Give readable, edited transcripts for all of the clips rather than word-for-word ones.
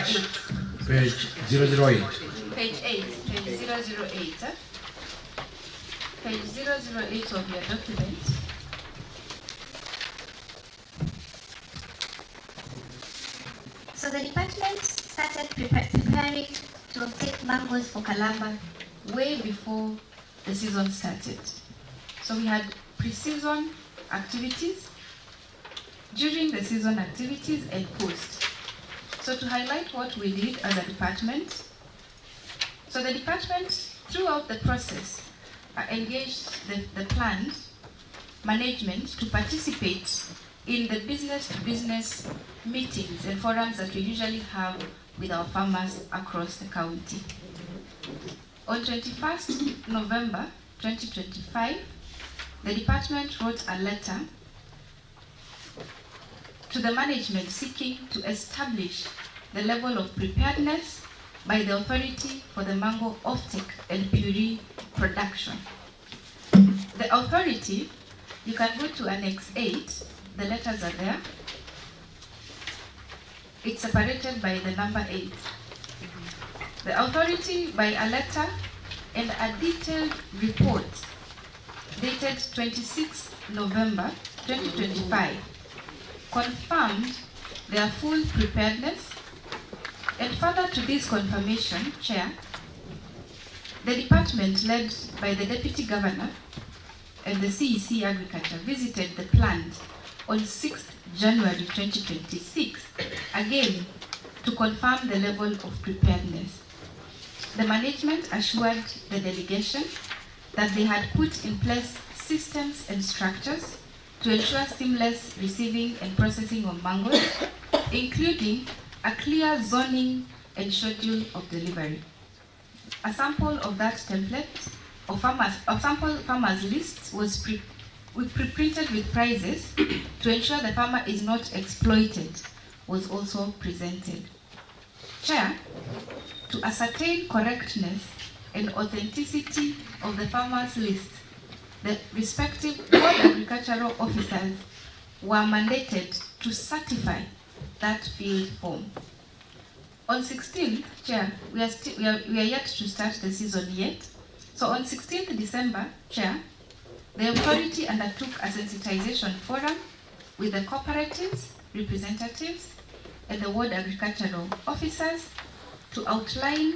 Page 008. Page 8. Page 008. Page 008 of your document. So the department started preparing to take mangoes for Kalamba Way before the season started. So we had pre-season activities, during the season activities, and post. So to highlight what we did as a department, so the department throughout the process engaged the plant management to participate in the business-to-business meetings and forums that we usually have with our farmers across the county. On 21st November 2025, the department wrote a letter to the management seeking to establish the level of preparedness by the authority for the mango offtake and puree production. The authority, you can go to Annex 8, the letters are there. It's separated by the number 8. The authority, by a letter and a detailed report dated 26 November 2025, confirmed their full preparedness. And further to this confirmation, Chair, the department led by the Deputy Governor and the CEC Agriculture visited the plant on 6th January 2026, again to confirm the level of preparedness. The management assured the delegation that they had put in place systems and structures to ensure seamless receiving and processing of mangoes, including a clear zoning and schedule of delivery. A sample of that template of sample farmers list was pre-printed with prices to ensure the farmer is not exploited, was also presented. Chair, to ascertain correctness and authenticity of the farmers list, the respective board agricultural officers were mandated to certify that field form. On 16th, Chair, we are yet to start the season yet. So on 16th December, Chair, the authority undertook a sensitization forum with the cooperatives, representatives, and the ward agricultural officers to outline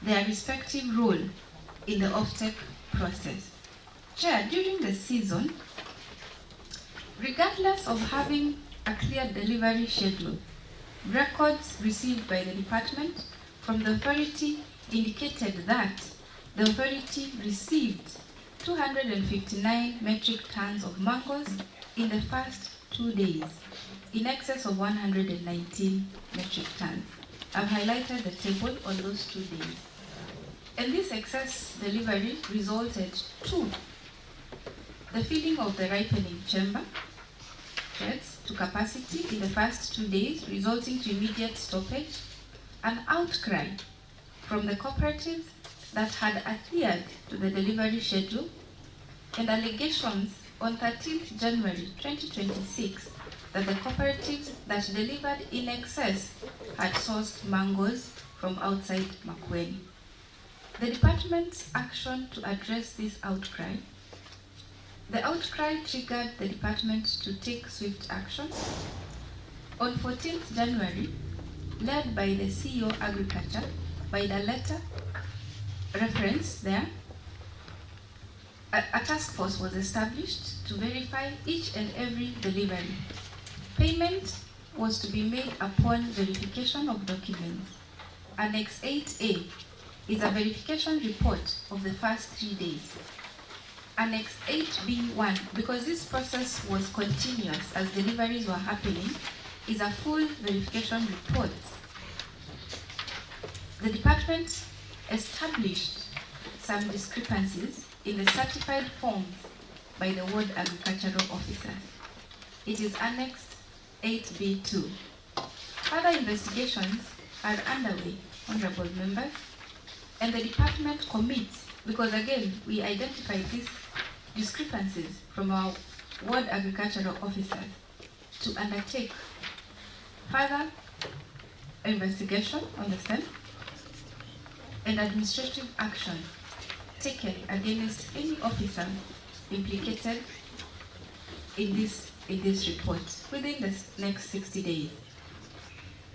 their respective role in the offtake process. Chair, during the season, regardless of having a clear delivery schedule, records received by the department from the authority indicated that the authority received 259 metric tons of mangoes in the first 2 days, in excess of 119 metric tons. I've highlighted the table on those 2 days. And this excess delivery resulted to the filling of the ripening chamber sheds to capacity in the first 2 days, resulting to immediate stoppage, an outcry from the cooperatives that had adhered to the delivery schedule, and allegations on 13th January 2026 that the cooperatives that delivered in excess had sourced mangoes from outside Makueni. The department's action to address this outcry, the outcry triggered the department to take swift action. On 14th January, led by the CEO Agriculture, by the letter referenced there, a task force was established to verify each and every delivery. Payment was to be made upon verification of documents. Annex 8A is a verification report of the first 3 days. Annex 8B1, because this process was continuous as deliveries were happening, is a full verification report. The department established some discrepancies in the certified forms by the ward agricultural officers. It is annexed 8B2. Further investigations are underway, honorable members, and the department commits, because again, we identified these discrepancies from our ward agricultural officers, to undertake further investigation on the same and administrative action taken against any officer implicated in this report within the next 60 days.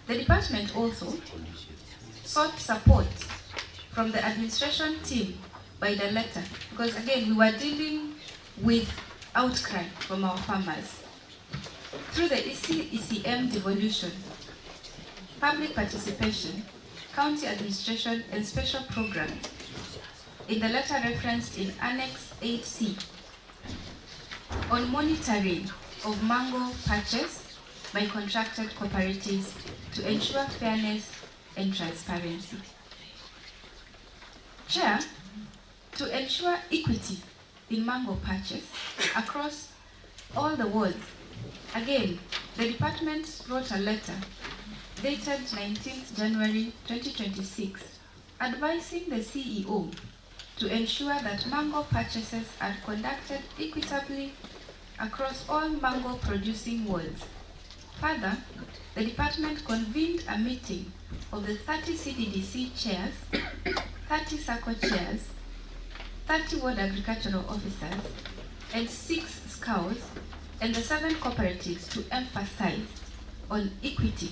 The department also sought support from the administration team by the letter, because again, we were dealing with outcry from our farmers. Through the ECM devolution, public participation, county administration, and special programs, in the letter referenced in Annex 8C, on monitoring of mango purchase by contracted cooperatives to ensure fairness and transparency. Chair, to ensure equity in mango purchase across all the wards, again, the department wrote a letter dated 19th January 2026 advising the CEO to ensure that mango purchases are conducted equitably across all mango producing wards. Further, the department convened a meeting of the 30 CDDC chairs, 30 SACCO chairs, 30 ward agricultural officers, and 6 scouts, and the 7 cooperatives to emphasize on equity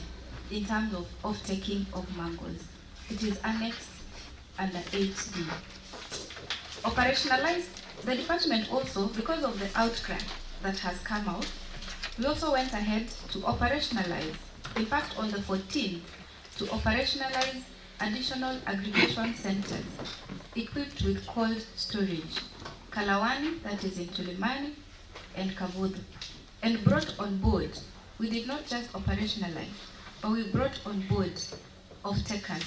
in terms of off-taking of mangoes. It is annexed under 8D. Operationalized, the department also, because of the outcry that has come out, we also went ahead to operationalize, in fact on the 14th, to operationalize additional aggregation centers equipped with cold storage, Kalawani, that is in Tulimani, and Kavudu, and brought on board, we did not just operationalize, but we brought on board off-takers.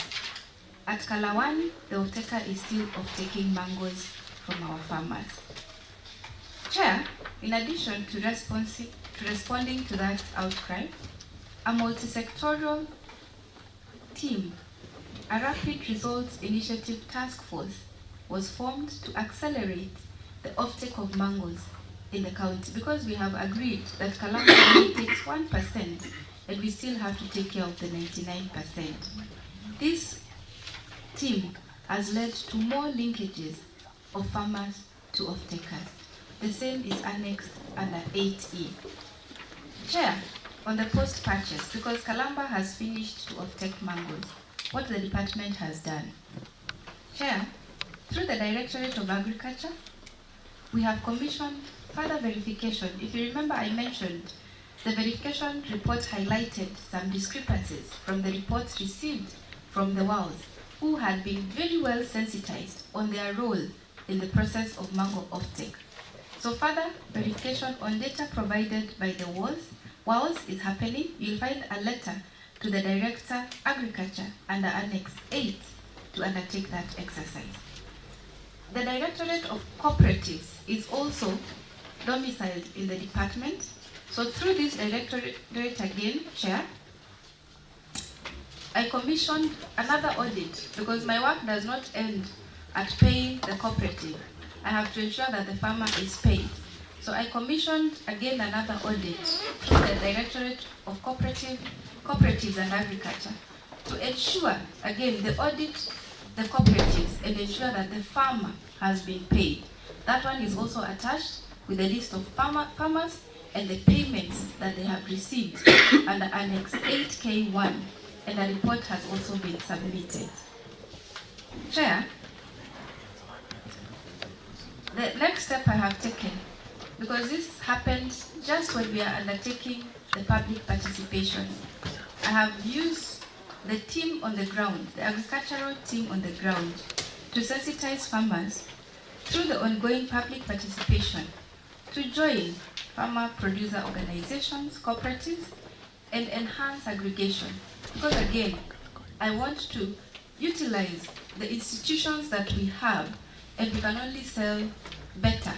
At Kalawani, the off-taker is still off-taking mangoes from our farmers. Chair, in addition to responding to that outcry, a multi-sectoral team, a rapid results initiative task force, was formed to accelerate the offtake of mangoes in the county, because we have agreed that Kalamba only takes 1% and we still have to take care of the 99%. This team has led to more linkages of farmers to off-takers. The same is annexed under 8E. Chair, on the post-purchase, because Kalamba has finished to off-take mangoes, what the department has done. Chair, through the Directorate of Agriculture, we have commissioned further verification. If you remember, I mentioned the verification report highlighted some discrepancies from the reports received from the WOWs, who had been very well sensitized on their role in the process of mango offtake. So further verification on data provided by the WOWs is happening. You'll find a letter to the Director Agriculture under Annex 8 to undertake that exercise. The Directorate of Cooperatives is also domiciled in the department. So through this directorate again, Chair, I commissioned another audit, because my work does not end at paying the cooperative. I have to ensure that the farmer is paid. So I commissioned again another audit through the Directorate of Cooperatives and Agriculture to ensure, again, the audit the cooperatives and ensure that the farmer has been paid. That one is also attached with a list of farmers and the payments that they have received under Annex 8K1, and a report has also been submitted. Chair, the next step I have taken, because this happened just when we are undertaking the public participation, I have used the team on the ground, the agricultural team on the ground, to sensitize farmers through the ongoing public participation to join farmer producer organizations, cooperatives, and enhance aggregation. Because again, I want to utilize the institutions that we have, and we can only sell better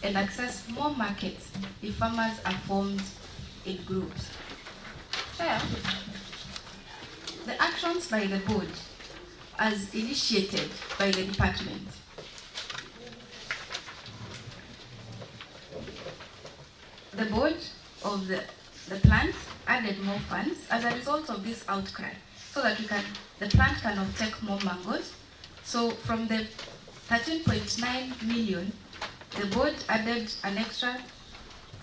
and access more markets if farmers are formed in groups. Chair, the actions by the board as initiated by the department. The board of the plant added more funds as a result of this outcry. so that the plant can uptake more mangoes. So from the 13.9 million, the board added an extra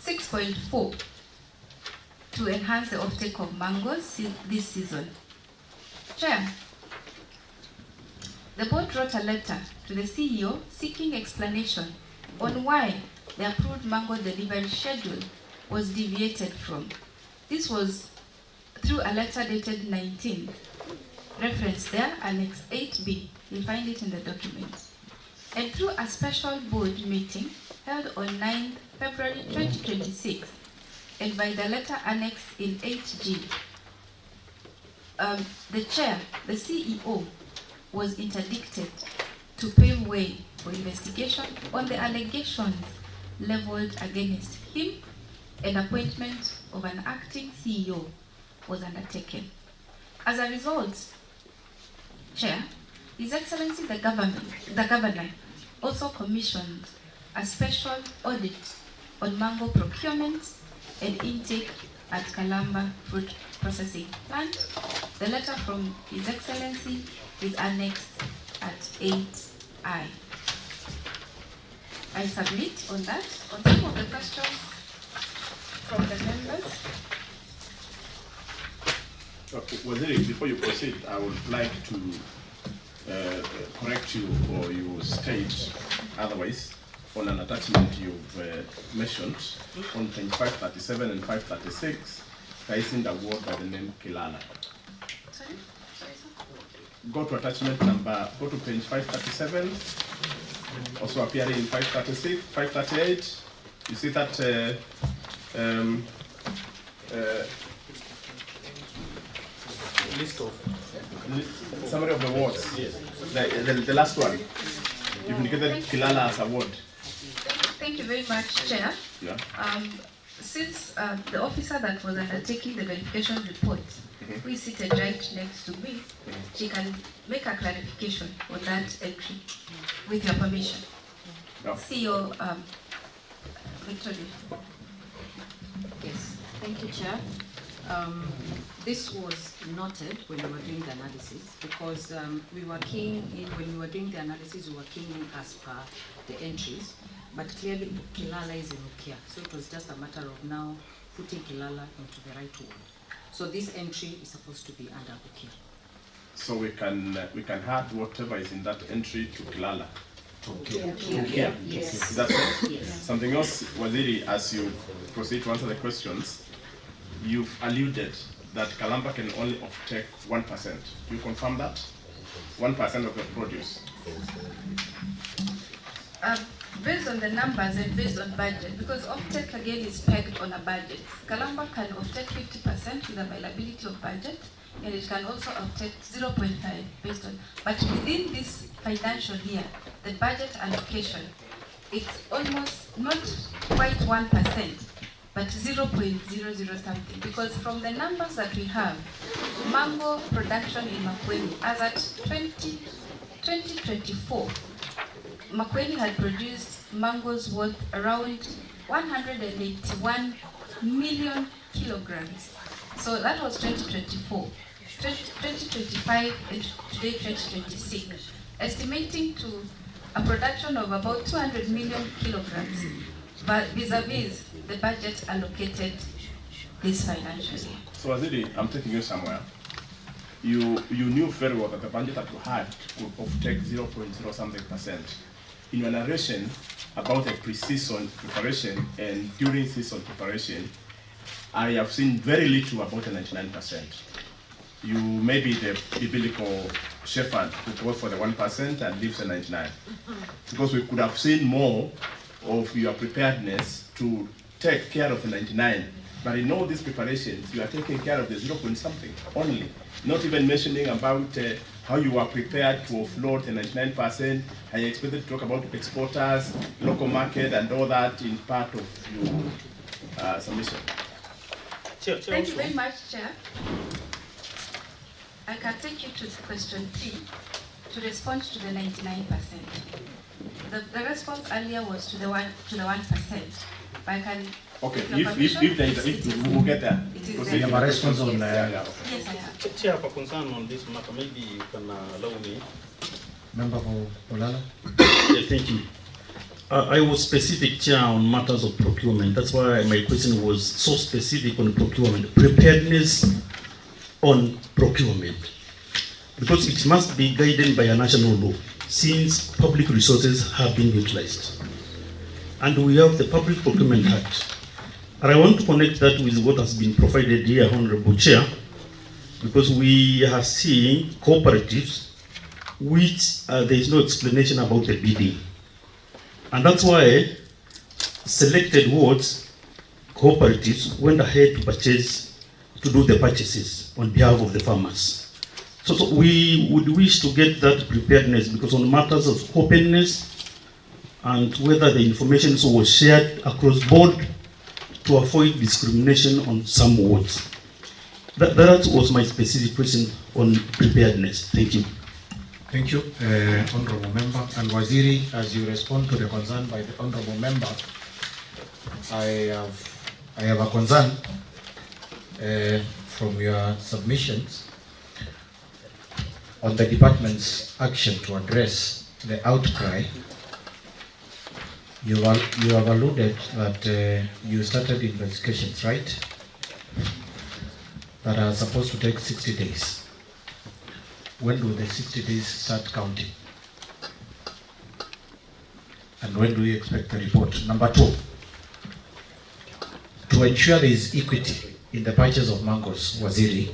6.4 to enhance the uptake of mangoes this season. Chair, the board wrote a letter to the CEO seeking explanation on why the approved mango delivery schedule was deviated from. This was through a letter dated 19th, reference there, Annex 8B, you'll find it in the document. And through a special board meeting held on 9th February 2026, and by the letter annexed in 8G, the chair, the CEO, was interdicted to pave way for investigation on the allegations leveled against him, and appointment of an acting CEO was undertaken. As a result, Chair, His Excellency the Governor also commissioned a special audit on mango procurement and intake at Kalamba Fruit Processing Plant. The letter from His Excellency is annexed at 8I. I submit on that. On some of the questions from the members. Okay, Waziri, before you proceed, I would like to correct you, or you state otherwise on an attachment you've mentioned on page 537 and 536. There isn't a word by the name Kilala. Sorry, sir. Go to attachment number, go to page 537, also appearing in 536, 538. You see that list of summary of the words. yes. The last one. You've indicated Kilala as a word. Thank you very much, Chair. Yeah. Since the officer that was undertaking the verification report, who is seated right next to me, she can make a clarification on that entry, with your permission. No. CEO Victoria. Yes, thank you, Chair. This was noted when we were doing the analysis, because we were keen in, when we were doing the analysis, we were keen in as per the entries, but clearly Kilala is in Ukia, so it was just a matter of now putting Kilala into the right word. So this entry is supposed to be under Ukia. So we can add whatever is in that entry to Kilala. Ukia. Yes. Is that it? Yes. Something else, Waziri, as you proceed to answer the questions, you've alluded that Kalamba can only offtake 1%. You confirm that? 1% of the produce. Based on the numbers and based on budget, because offtake again is pegged on a budget. Kalamba can offtake 50% with availability of budget, and it can also offtake 0.5 based on. But within this financial year, the budget allocation, it's almost not quite 1%, but 0.00 something. Because from the numbers that we have, mango production in Makueni, as at 2024, Makueni had produced mangoes worth around 181 million kilograms. So that was 2024. 2025 and today 2026, estimating to a production of about 200 million kilograms, but vis-a-vis the budget allocated this financial year. So Waziri, I'm taking you somewhere. You knew very well that the budget that you had could offtake 0.0 something percent. In your narration about the pre-season preparation and during season preparation, I have seen very little about the 99%. You may be the biblical shepherd who goes for the 1% and leaves the 99%. Because we could have seen more of your preparedness to take care of the 99%. But in all these preparations, you are taking care of the 0 point something only. Not even mentioning about how you are prepared to offload the 99%. I expected to talk about exporters, local market, and all that in part of your submission. Thank you very much, Chair. I can take you to question 3 to respond to the 99%. The response earlier was to the 1%. But I can. Okay, if we will get there. It is Because there. you have a response on Yeah. Yes, I have. Chair, for concern on this matter, maybe you can allow me. member for Olala. Yeah, thank you. I was specific, Chair, on matters of procurement. That's why my question was so specific on procurement, preparedness on procurement. Because it must be guided by a national law, since public resources have been utilized. And we have the Public Procurement Act. And I want to connect that with what has been provided here, Honorable Chair, because we are seeing cooperatives which there is no explanation about the bidding. And that's why selected wards, cooperatives, went ahead to do the purchases on behalf of the farmers. So we would wish to get that preparedness, because on matters of openness and whether the information was shared across board to avoid discrimination on some wards. That was my specific question on preparedness. Thank you. Thank you, Honorable Member. And Waziri, as you respond to the concern by the Honorable Member, I have a concern from your submissions on the department's action to address the outcry. You have alluded that you started investigations, right? That are supposed to take 60 days. When do the 60 days start counting? And when do you expect the report? Number two, to ensure there is equity in the purchase of mangoes, Waziri,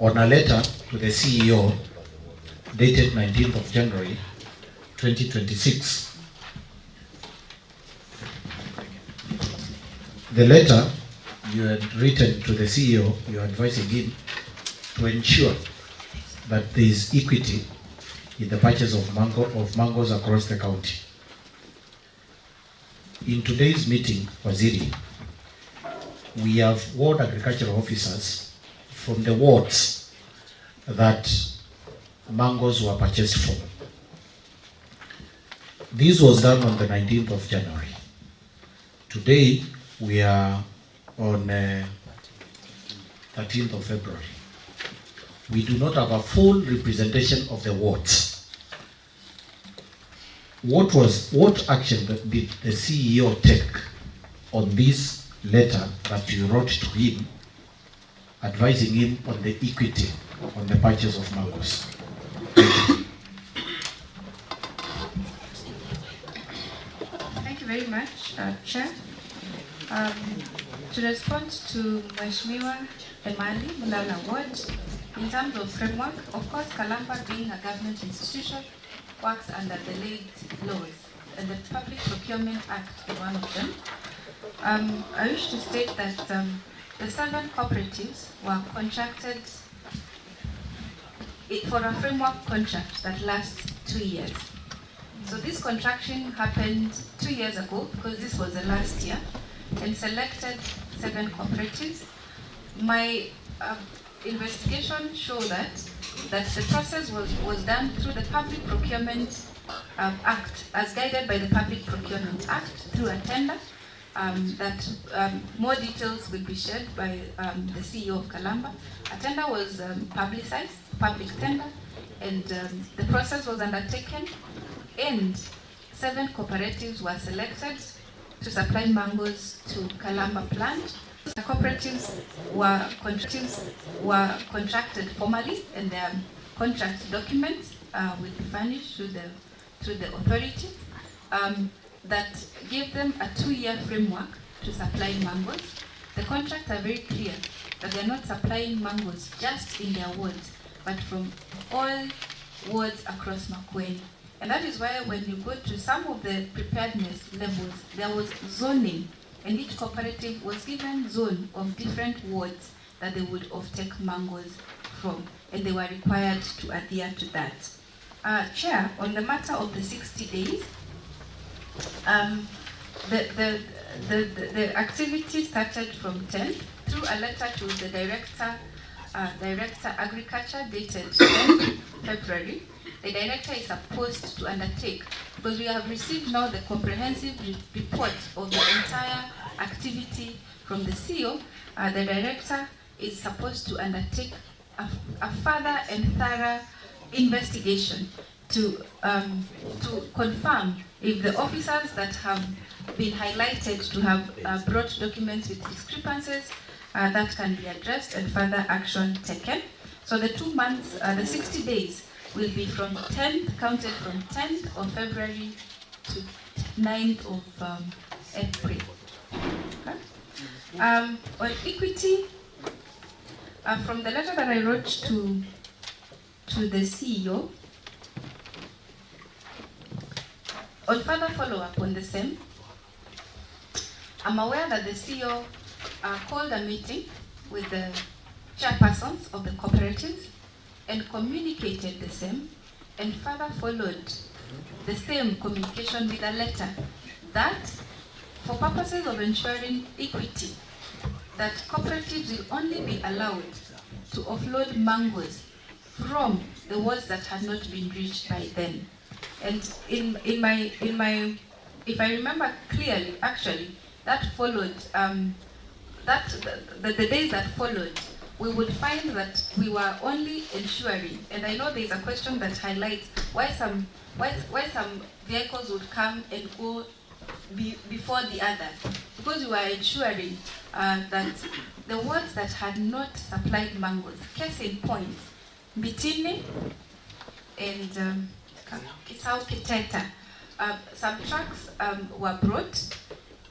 on a letter to the CEO dated 19th of January 2026, the letter you had written to the CEO, you are advising him to ensure that there is equity in the purchase of mangoes across the county. In today's meeting, Waziri, we have ward agricultural officers from the wards that mangoes were purchased from. This was done on the 19th of January. Today, we are on 13th of February. We do not have a full representation of the wards. What action did the CEO take on this letter that you wrote to him, advising him on the equity on the purchase of mangoes? Thank you very much, Chair. To respond to Mheshimiwa Emali Mulala Ward, in terms of framework, of course, Kalamba, being a government institution, works under the laid laws, and the Public Procurement Act is one of them. I wish to state that the 7 cooperatives were contracted for a framework contract that lasts 2 years. So this contraction happened 2 years ago, because this was the last year, and selected 7 cooperatives. My investigation showed that the process was done through the Public Procurement Act, as guided by the Public Procurement Act, through a tender. More details will be shared by the CEO of Kalamba. A tender was publicized, public tender, and the process was undertaken, and 7 cooperatives were selected to supply mangoes to Kalamba plant. The cooperatives were contracted formally, and their contract documents will be furnished through the authority that gave them a 2-year framework to supply mangoes. The contracts are very clear that they are not supplying mangoes just in their wards, but from all wards across Makueni. And that is why when you go to some of the preparedness levels, there was zoning, and each cooperative was given zone of different wards that they would offtake mangoes from, and they were required to adhere to that. Chair, on the matter of the 60 days, the activity started from 10 through a letter to the Director Agriculture dated 10 February. The Director is supposed to undertake, because we have received now the comprehensive report of the entire activity from the CEO, the director is supposed to undertake a further and thorough investigation to confirm if the officers that have been highlighted to have brought documents with discrepancies that can be addressed and further action taken. So the 2 months, the 60 days will be from 10th, counted from 10th of February to 9th of April. Okay? On equity, from the letter that I wrote to the CEO, on further follow-up on the same, I'm aware that the CEO called a meeting with the chairpersons of the cooperatives and communicated the same, and further followed the same communication with a letter that, for purposes of ensuring equity, that cooperatives will only be allowed to offload mangoes from the wards that had not been reached by then. And in my, if I remember clearly, actually, that followed, the days that followed, we would find that we were only ensuring, and I know there is a question that highlights why some vehicles would come and go before the others, because we were ensuring that the wards that had not supplied mangoes, case in point, Bitini and Kisau Kiteta, some trucks were brought,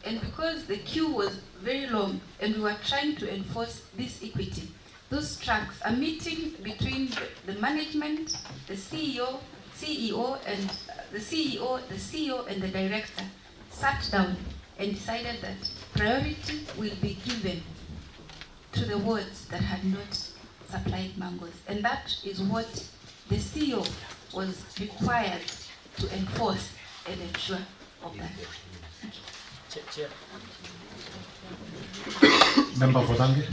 and because the queue was very long and we were trying to enforce this equity, those trucks, a meeting between the management, the CEO and the CEO and the director sat down and decided that priority will be given to the wards that had not supplied mangoes. And that is what the CEO was required to enforce and ensure of that. Member for Dange.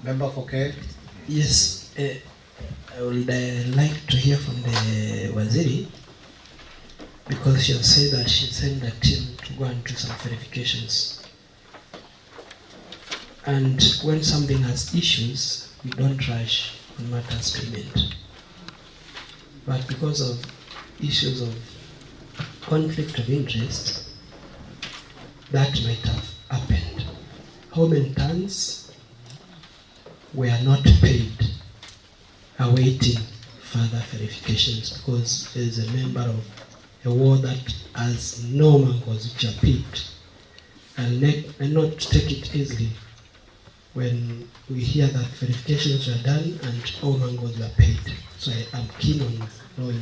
Member for K. Yes, I would like to hear from the Waziri, because she has said that she sent a team to go and do some verifications. And when something has issues, we don't rush on matters payment. But because of issues of conflict of interest, that might have happened. How many tons were not paid, awaiting further verifications, because there is a member of a ward that has no mangoes which are paid, and not take it easily when we hear that verifications were done and all mangoes were paid. So I am keen on knowing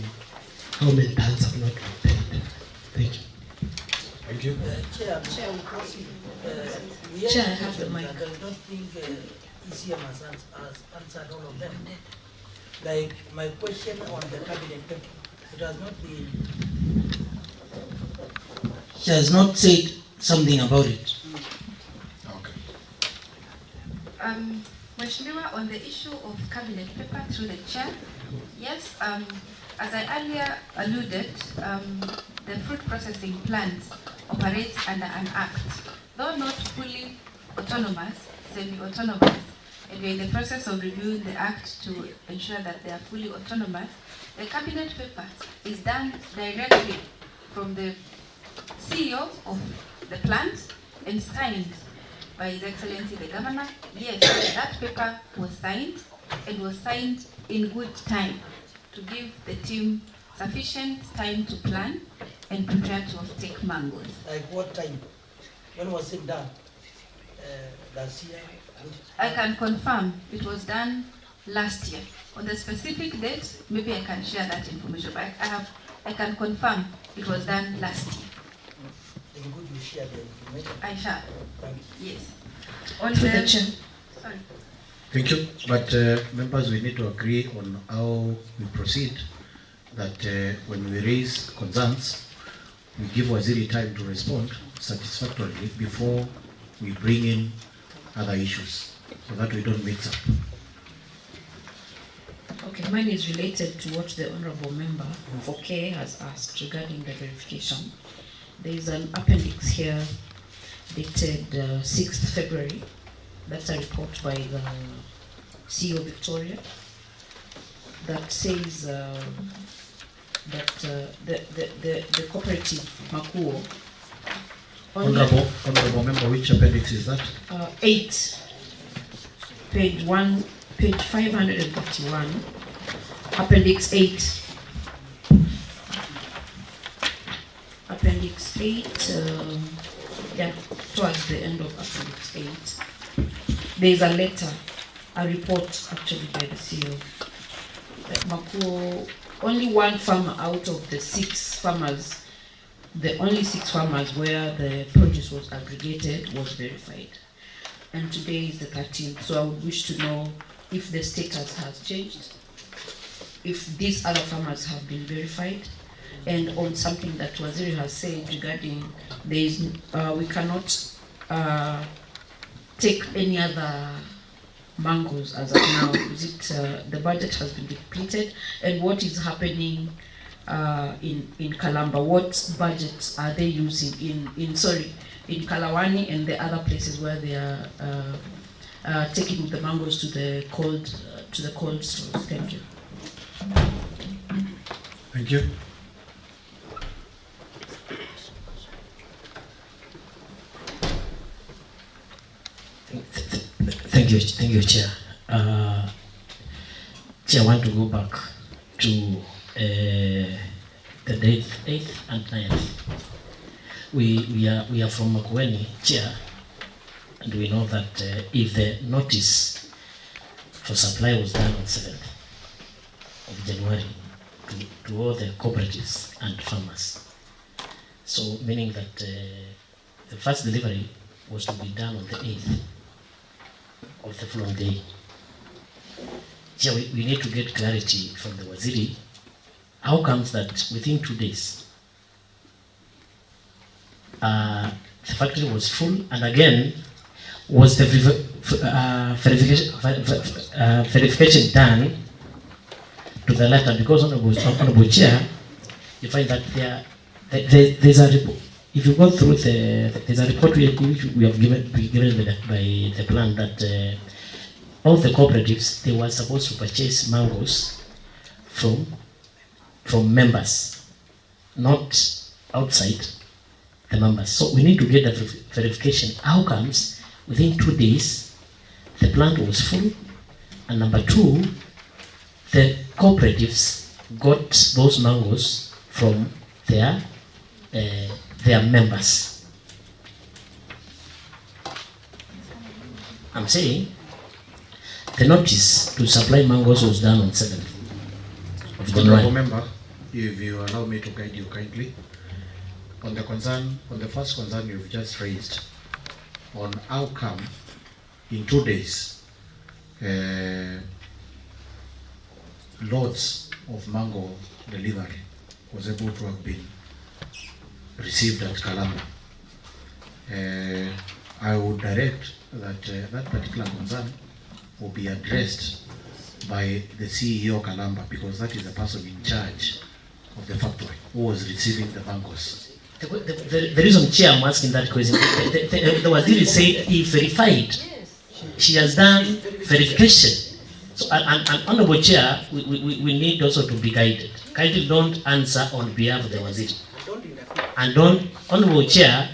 how many tons have not been paid. Thank you. Thank you. Chair, Chair, I have the mic. I don't think ECM has answered all of them. Like my question on the cabinet paper, it has not been. She has not said something about it. Okay. Mheshimiwa, on the issue of cabinet paper through the chair, yes, as I earlier alluded, the fruit processing plants operate under an act. Though not fully autonomous, semi-autonomous, and we're in the process of reviewing the act to ensure that they are fully autonomous, the cabinet paper is done directly from the CEO of the plant and signed by His Excellency the Governor. Yes, that paper was signed, and was signed in good time to give the team sufficient time to plan and prepare to take mangoes. Like what time? When was it done? Last year? I can confirm it was done last year. On the specific date, maybe I can share that information, but I can confirm it was done last year. Then could you share the information? I shall. Thank you. Yes. On Through the the chair. sorry. Thank you. But members, we need to agree on how we proceed. That when we raise concerns, we give Waziri time to respond satisfactorily before we bring in other issues, so that we don't mix up. Okay, mine is related to what the Honorable Member for K has asked regarding the verification. There is an appendix here dated 6th February. That's a report by the CEO Victoria that says that the cooperative Makuo Honorable Member, which appendix is that? 8, page 551, appendix 8. Appendix 8, yeah, towards the end of appendix 8. There is a letter, a report actually by the CEO. That Makuo, only one farmer out of the 6 farmers, the only 6 farmers where the produce was aggregated was verified. And today is the 13th, so I would wish to know if the status has changed, if these other farmers have been verified, and on something that Waziri has said regarding we cannot take any other mangoes as of now. Is it the budget has been depleted, and what is happening in Kalamba? What budgets are they using in Kalawani and the other places where they are taking the mangoes to the cold stores? Thank you. Thank you. Thank you, Chair. Chair, I want to go back to the date 8th and 9th. We are from Makueni, Chair, and we know that if the notice for supply was done on 7th of January to all the cooperatives and farmers, so meaning that the first delivery was to be done on the 8th of the following day. Chair, we need to get clarity from the Waziri. How comes that within 2 days the factory was full, and again was the verification done to the letter? Because Honorable Chair, you find that there's a report. If you go through there's a report which we have given by the plan that all the cooperatives, they were supposed to purchase mangoes from members, not outside the members. So we need to get the verification. How comes within 2 days the plant was full, and number 2, the cooperatives got those mangoes from their members? I'm saying the notice to supply mangoes was done on 7th of January. Honorable Member, if you allow me to guide you kindly on the first concern you've just raised on how come in 2 days loads of mango delivery was able to have been received at Kalamba. I would direct that that particular concern will be addressed by the CEO Kalamba, because that is the person in charge of the factory who was receiving the mangoes. The reason, Chair, I'm asking that question, the Waziri said he verified. She has done verification. So, and Honorable Chair, we need also to be guided. Kindly don't answer on behalf of the Waziri. And Honorable Chair,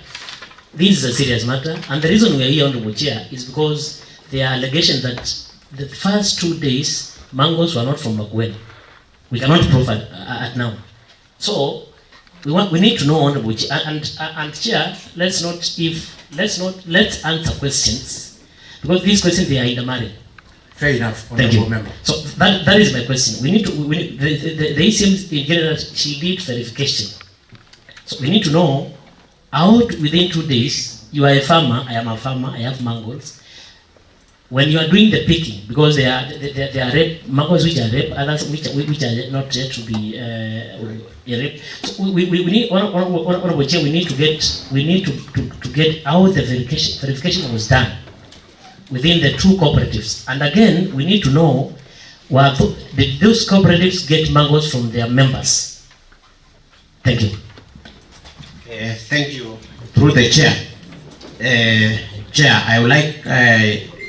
this is a serious matter, and the reason we are here, Honorable Chair, is because there are allegations that the first 2 days mangoes were not from Makueni. We cannot prove at now. So we need to know, Honorable Chair, and Chair, let's answer questions, because these questions, they are in the matter. Fair enough, Thank you. Member. So that is my question. The ACM in general, she did verification. So we need to know how within 2 days, you are a farmer, I am a farmer, I have mangoes. When you are doing the picking, because they are red, mangoes which are red, others which are not yet to be red. So we need, Honorable Chair, we need to get how the verification was done within the 2 cooperatives. And again, we need to know did those cooperatives get mangoes from their members? Thank you. Thank you. Through the chair. Chair, I would like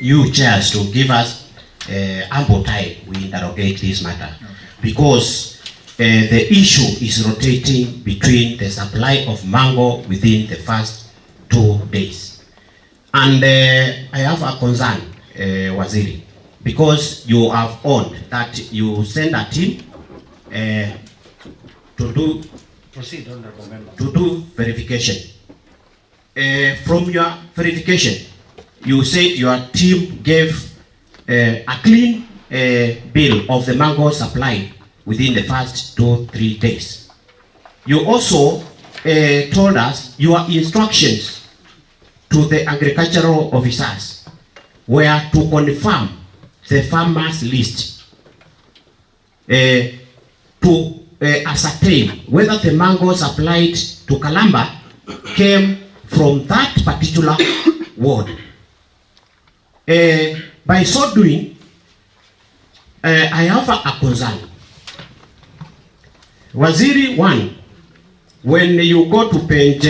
you chairs to give us ample time we interrogate this matter, because the issue is rotating between the supply of mango within the first 2 days. And I have a concern, Waziri, because you have owned that you send a team to do verification. From your verification, you said your team gave a clean bill of the mango supply within the first 2-3 days. You also told us your instructions to the agricultural officers were to confirm the farmers list to ascertain whether the mango supplied to Kalamba came from that particular ward. By so doing, I have a concern. Waziri 1, when you go to page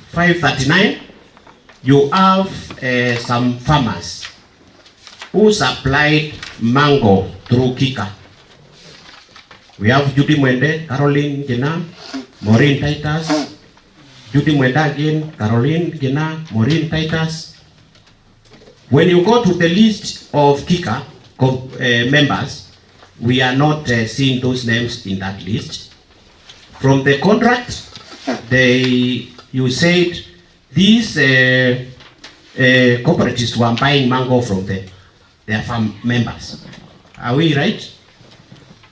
539, you have some farmers who supplied mango through Kika. We have Judy Mwende, Caroline Gina, Maureen Titus, Judy Mwenda again, Caroline Gina, Maureen Titus. When you go to the list of Kika members, we are not seeing those names in that list. From the contract, you said these cooperatives were buying mango from their farm members. Are we right?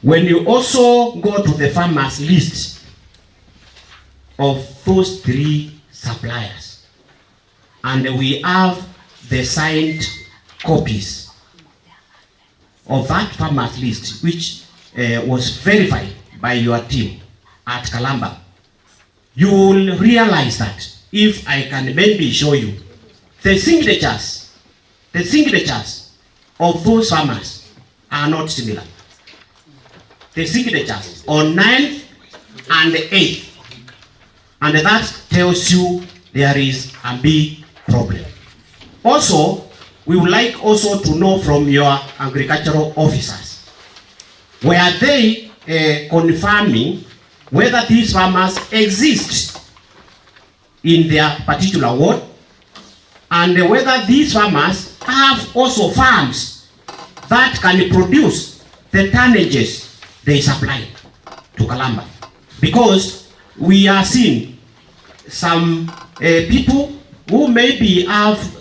When you also go to the farmers list of those 3 suppliers, and we have the signed copies of that farmers list, which was verified by your team at Kalamba, you will realize that if I can maybe show you the signatures of those farmers are not similar. The signatures on 9th and 8th, and that tells you there is a big problem. Also, we would like also to know from your agricultural officers, were they confirming whether these farmers exist in their particular ward, and whether these farmers have also farms that can produce the tonnages they supply to Kalamba. Because we are seeing some people who maybe have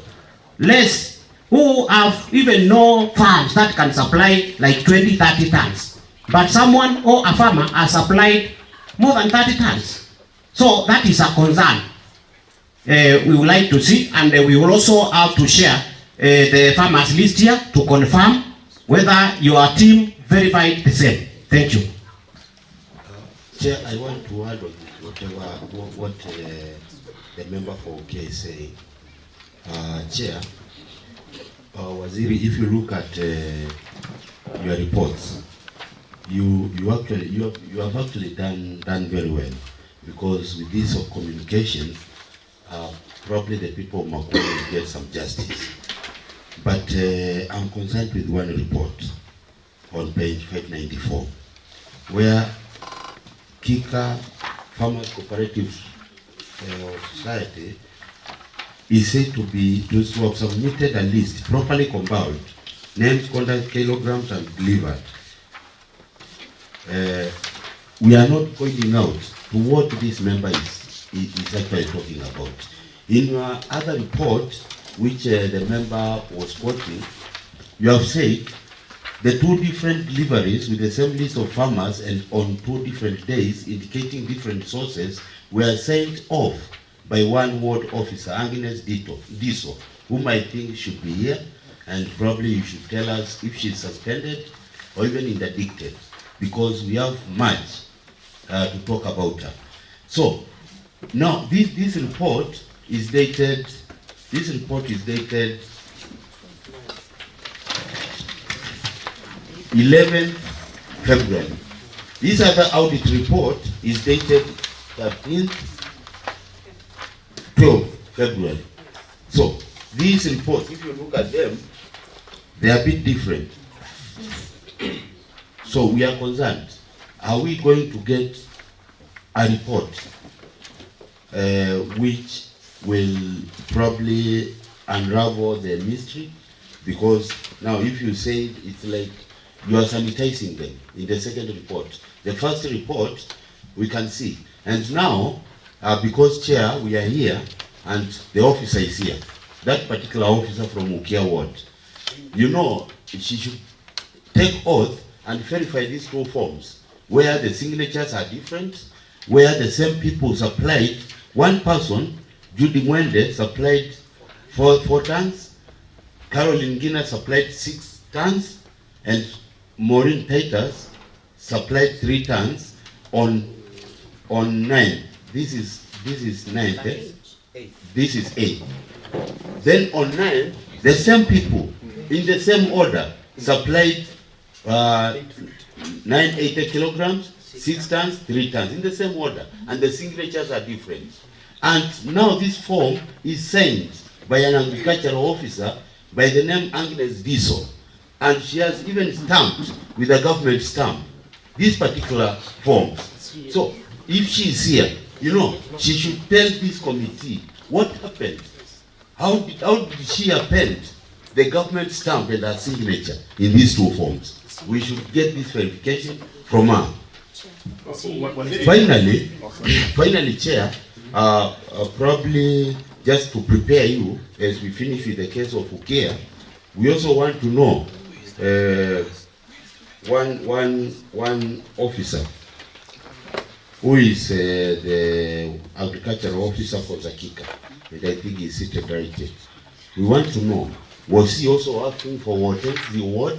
less, who have even no farms that can supply like 20-30 tons, but someone or a farmer has supplied more than 30 tons. So that is a concern we would like to see, and we will also have to share the farmers list here to confirm whether your team verified the same. Thank you. Chair, I want to add on what the member for OK is saying. Chair, Waziri, if you look at your reports, you have actually done very well, because with this of communication, probably the people of Makueni will get some justice. But I'm concerned with one report on page 594, where Kika Farmers Cooperative Society is said to have submitted a list properly compiled, names, content, kilograms, and delivered. We are not pointing out to what this member is actually talking about. In your other report, which the member was quoting, you have said the 2 different deliveries with the same list of farmers and on 2 different days, indicating different sources, were sent off by one ward officer, Agnes Diso, whom I think should be here, and probably you should tell us if she's suspended or even interdicted, because we have much to talk about her. So now this report is dated. 11th February. This other audit report is dated 13th, 12th February. So these reports, if you look at them, they are a bit different. So we are concerned. Are we going to get a report which will probably unravel the mystery? Because now if you say it's like you are sanitizing them in the second report. The first report we can see. And now, because Chair, we are here and the officer is here, that particular officer from Ukia Ward, you know, she should take oath and verify these two forms, where the signatures are different, where the same people supplied. One person, Judy Mwende, supplied 4 tons, Caroline Gina supplied 6 tons, and Maureen Titus supplied 3 tons on 9. This is 9. This is 8. Then on 9, the same people in the same order supplied 980 kilograms, 6 tons, 3 tons, in the same order, and the signatures are different. And now this form is signed by an agricultural officer by the name Agnes Diesel, and she has even stamped with a government stamp these particular forms. So if she is here, you know, she should tell this committee what happened. How did she append the government stamp and her signature in these 2 forms? We should get this verification from her. Finally, Chair, probably just to prepare you as we finish with the case of Ukea, we also want to know one officer who is the agricultural officer for Zakika, and I think he's seated right here. We want to know, was he also acting for the ward?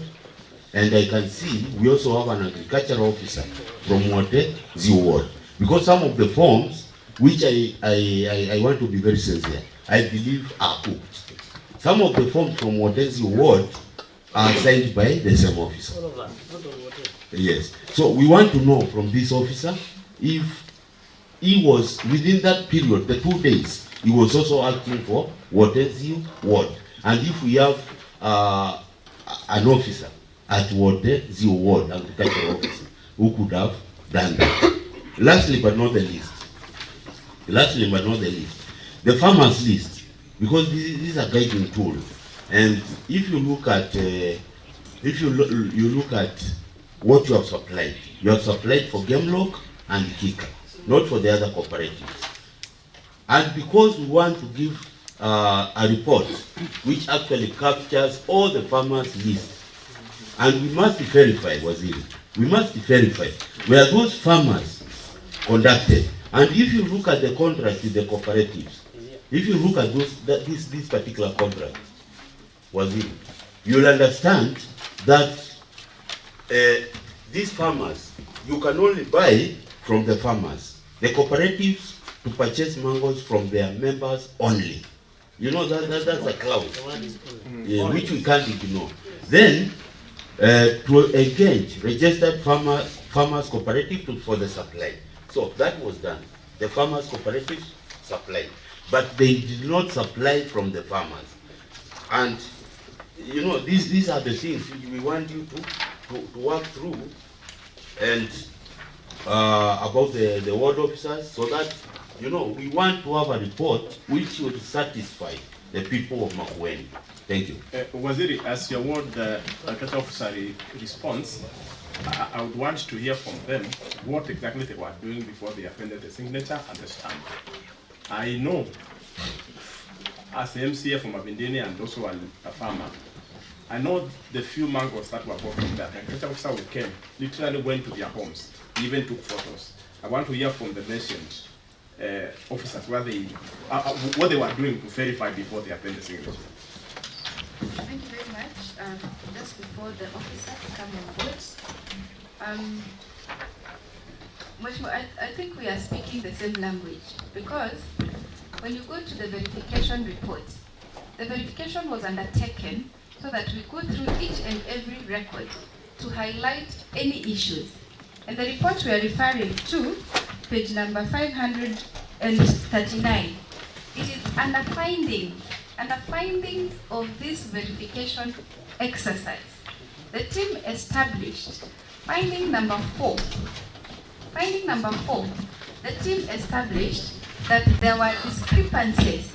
And I can see we also have an agricultural officer from the ward. Because some of the forms, which I want to be very sincere, I believe are cooked. Some of the forms from the ward are signed by the same officer. Yes. So we want to know from this officer if he was, within that period, the 2 days, he was also acting for the ward. And if we have an officer at the ward, agricultural officer, who could have done that. Lastly but not the least, the farmers list, because this is a guiding tool. And if you look at what you have supplied for Gamelock and Kika, not for the other cooperatives. And because we want to give a report which actually captures all the farmers list, and we must verify, Waziri, we must verify where those farmers conducted. And if you look at the contract with the cooperatives, if you look at this particular contract, Waziri, you'll understand that these farmers, you can only buy from the farmers. The cooperatives to purchase mangoes from their members only. You know, that's a clause, which we can't ignore. Then, to engage registered farmers cooperative for the supply. So that was done. The farmers cooperative supplied, but they did not supply from the farmers. And you know, these are the things we want you to work through, and about the ward officers, so that, you know, we want to have a report which would satisfy the people of Makueni. Thank you. Waziri, as your ward agricultural officer responds, I would want to hear from them what exactly they were doing before they appended the signature and the stamp. I know, as the MCA from Abindini and also a farmer, I know the few mangoes that were bought from that. The agricultural officer who came literally went to their homes, even took photos. I want to hear from the mentioned officers what they were doing to verify before they append the signature. Thank you very much. Just before the officers come on board, I think we are speaking the same language, because when you go to the verification report, the verification was undertaken so that we go through each and every record to highlight any issues. And the report we are referring to, page number 539, it is under findings of this verification exercise. The team established finding number 4. Finding number 4, the team established that there were discrepancies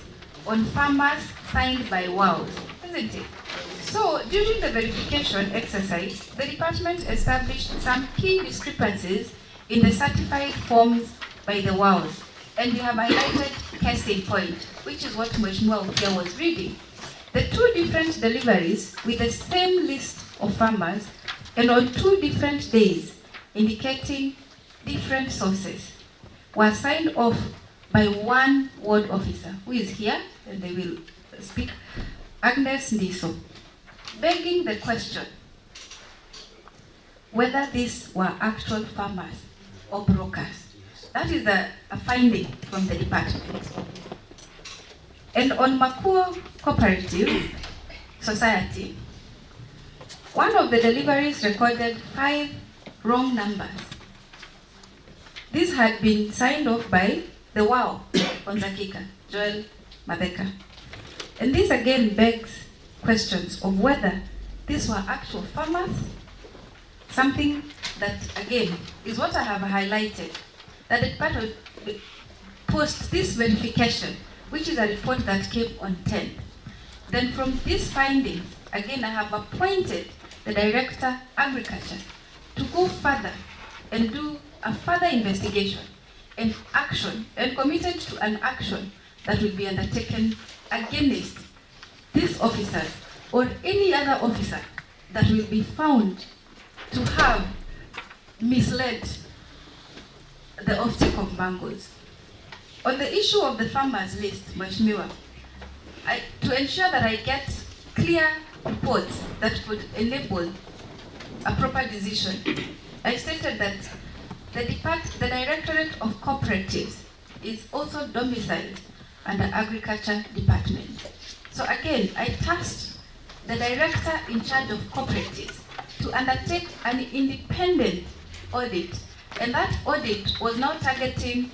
on farmers signed by WOWs, isn't it? So during the verification exercise, the department established some key discrepancies in the certified forms by the WOWs. And we have highlighted case in point, which is what Mheshimiwa Ukia was reading. The 2 different deliveries with the same list of farmers and on 2 different days, indicating different sources, were signed off by one ward officer, who is here, and they will speak, Agnes Ndiso, begging the question whether these were actual farmers or brokers. That is a finding from the department. And on Makueni Cooperative Society, one of the deliveries recorded 5 wrong numbers. This had been signed off by the WOW on Zakika, Joel Madeka. And this again begs questions of whether these were actual farmers, something that again is what I have highlighted, that the department post this verification, which is a report that came on 10th. Then from these findings, again I have appointed the Director Agriculture to go further and do a further investigation and action, and committed to an action that will be undertaken against these officers or any other officer that will be found to have misled the offtake of mangoes. On the issue of the farmers list, Mheshimiwa, to ensure that I get clear reports that could enable a proper decision, I stated that the Directorate of Cooperatives is also domiciled under Agriculture Department. So again, I tasked the Director in charge of cooperatives to undertake an independent audit, and that audit was now targeting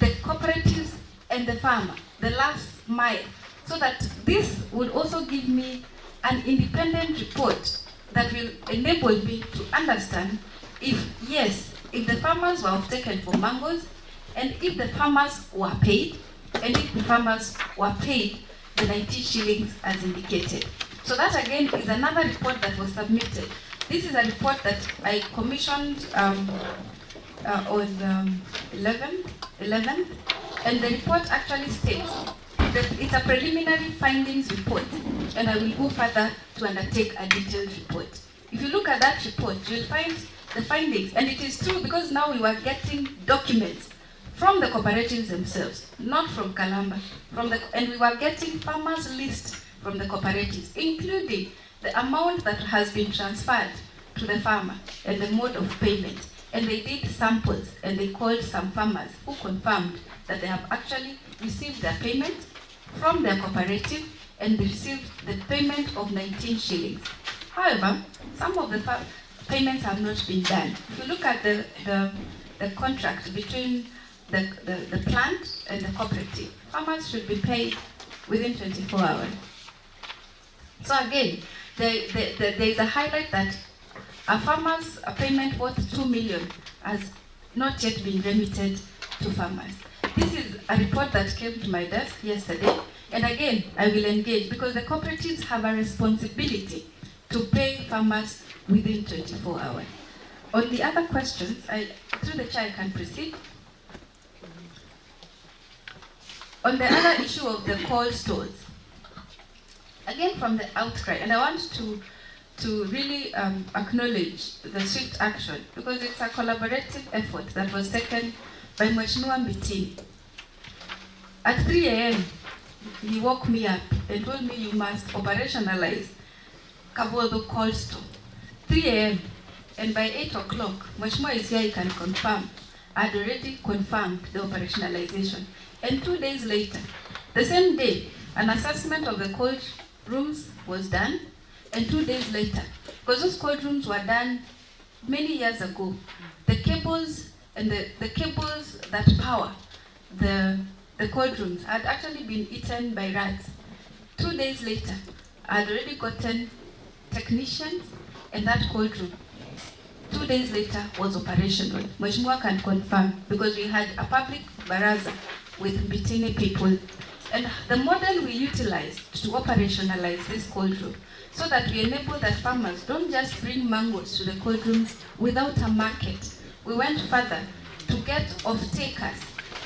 the cooperatives and the farmer, the last mile, so that this would also give me an independent report that will enable me to understand if, yes, if the farmers were taken for mangoes, and if the farmers were paid, and if the farmers were paid the 19 shillings as indicated. So that again is another report that was submitted. This is a report that I commissioned on 11th, and the report actually states that it's a preliminary findings report, and I will go further to undertake a detailed report. If you look at that report, you'll find the findings, and it is true because now we were getting documents from the cooperatives themselves, not from Kalamba, and we were getting farmers' list from the cooperatives, including the amount that has been transferred to the farmer and the mode of payment. And they did samples, and they called some farmers who confirmed that they have actually received their payment from their cooperative, and they received the payment of 19 shillings. However, some of the payments have not been done. If you look at the contract between the plant and the cooperative, farmers should be paid within 24 hours. So again, there is a highlight that a farmer's payment worth 2 million has not yet been remitted to farmers. This is a report that came to my desk yesterday, and again, I will engage because the cooperatives have a responsibility to pay farmers within 24 hours. On the other questions, through the chair I can proceed. On the other issue of the cold stores, again from the outcry, and I want to really acknowledge the swift action because it's a collaborative effort that was taken by Mheshimiwa Mbitini. At 3 a.m., he woke me up and told me you must operationalize Kabodo cold store. 3 a.m. and by 8 o'clock, Mheshimiwa is here, he can confirm. I had already confirmed the operationalization. And 2 days later, the same day, an assessment of the cold rooms was done, and 2 days later, because those cold rooms were done many years ago. The cables and the cables that power the cold rooms had actually been eaten by rats. 2 days later, I had already gotten technicians, and that cold room 2 days later was operational. Mheshimiwa can confirm, because we had a public baraza with Mbitini people. And the model we utilized to operationalize this cold room, so that we enable that farmers don't just bring mangoes to the cold rooms without a market. We went further to get off-takers.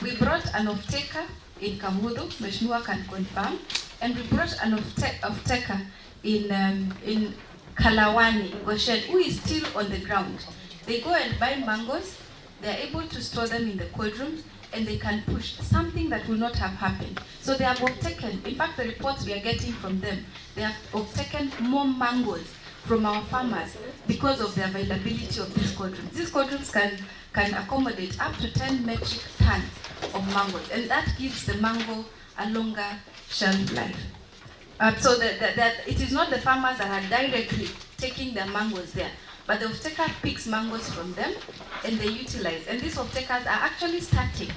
We brought an off-taker in Kamudu, Mheshimiwa can confirm, and we brought an off-taker in Kalawani, Goshen, who is still on the ground. They go and buy mangoes, they are able to store them in the cold rooms, and they can push something that will not have happened. So they have taken, in fact the reports we are getting from them, they have taken more mangoes from our farmers because of the availability of these cold rooms. These cold rooms can accommodate up to 10 metric tons of mangoes, and that gives the mango a longer shelf life. So it is not the farmers that are directly taking their mangoes there, but the off-taker picks mangoes from them and they utilize. And these off-takers are actually starting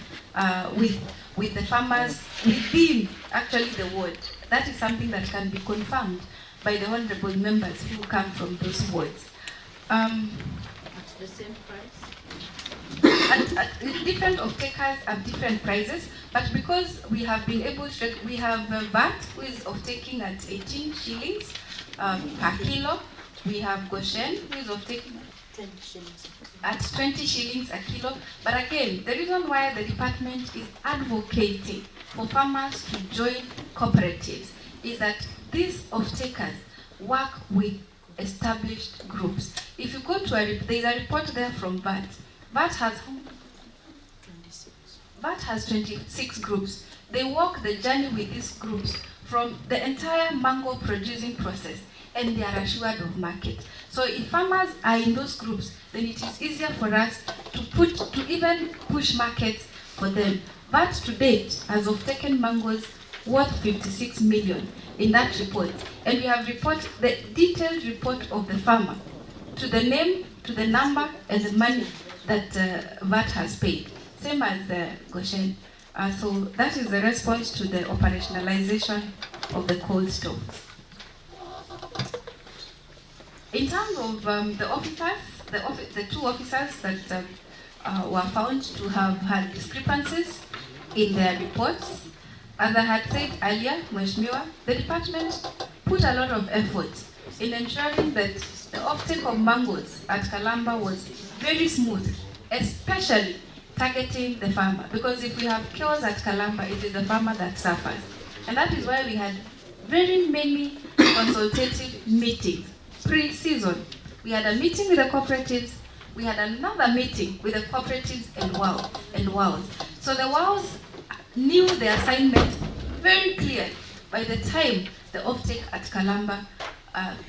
with the farmers within actually the ward. That is something that can be confirmed by the honorable members who come from those wards. At the same price? Different off-takers have different prices, but because we have been able to, we have VAT, who is off-taking at 18 shillings per kilo. We have Goshen, who is off-taking at 20 shillings a kilo. But again, the reason why the department is advocating for farmers to join cooperatives is that these off-takers work with established groups. If you go to there is a report there from VAT. VAT has 26 groups. They walk the journey with these groups from the entire mango producing process, and they are assured of market. So if farmers are in those groups, then it is easier for us to even push markets for them. VAT to date has taken mangoes worth 56 million in that report, and we have the detailed report of the farmer, to the name, to the number, and the money that VAT has paid, same as Goshen. So that is the response to the operationalization of the cold stores. In terms of the officers, the two officers that were found to have had discrepancies in their reports, as I had said earlier, Mheshimiwa, the department put a lot of effort in ensuring that the offtake of mangoes at Kalamba was very smooth, especially targeting the farmer. Because if we have chaos at Kalamba, it is the farmer that suffers. And that is why we had very many consultative meetings pre-season. We had a meeting with the cooperatives, we had another meeting with the cooperatives and WOWs. So the WOWs knew their assignment very clearly by the time the offtake at Kalamba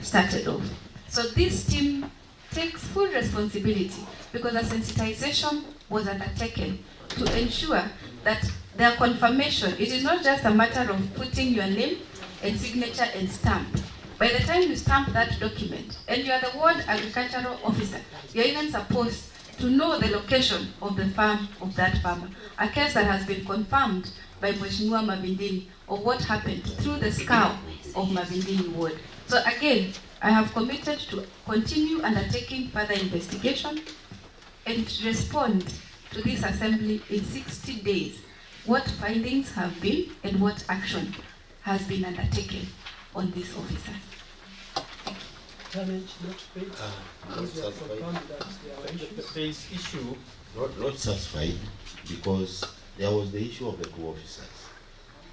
started off. So this team takes full responsibility because a sensitization was undertaken to ensure that their confirmation, it is not just a matter of putting your name and signature and stamp. By the time you stamp that document, and you are the ward agricultural officer, you are even supposed to know the location of the farm of that farmer. A case that has been confirmed by Mheshimiwa Mavindini of what happened through the scour of Mavindini ward. So again, I have committed to continue undertaking further investigation and respond to this assembly in 60 days what findings have been and what action has been undertaken on this officer. Damage not paid. There is issue. Not satisfied because there was the issue of the two officers.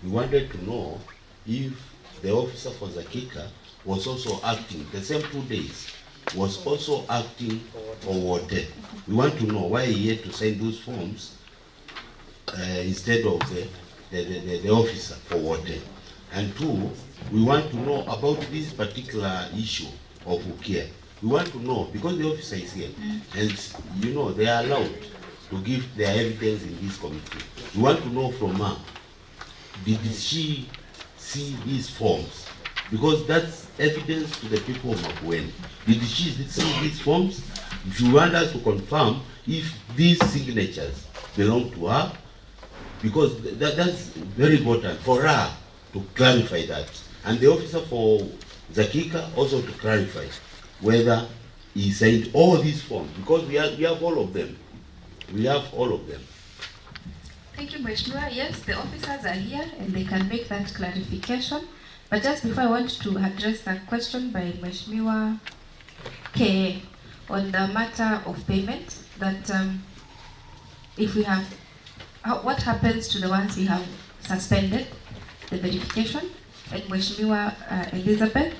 We wanted to know if the officer for Zakika was also acting, the same 2 days, was also acting for water. We want to know why he had to sign those forms instead of the officer for water. And two, we want to know about this particular issue of Ukia. We want to know, because the officer is here, and you know, they are allowed to give their evidence in this committee. We want to know from her, did she see these forms because that's evidence to the people of Makueni. Did she see these forms? If you want us to confirm if these signatures belong to her, because that's very important for her to clarify that. And the officer for Zakika also to clarify whether he signed all these forms, because we have all of them. We have all of them. Thank you, Mheshimiwa. Yes, the officers are here and they can make that clarification. But just before, I want to address a question by Mheshimiwa K on the matter of payment, that if we have, what happens to the ones we have suspended the verification, and Mheshimiwa Elizabeth,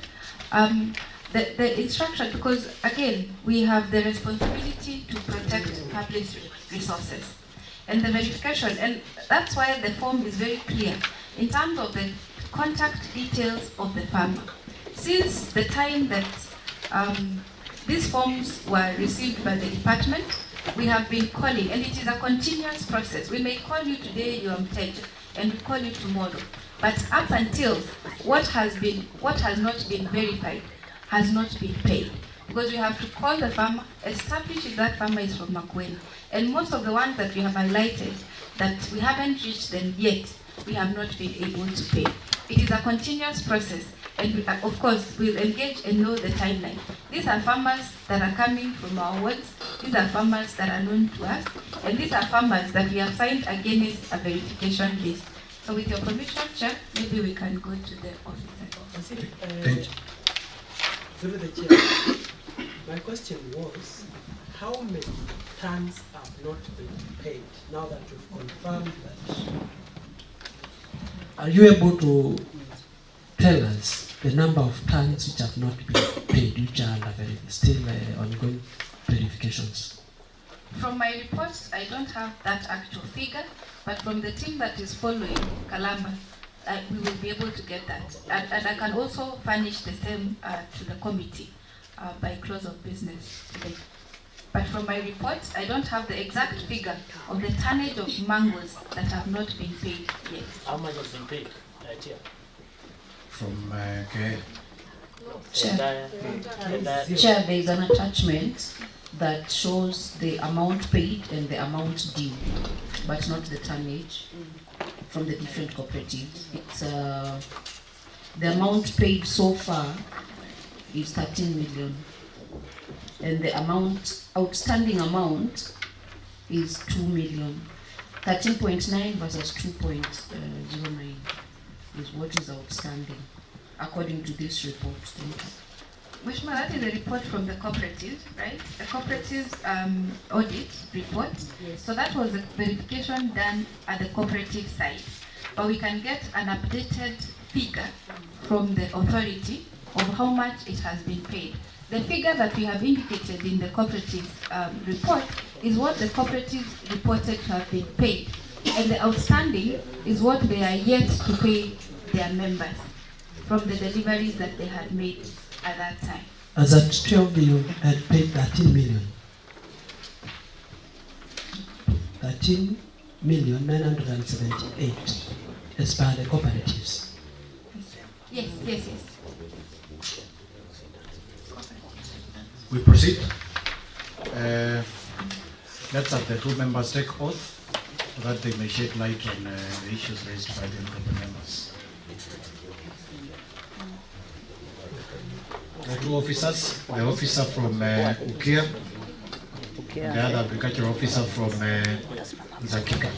the instruction, because again, we have the responsibility to protect public resources and the verification, and that's why the form is very clear in terms of the contact details of the farmer. Since the time that these forms were received by the department, we have been calling, and it is a continuous process. We may call you today, you are mteja, and we call you tomorrow. But up until what has not been verified has not been paid. Because we have to call the farmer, establish if that farmer is from Makueni. And most of the ones that we have highlighted that we haven't reached them yet, we have not been able to pay. It is a continuous process, and we, of course, we'll engage and know the timeline. These are farmers that are coming from our wards, these are farmers that are known to us, and these are farmers that we have signed against a verification list. So with your permission, Chair, maybe we can go to the officer. Thank you. Through the chair, my question was, how many tons have not been paid now that you've confirmed that? Are you able to tell us the number of tons which have not been paid, which are still ongoing verifications? From my reports, I don't have that actual figure, but from the team that is following Kalamba, we will be able to get that. And I can also furnish the same to the committee by close of business today. But from my reports, I don't have the exact figure of the tonnage of mangoes that have not been paid yet. How much has been paid? From Chair, there is an attachment that shows the amount paid and the amount due, but not the tonnage from the different cooperatives. It's the amount paid so far is 13 million, and the outstanding amount is 2 million. 13.9 versus 2.09 is what is outstanding according to this report. Mheshimiwa, that is a report from the cooperatives, right? The cooperatives audit report. Yes. So that was a verification done at the cooperative side. But we can get an updated figure from the authority of how much it has been paid. The figure that we have indicated in the cooperative report is what the cooperatives reported to have been paid. And the outstanding is what they are yet to pay their members from the deliveries that they had made at that time. As at 12, you had paid 13 million. 13,978 as per the cooperatives. Yes, yes, yes. We proceed. Let's have the two members take oath so that they may shed light on the issues raised by the honorable members. The two officers, the officer from Ukia, and the other agricultural officer from Zakika.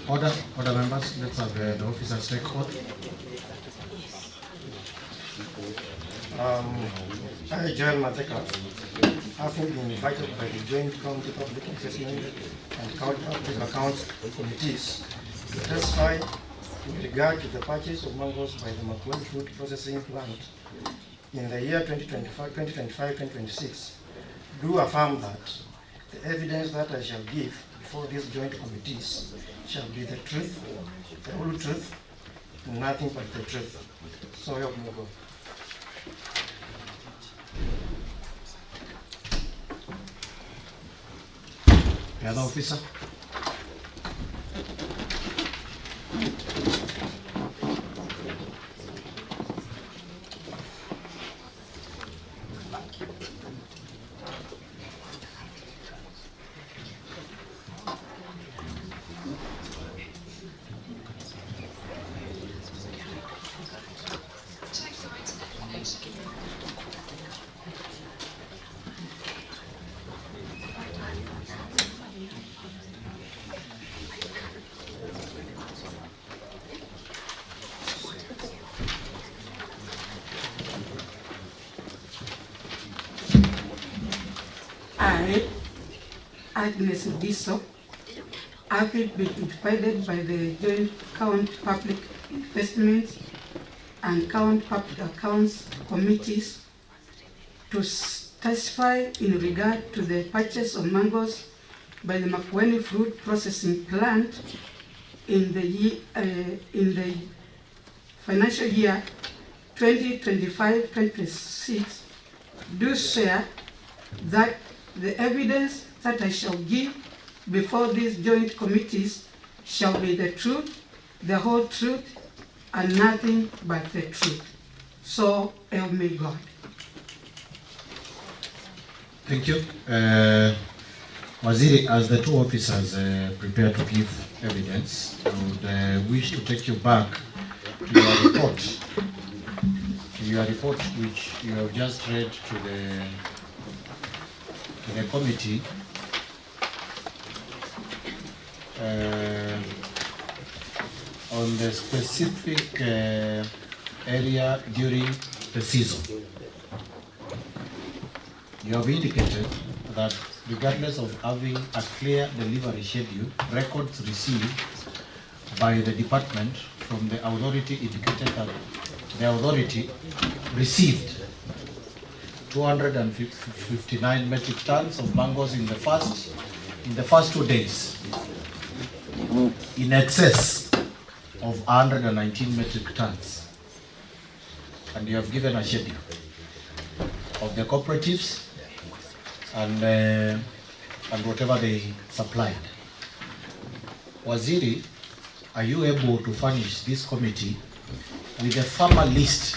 Order members, let's have the officers take order. I, Joel Mateka, having been invited by the Joint County Public Investment and County Public Accounts Committees to testify in regard to the purchase of mangoes by the Makueni Food Processing Plant in the year 2025-2026, do affirm that the evidence that I shall give before these joint committees shall be the truth, the whole truth, and nothing but the truth. So help me God. The other officer. I, Agnes Udiso, having been invited by the Joint County Public Investments and County Public Accounts Committees to testify in regard to the purchase of mangoes by the Makueni Fruit Processing Plant in the financial year 2025-26, do swear that the evidence that I shall give before these joint committees shall be the truth, the whole truth, and nothing but the truth. So help me God. Thank you. Waziri, as the two officers prepare to give evidence, I would wish to take you back to your report. Which you have just read to the committee on the specific area during the season. You have indicated that regardless of having a clear delivery schedule, records received by the department from the authority indicated that the authority received 259 metric tons of mangoes in the first 2 days, in excess of 119 metric tons. And you have given a schedule of the cooperatives and whatever they supplied. Waziri, are you able to furnish this committee with a formal list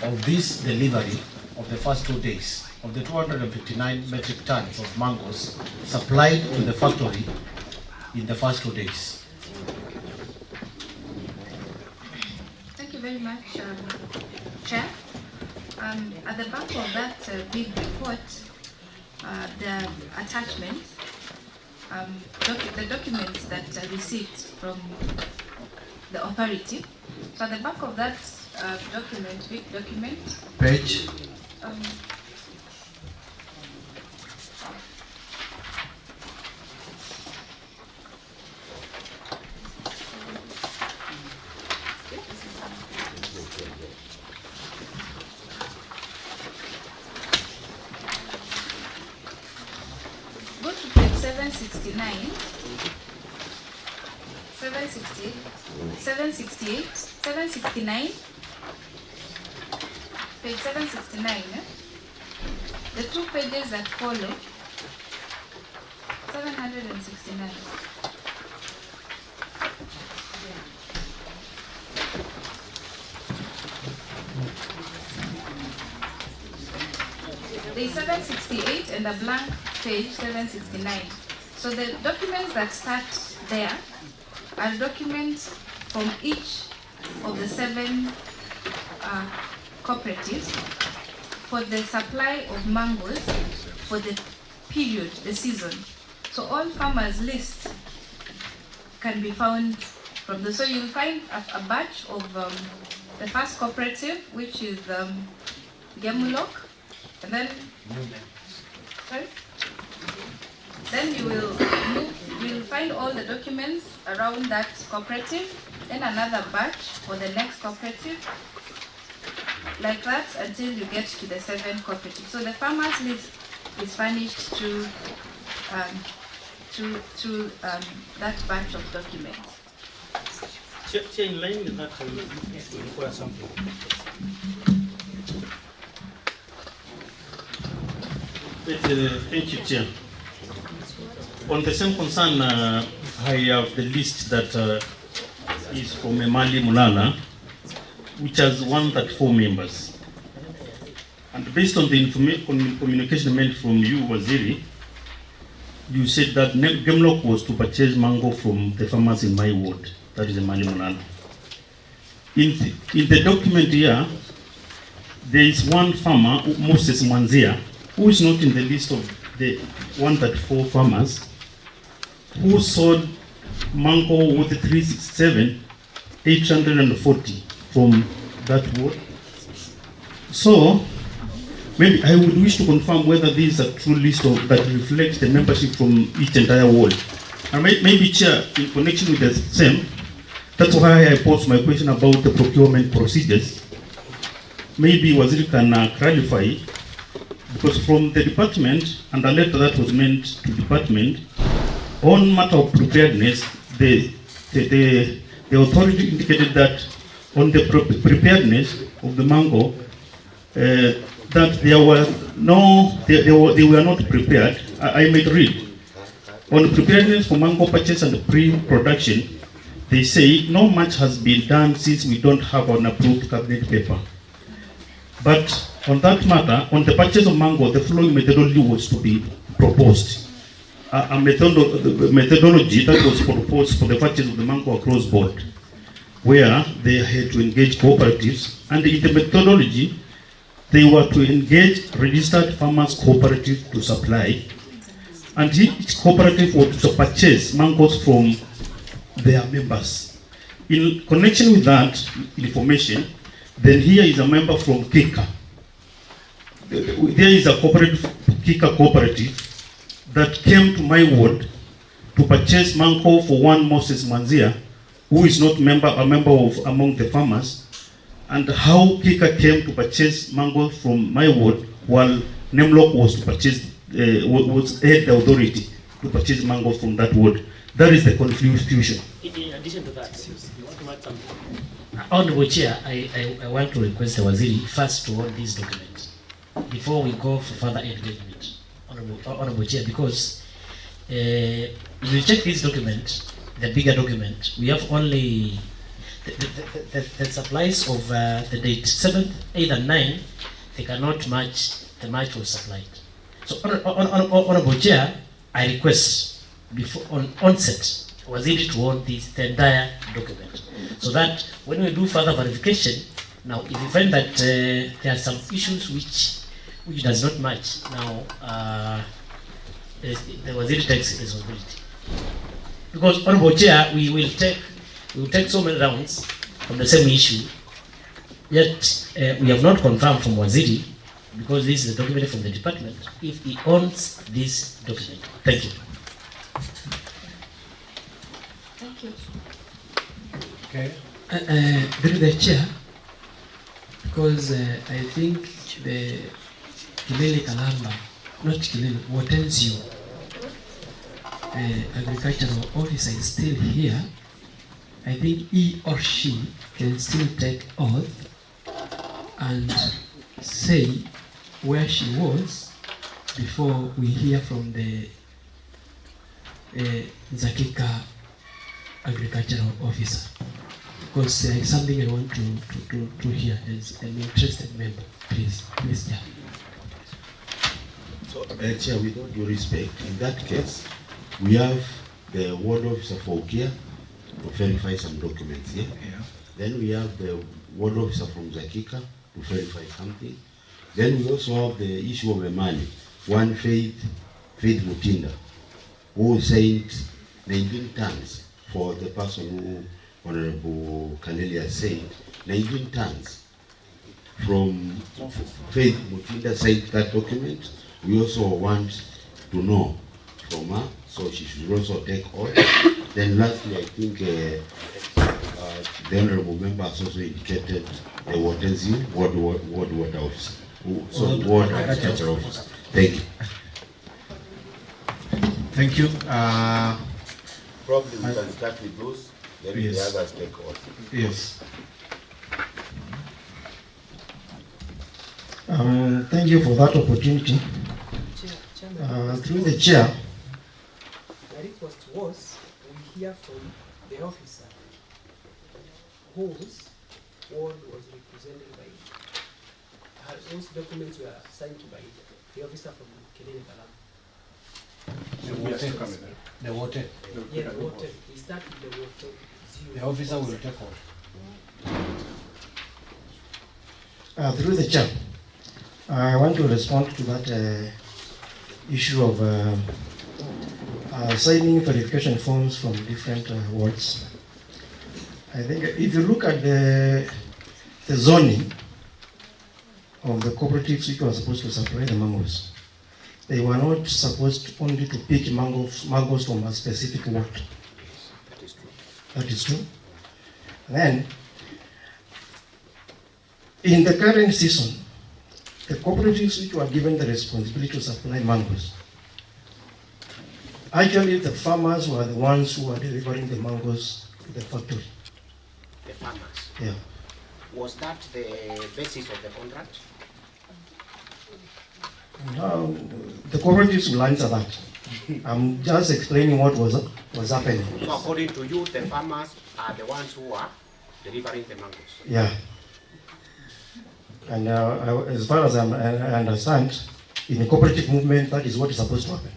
of this delivery of the first 2 days of the 259 metric tons of mangoes supplied to the factory in the first 2 days? Thank you very much, Chair. At the back of that big report, the attachments, the documents that are received from the authority. So at the back of that document, big document. Page? Go to page 769, 768, 769, page 769, the 2 pages that follow, 769. The 768 and the blank page 769. So the documents that start there are documents from each of the 7 cooperatives for the supply of mangoes for the period, the season. So all farmers' lists can be found from the. So you'll find a batch of the first cooperative, which is Gemulok, and then sorry. Then you'll find all the documents around that cooperative, then another batch for the next cooperative, like that until you get to the 7 cooperatives. So the farmers list is furnished through that batch of documents. Chair, in line with that, I will require something. Thank you, Chair. On the same concern, I have the list that is from Emali Mulala, which has 134 members. And based on the communication made from you, Waziri, you said that Gemlock was to purchase mango from the farmers in my ward, that is Emali Mulala. In the document here, there is one farmer, Moses Mwanzia, who is not in the list of the 134 farmers, who sold mango with 367,840 from that ward. So, maybe I would wish to confirm whether this is a true list of, that reflects the membership from each entire ward. And maybe, Chair, in connection with the same, that's why I posed my question about the procurement procedures. Maybe Waziri can clarify, because from the department, and a letter that was meant to department, on matter of preparedness, the authority indicated that on the preparedness of the mango, that they were not prepared. I might read. On preparedness for mango purchase and pre-production, they say no much has been done since we don't have an approved cabinet paper. But on that matter, on the purchase of mango, the following methodology was to be proposed. A methodology that was proposed for the purchase of the mango across board, where they had to engage cooperatives, and in the methodology, they were to engage registered farmers cooperative to supply, and each cooperative was to purchase mangoes from their members. In connection with that information, then here is a member from Kika. There is a cooperative, Kika cooperative, that came to my ward to purchase mango for one Moses Manzia, who is not a member of among the farmers, and how Kika came to purchase mango from my ward while Nemlock was to purchase, was had the authority to purchase mango from that ward. That is the confusion. In addition to that, you want to add something? Honorable Chair, I want to request the Waziri first to hold this document before we go for further engagement. Honorable Chair, because if you check this document, the bigger document, we have only the supplies of the date 7th, 8th, and 9th, they cannot match the match was supplied. So, Honorable Chair, I request before on onset Waziri to hold the entire document, so that when we do further verification, now if you find that there are some issues which does not match, now the Waziri takes responsibility. Because, Honorable Chair, we will take so many rounds on the same issue, yet we have not confirmed from Waziri, because this is a document from the department, if he owns this document. Thank you. Thank you. Okay. Through the chair, because I think the Kilele Kalamba, not Kilele, Watenzio agricultural officer is still here. I think he or she can still take oath and say where she was before we hear from the Zakika agricultural officer, because there is something I want to hear as an interested member. Please, Chair. So, Chair, with all due respect, in that case, we have the ward officer for Ukia to verify some documents here. Yeah. Then we have the ward officer from Zakika to verify something. Then we also have the issue of the money. One faith Faith Mutinda, who said 19 tons for the person who Honorable Kanelia said, 19 tons. From Faith Mutinda signed that document. We also want to know from her, so she should also take oath. Then lastly, I think the Honorable Member has also indicated the ward officer. So ward officer. Thank you. Thank you. Probably we can start with those, then yes. The others take off. Yes. Thank you for that opportunity. Through the chair. My request was we hear from the officer whose ward was represented by, those documents were signed by the officer from Kelele Kalam. The water. Yeah, the water. We start with the water. The officer will take over. Through the chair, I want to respond to that issue of signing verification forms from different wards. I think if you look at the zoning of the cooperatives which were supposed to supply the mangoes, they were not supposed only to pick mangoes from a specific ward. That is true. That is true. Then, in the current season, the cooperatives which were given the responsibility to supply mangoes, actually the farmers were the ones who were delivering the mangoes to the factory. The farmers? Yeah. Was that the basis of the contract? Now, the cooperatives will answer that. I'm just explaining what was happening. So according to you, the farmers are the ones who are delivering the mangoes? Yeah. And as far as I understand, in the cooperative movement, that is what is supposed to happen.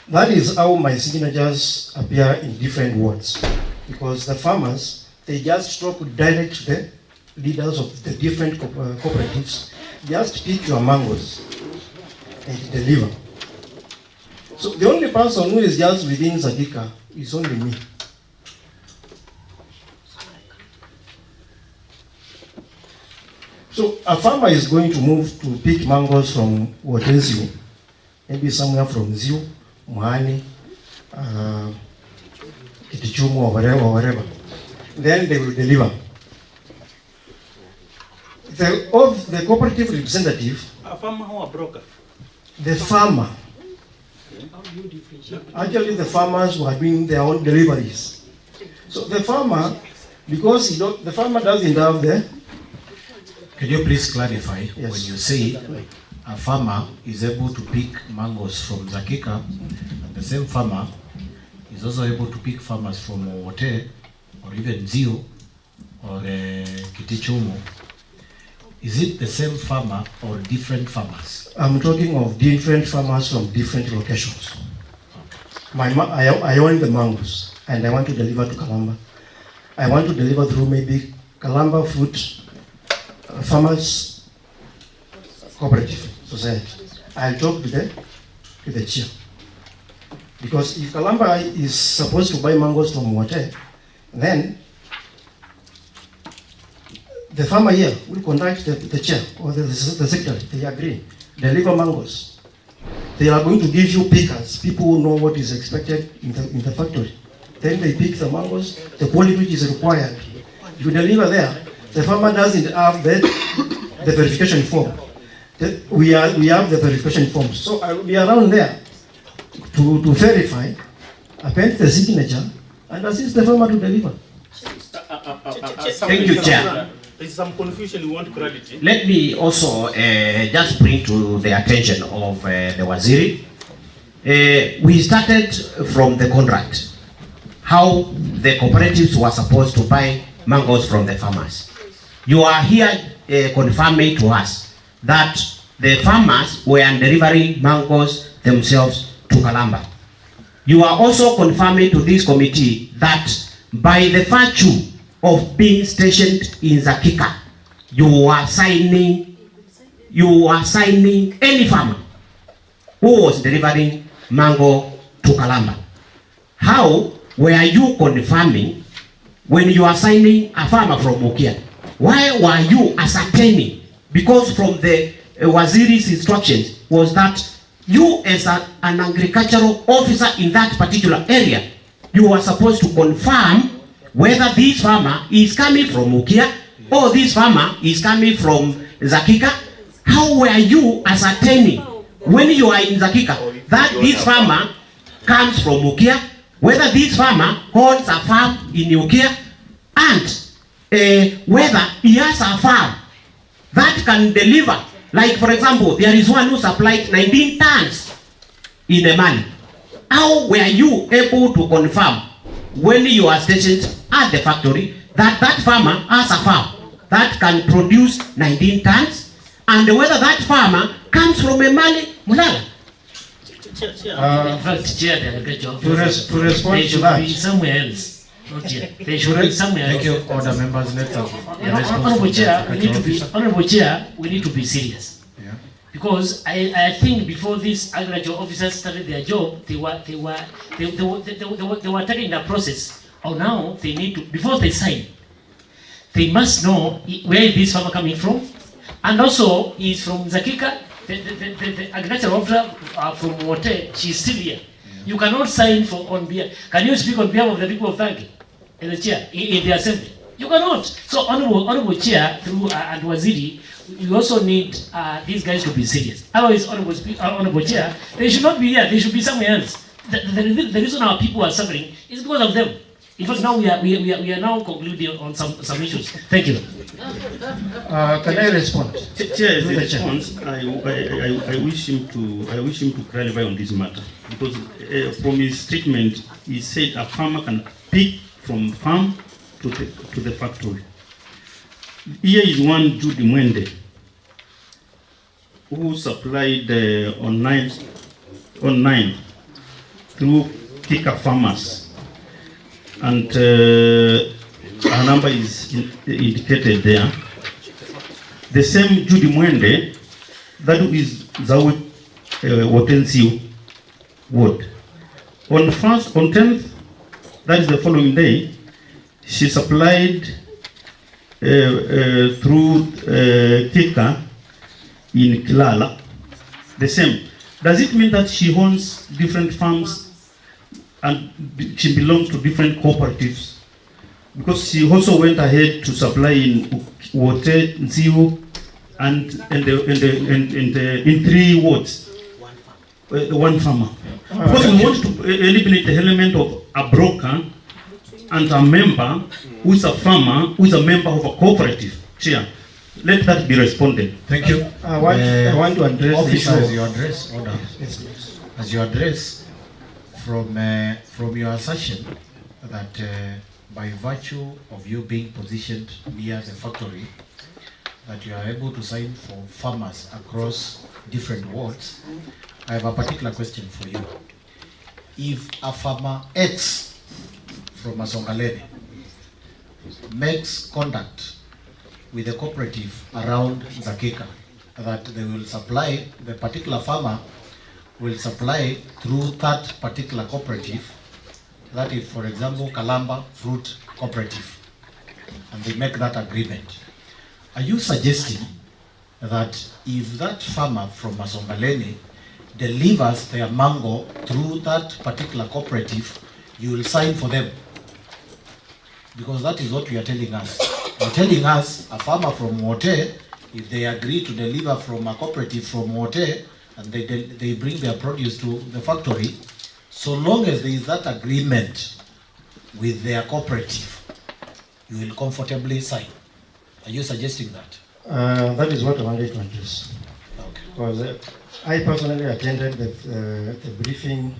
That is how my signatures appear in different wards. Because the farmers, they just talk direct to the leaders of the different cooperatives, just pick your mangoes and deliver. So the only person who is just within Zadika is only me. So a farmer is going to move to pick mangoes from Wotensio, maybe somewhere from Ziu, Makueni, Kitichumu or whatever. Then they will deliver. The cooperative representative, A farmer or a broker? the farmer, actually the farmers who are doing their own deliveries. So the farmer, because the farmer doesn't have the... Can you please clarify, Yes. when you say a farmer is able to pick mangoes from Zakika, and the same farmer is also able to pick farmers from Wote, or even Zio, or Kitichumu, is it the same farmer or different farmers? I'm talking of different farmers from different locations. I own the mangoes and I want to deliver to Kalamba. I want to deliver through maybe Kalamba Fruit Farmers Cooperative Society. I'll talk to the chair. Because if Kalamba is supposed to buy mangoes from Wote, then the farmer here will contact the chair or the secretary. They agree. Deliver mangoes. They are going to give you pickers, people who know what is expected in the factory. Then they pick the mangoes, the quality which is required. If you deliver there, the farmer doesn't have the verification form. We have the verification form. So I will be around there to verify, append the signature, and assist the farmer to deliver. Thank you, Chair. There's some confusion, we want clarity. Let me also just bring to the attention of the Waziri. We started from the contract, how the cooperatives were supposed to buy mangoes from the farmers. You are here confirming to us that the farmers were delivering mangoes themselves to Kalamba. You are also confirming to this committee that by the virtue of being stationed in Zakika, you are signing you are signing any farmer who was delivering mango to Kalamba? How were you confirming when you are signing a farmer from Mukia? Why were you ascertaining? Because from the Waziri's instructions was that you as an agricultural officer in that particular area, you are supposed to confirm whether this farmer is coming from Mukia or this farmer is coming from Zakika. How were you ascertaining when you are in Zakika that this farmer comes from Mukia, whether this farmer owns a farm in Mukia, and whether he has a farm that can deliver? Like, for example, there is one who supplied 19 tons in a month. How were you able to confirm when you are stationed at the factory that that farmer has a farm that can produce 19 tons, and whether that farmer comes from a Mali Mulala? In fact, Chair, to respond they to should that. be somewhere else. Not here. They should be somewhere else. Thank you, order members. Let's have the response Honorable from Chair, the we need to be officer. Honorable Chair, we need to be serious. Yeah. Because I think before these agricultural officers started their job, they were taking the process. Or now they need to, before they sign, they must know where is this farmer coming from, and also he's from Zakika. The agricultural officer from Wote, she's still here. Yeah. You cannot sign for on behalf. Can you speak on behalf of the people of Thangi in the chair in the assembly? You cannot. So honorable Chair through and Waziri, you also need these guys to be serious. Otherwise, honorable Chair, they should not be here. They should be somewhere else. The reason our people are suffering is because of them. In fact, now we are now concluding on some issues. Thank you. Can I respond? Chair, as a response, I wish him to clarify on this matter, because from his statement he said a farmer can pick from farm to the factory. Here is one Judy Mwende who supplied on 9 through Kika farmers, and our number is indicated there. The same Judy Mwende, that is Zawi Wotensiu ward. On 10th, that is the following day, she supplied through Kika in Kilala. The same. Does it mean that she owns different farms and she belongs to different cooperatives? Because she also went ahead to supply in Wote, Nziu, and in 3 wards, one farmer. Because we want to eliminate the element of a broker and a member who is a farmer, who is a member of a cooperative. Chair, let that be responded. Thank you. I want to address officer, the as issue. you address, order. As you address, from your assertion that by virtue of you being positioned near the factory, that you are able to sign for farmers across different wards, I have a particular question for you. If a farmer X from Masongalene makes contact with a cooperative around Zakika, that they will supply, the particular farmer will supply through that particular cooperative, that is, for example, Kalamba Fruit Cooperative, and they make that agreement. Are you suggesting that if that farmer from Masongalene delivers their mango through that particular cooperative, you will sign for them? Because that is what you are telling us. You are telling us a farmer from Wote, if they agree to deliver from a cooperative from Wote, and they bring their produce to the factory, so long as there is that agreement with their cooperative, you will comfortably sign. Are you suggesting that? That is what I wanted to address. Okay. Because I personally attended the briefing,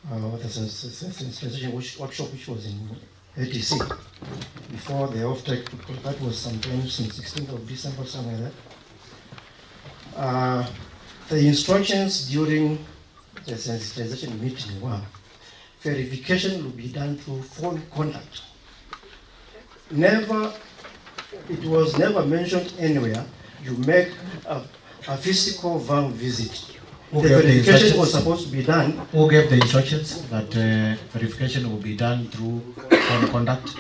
the sensitization workshop which was in ATC before the off-take, because that was sometime since 16th of December, somewhere there. The instructions during the sensitization meeting were verification will be done through phone contact. It was never mentioned anywhere you make a physical van visit. Who The gave the verification instructions? was supposed to be done. Who gave the instructions that verification will be done through phone conduct?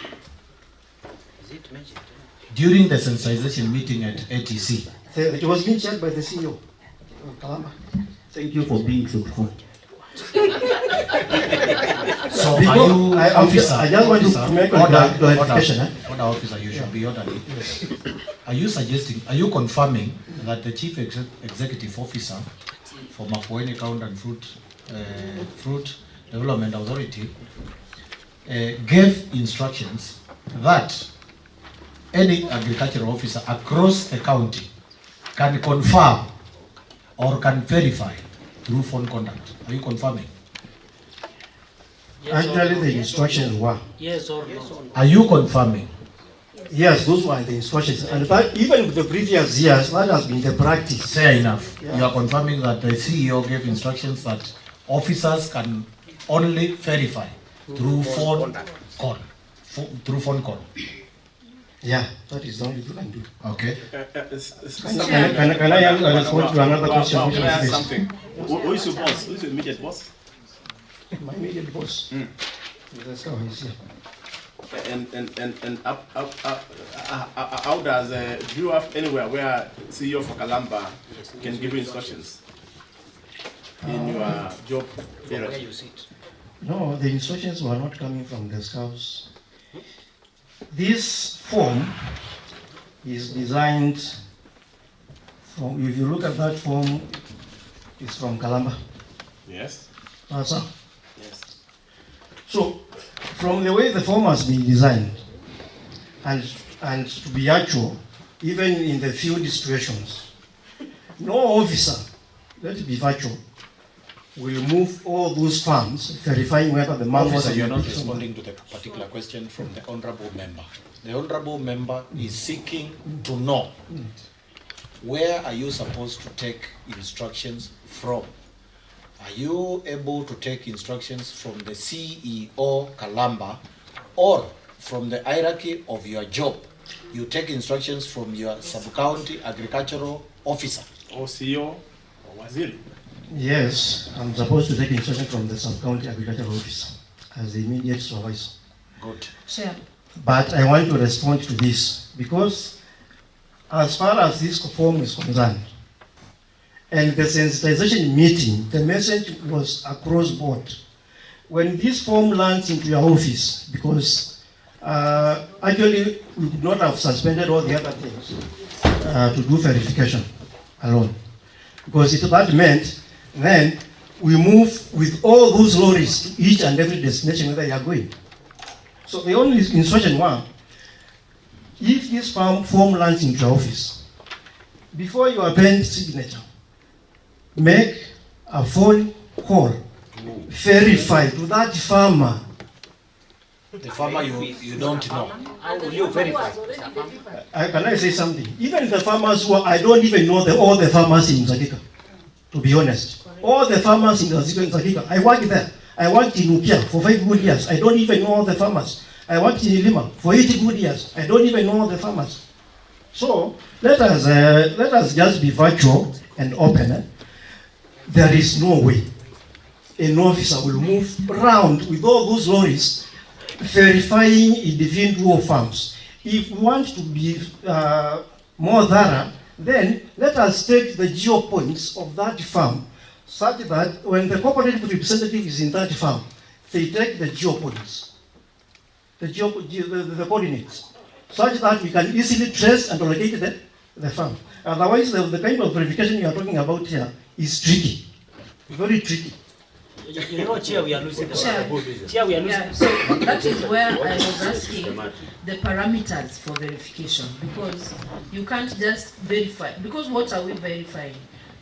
During the sensitization meeting at ATC. It was being chaired by the CEO of Kalamba. Thank you for being truthful. So are you officer? I just want to make a clarification. Order officer, you should be orderly. Are you suggesting, are you confirming that the chief executive officer for Makueni County and Fruit Development Authority gave instructions that any agricultural officer across the county can confirm or can verify through phone contact? Are you confirming? Yes Actually, no? the instructions were. Yes or no? Are you confirming? Yes, those were the instructions. And that, even with the previous years, that has been the practice. Fair enough. Yeah. You are confirming that the CEO gave instructions that officers can only verify through phone call. Through phone call. Yeah, that is the only thing I can do. Okay. Can I respond to another question? Can I ask something? Who is your boss? Who is your immediate boss? My immediate boss. That's how he's here. And how does do you have anywhere where CEO for Kalamba can give you instructions in your job area? No, the instructions were not coming from the scouts. This form is designed from, if you look at that form, it's from Kalamba. Yes. Sir. Yes. So, from the way the form has been designed, and to be actual, even in the field situations, no officer, let it be virtual, will move all those farms, verifying whether the man was. Officer, you're not responding to the particular question from the honorable member. The honorable member is seeking to know where are you supposed to take instructions from? Are you able to take instructions from the CEO Kalamba or from the hierarchy of your job? You take instructions from your sub-county agricultural officer. Or CEO or Waziri? Yes, I'm supposed to take instruction from the sub-county agricultural officer as the immediate supervisor. Good. Chair. But I want to respond to this because as far as this form is concerned, and the sensitization meeting, the message was across board. When this form lands into your office, because actually we could not have suspended all the other things to do verification alone. Because that meant then we move with all those lorries to each and every destination where they are going. So the only instruction was, if this form lands into your office, before you append signature, make a phone call, verify to that farmer. The farmer you don't know. How will you verify? Can I say something? Even the farmers who are, I don't even know all the farmers in Zakika, to be honest. All the farmers in Zakika, I worked there. I worked in Ukia for 5 good years. I don't even know all the farmers. I worked in Lima for 80 good years. I don't even know all the farmers. So let us just be virtual and open. There is no way an officer will move around with all those lorries verifying individual farms. If we want to be more thorough, then let us take the geo points of that farm such that when the cooperative representative is in that farm, they take the geo points, the coordinates, such that we can easily trace and locate the farm. Otherwise, the kind of verification you are talking about here is tricky, very tricky. You know, Chair, we are losing the Chair, we are losing. Yeah, so that is where I was asking the parameters for verification, because you can't just verify, because what are we verifying?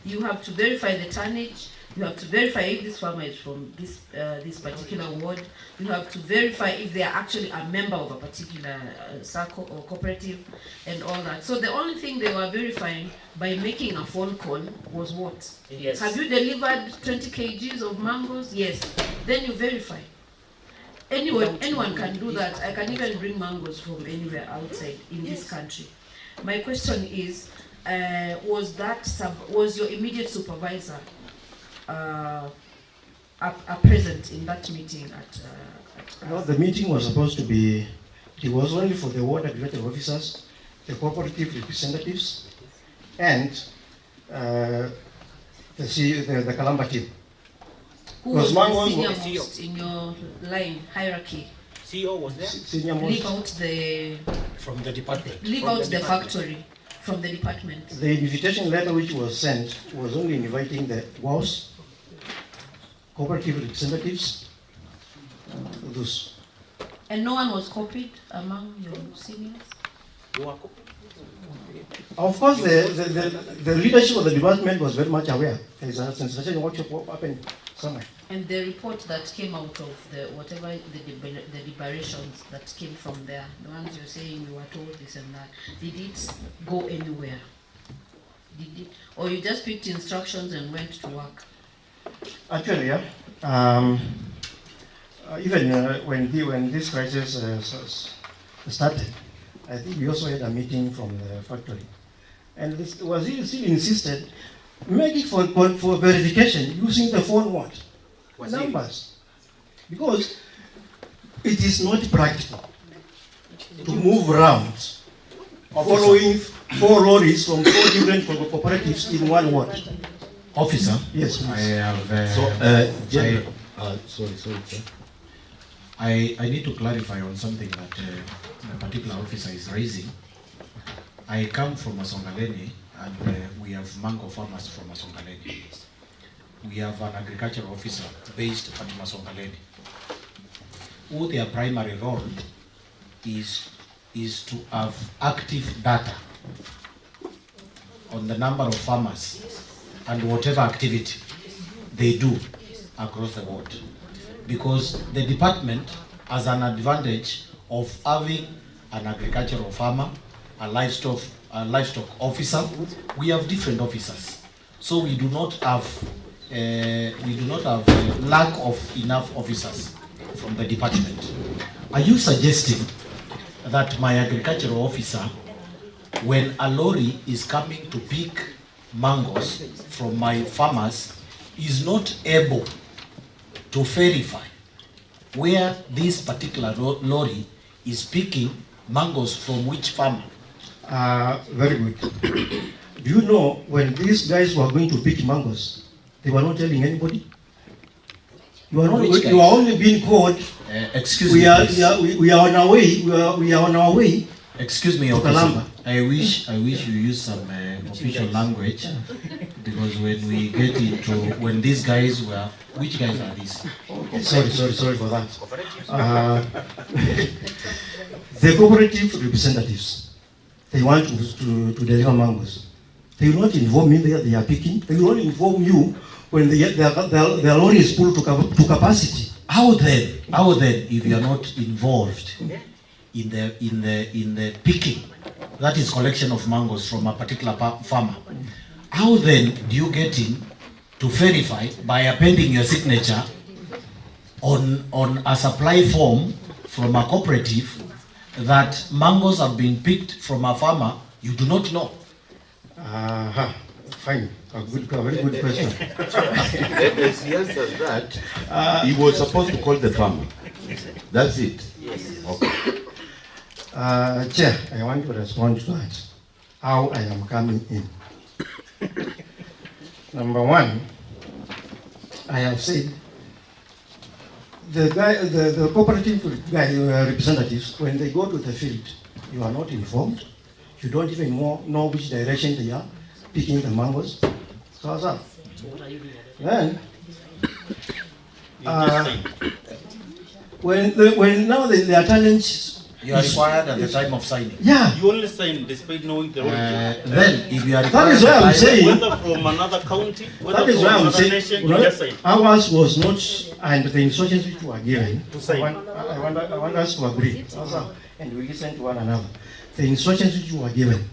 You have to verify the tonnage, you have to verify if this farmer is from this particular ward, you have to verify if they are actually a member of a particular circle or cooperative and all that. So the only thing they were verifying by making a phone call was what? Yes. Have you delivered 20 kgs of mangoes? Yes. Then you verify. Anyone can do that. I can even bring mangoes from anywhere outside in this country. My question is, was your immediate supervisor present in that meeting No, the meeting was supposed to be, it was only for the ward administrative officers, the cooperative representatives, and the Kalamba team. Who was the senior most in your line hierarchy? CEO was there? Senior most. Leave out the From the department. Leave out the factory from the department. The invitation letter which was sent was only inviting the WAUs, cooperative representatives, those. And no one was copied among your seniors? You were copied? Of course, the leadership of the department was very much aware. There is a sensation what happened somewhere. And the report that came out of the whatever the deliberations that came from there, the ones you're saying you were told this and that, did it go anywhere? Did it, or you just picked instructions and went to work? Actually, yeah. Even when this crisis started, I think we also had a meeting from the factory, and this was still insisted, make it for verification using the phone numbers, because it is not practical to move around following 4 lorries from 4 different cooperatives in one ward. Officer, yes, please. I have. Sorry, sir. I need to clarify on something that a particular officer is raising. I come from Masongaleni, and we have mango farmers from Masongaleni. We have an agricultural officer based at Masongaleni, who their primary role is to have active data on the number of farmers and whatever activity they do across the world. Because the department has an advantage of having an agricultural farmer, a livestock officer. We have different officers, so we do not have lack of enough officers from the department. Are you suggesting that my agricultural officer, when a lorry is coming to pick mangoes from my farmers, is not able to verify where this particular lorry is picking mangoes from which farmer? Very good. Do you know when these guys were going to pick mangoes, they were not telling anybody? You are only being called. Excuse me. We are on our way. We are on our way. Excuse me, officer. I wish you use some official language, because when we get into when these guys were, which guys are these? Sorry for that. The cooperative representatives, they want to deliver mangoes. They will not inform me that they are picking. They will only inform you when their lorry is full to capacity. How then, if you are not involved in the picking, that is collection of mangoes from a particular farmer, how then do you get in to verify by appending your signature on a supply form from a cooperative that mangoes have been picked from a farmer you do not know? Fine. A very good question. As he answers that, he was supposed to call the farmer. That's it. Yes. Okay. Chair, I want to respond to that. How I am coming in. Number one, I have said the cooperative representatives, when they go to the field, you are not informed. You don't even know which direction they are picking the mangoes. So then, when now they are challenged. You are required at the time of signing. Yeah. You only sign despite knowing the origin. Then, if you are that is why I'm saying. Whether from another county, whether that is from why I'm another saying. nation, you just sign. Ours was not, and the instructions which were given. To sign. I want us to agree, and we listen to one another. The instructions which were given.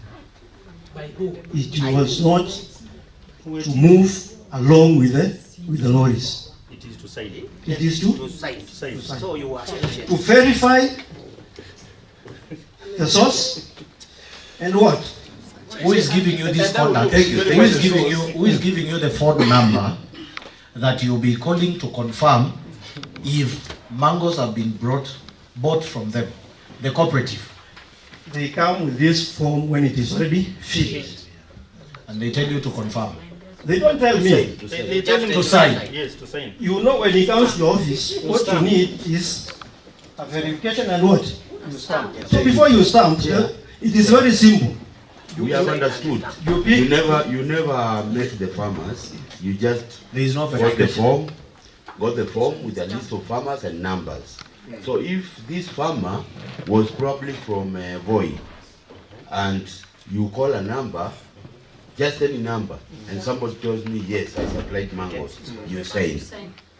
By who? It was not to move along with the lorries. It is to sign. It is to sign. So you are to verify the source and what? Who is giving you this contact? Thank you. Who is giving you the phone number that you'll be calling to confirm if mangoes have been bought from them, the cooperative? They come with this form when it is already filled. And they tell you to confirm. They don't tell me. They tell him to sign. Yes, to sign. You know, when he comes to the office, what you need is a verification and what? You stamp. So before you stamp, it is very simple. We have understood. You never met the farmers. You just there is no got the form with a list of farmers and numbers. So if this farmer was probably from Voi, and you call a number, just any number, and somebody tells me, yes, I supplied mangoes, you say.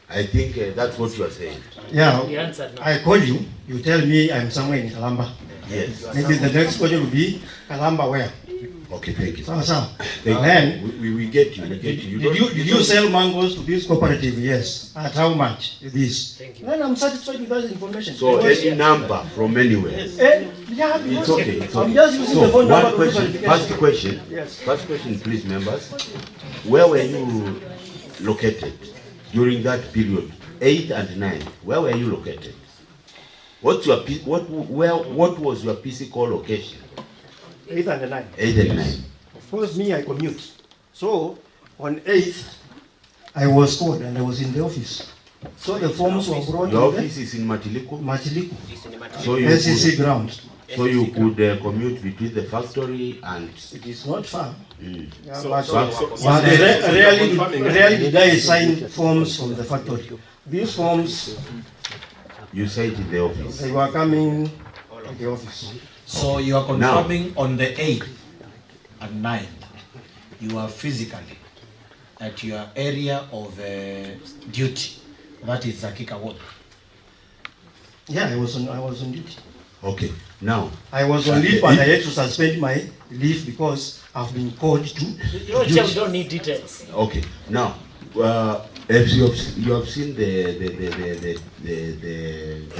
I think that's what you are saying. Yeah, I call you, you tell me I'm somewhere in Kalamba. Yes. Maybe the next question will be, Kalamba where? Okay, thank you. Then, we get you, we get you. Did you sell mangoes to this cooperative? Yes. At how much? This. Then I'm satisfied with that information. So any number from anywhere. Yeah, it's okay. It's okay. I'm just using the phone one number. Question. First question. Yes. First question, please, members. Where were you located during that period, 8 and 9? Where were you located? What was your physical location? 8 and 9. 8 and 9. Of course, me, I commute. So, on 8th, I was called and I was in the office. So the forms were brought. Your office is in Matiliku? Matiliku. So you SEC ground. So you could commute between the factory and... It is not far. Rarely did I sign forms from the factory. These forms... You said in the office. They were coming to the office. So you are confirming on the 8th and 9th, you are physically at your area of duty, that is Zakika Ward. Yeah, I was on duty. Okay, now. I was on leave and I had to suspend my leave because I've been called to. You don't need details. Okay, now, if you have seen the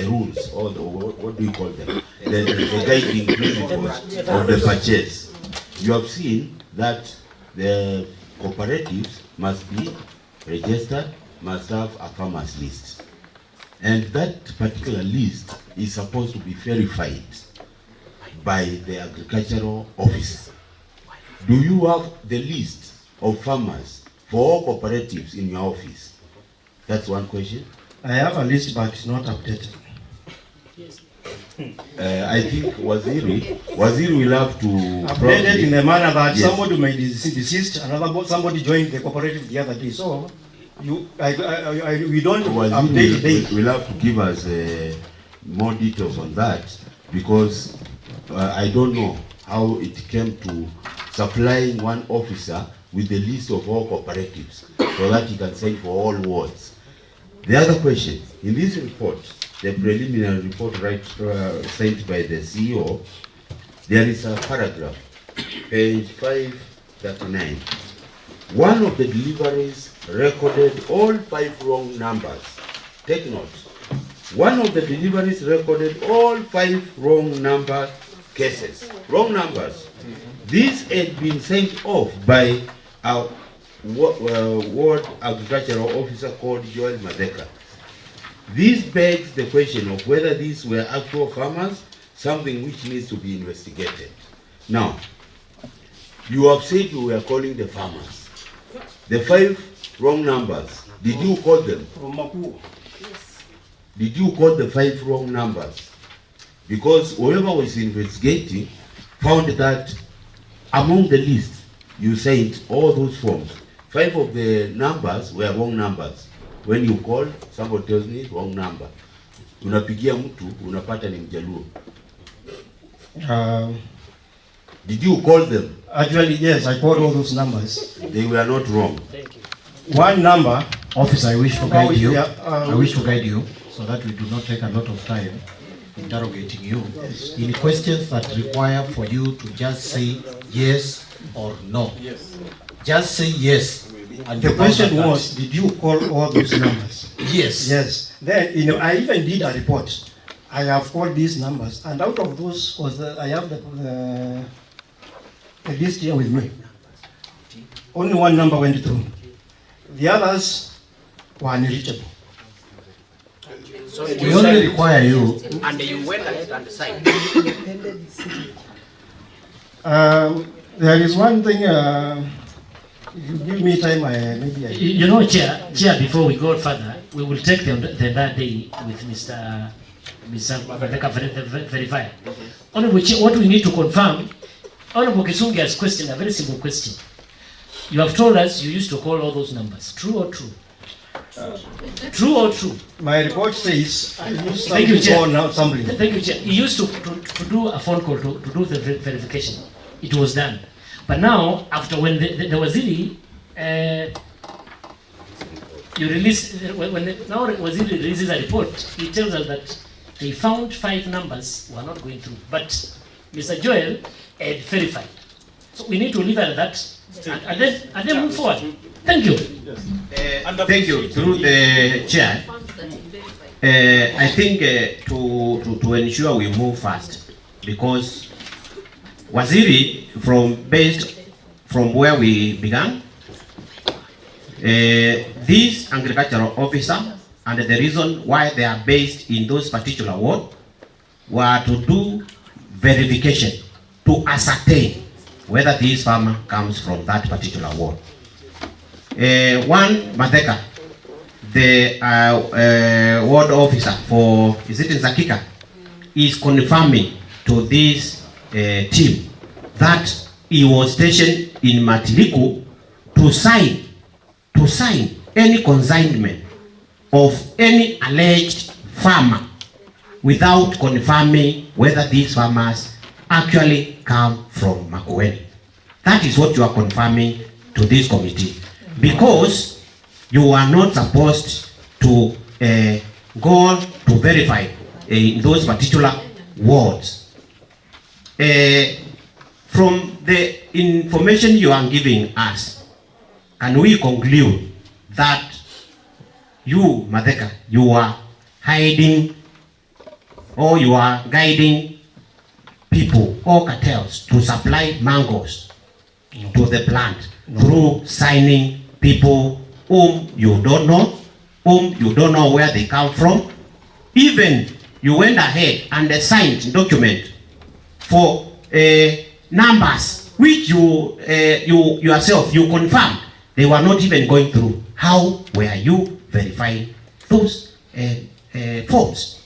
rules, or what do you call them? The guiding principles of the purchase. You have seen that the cooperatives must be registered, must have a farmers list. And that particular list is supposed to be verified by the agricultural officer. Do you have the list of farmers for all cooperatives in your office? That's one question. I have a list, but it's not updated. I think Waziri will have to update it in the manner that somebody may be deceased, somebody joined the cooperative the other day. So we don't update date. Will have to give us more details on that, because I don't know how it came to supplying one officer with the list of all cooperatives so that he can send for all wards. The other question, in this report, the preliminary report sent by the CEO, there is a paragraph, page 539. One of the deliveries recorded all 5 wrong numbers. Take note. One of the deliveries recorded all 5 wrong number cases. Wrong numbers. This had been sent off by a ward agricultural officer called Joel Madeka. This begs the question of whether these were actual farmers, something which needs to be investigated. Now, you have said you were calling the farmers. The 5 wrong numbers, did you call them? Yes. Did you call the 5 wrong numbers? Because whoever was investigating found that among the list you sent all those forms, 5 of the numbers were wrong numbers. When you call, somebody tells me wrong number. Unapigia mtu, unapata ni Mjaluo. Did you call them? Actually, yes, I called all those numbers. They were not wrong. Thank you. One number. Officer, I wish to guide you. I wish to guide you so that we do not take a lot of time interrogating you in questions that require for you to just say yes or no. Yes. Just say yes. And the question was, did you call all those numbers? Yes. Yes. Then, I even did a report. I have called these numbers, and out of those I have a list here with me. Only one number went through. The others were unreachable. So We only require you. And you went ahead and signed. There is one thing, if you give me time, maybe I... You know, Chair, before we go further, we will take the that day with Mr. Rebecca Verifier. Honorable Chair, what we need to confirm, Honorable Kisungi has questioned a very simple question. You have told us you used to call all those numbers. True or true? True or true? My report says I used Thank you, Chair. somebody. Thank you, Chair. You used to do a phone call to do the verification. It was done. But now, after when the Waziri, you release, now Waziri releases a report, he tells us that they found 5 numbers were not going through. But Mr. Joel had verified. So we need to leave it at that and then move forward. Thank you. Thank you. Through the chair, I think to ensure we move fast, because Waziri, based from where we began, this agricultural officer, and the reason why they are based in those particular wards, were to do verification to ascertain whether this farmer comes from that particular ward. One Matheka, the ward officer for, is it in Zakika, is confirming to this team that he was stationed in Matiliku to sign any consignment of any alleged farmer without confirming whether these farmers actually come from Makueni. That is what you are confirming to this committee, because you are not supposed to go to verify in those particular wards. From the information you are giving us, can we conclude that you, Matheka, you are hiding or you are guiding people or cartels to supply mangoes to the plant through signing people whom you don't know where they come from? Even you went ahead and signed document for numbers which you yourself confirmed they were not even going through. How were you verifying those forms?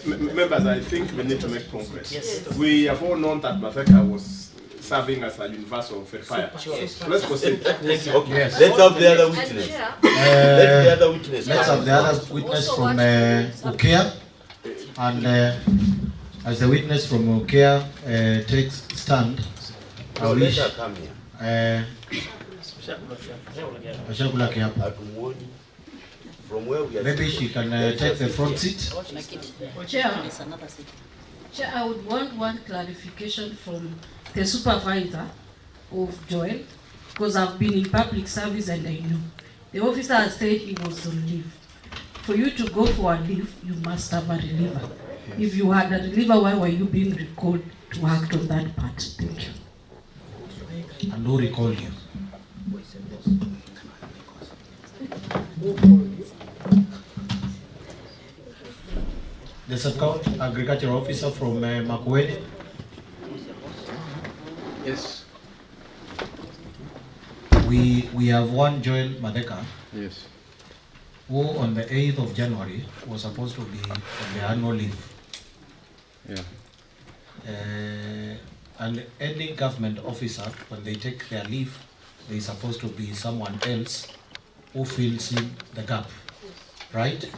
Members, I think we need to make progress. Yes. We have all known that Matheka was serving as a universal verifier. Sure. So let's proceed. Okay. Yes. Let's have the other witness. Let's have the other witness from Ukea, and as the witness from Ukea takes stand, I wish from where we are, maybe she can take the front seat. Chair, I would want one clarification from the supervisor of Joel, because I've been in public service and I know. The officer has said he was on leave. For you to go for a leave, you must have a reliever. Yes. If you had a reliever, why were you being recalled to act on that part? Thank you. And who recalled you? The sub-county agricultural officer from Makueni. Yes. We have one Joel Matheka. Yes. Who on the 8th of January was supposed to be on the annual leave. Yeah. And any government officer, when they take their leave, they are supposed to be someone else who fills in the gap, right?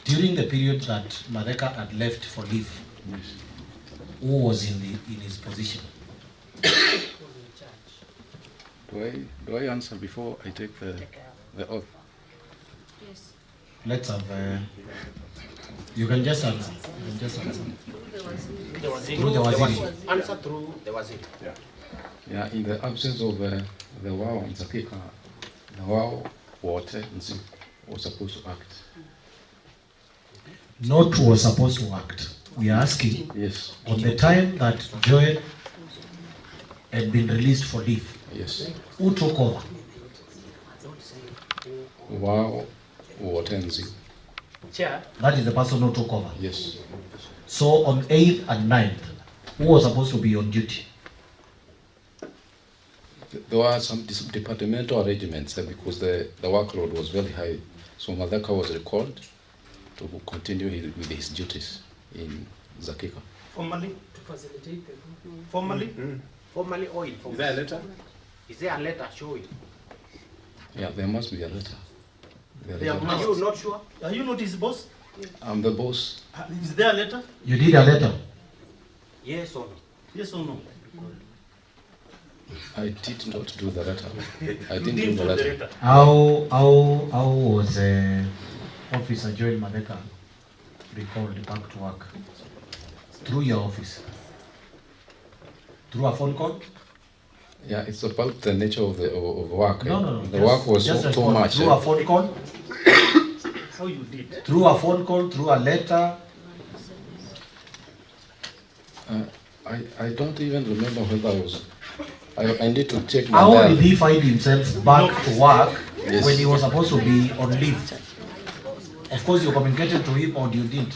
During the period that Matheka had left for leave, yes, who was in his position? Do I answer before I take the oath? Yes. Let's have. You can just answer. Through the Waziri. Answer through the Waziri. Yeah. Yeah. In the absence of the WAO and Zakika, the WAO water was supposed to act. Not was supposed to act. we are asking, yes, on the time that Joel had been released for leave, yes, who took over? wow, Watenzi, Chair, That is the person who took over. yes. So on 8th and 9th, who was supposed to be on duty? There were some departmental arrangements because the workload was very high. So Madaka was recalled to continue with his duties in Zakika. formally to facilitate the formally, formally or informally. Is there a letter? Is there a letter showing? Yeah, there must be a letter. Are you not sure? Are you not his boss? I'm the boss. Is there a letter? You did a letter? Yes or no? Yes or no? I did not do the letter. I You didn't do didn't the do the letter. letter. How was Officer Joel Madeka recalled back to work? Through your office? Through a phone call? Yeah, it's about the nature of the of work. No. The work was just too respond. much. Through a phone call? How you did? Through a phone call, through a letter? I don't even remember whether I was. I need to check my How diary. did he find himself back to work Yes. when he was supposed to be on leave? Of course, you communicated to him or you didn't?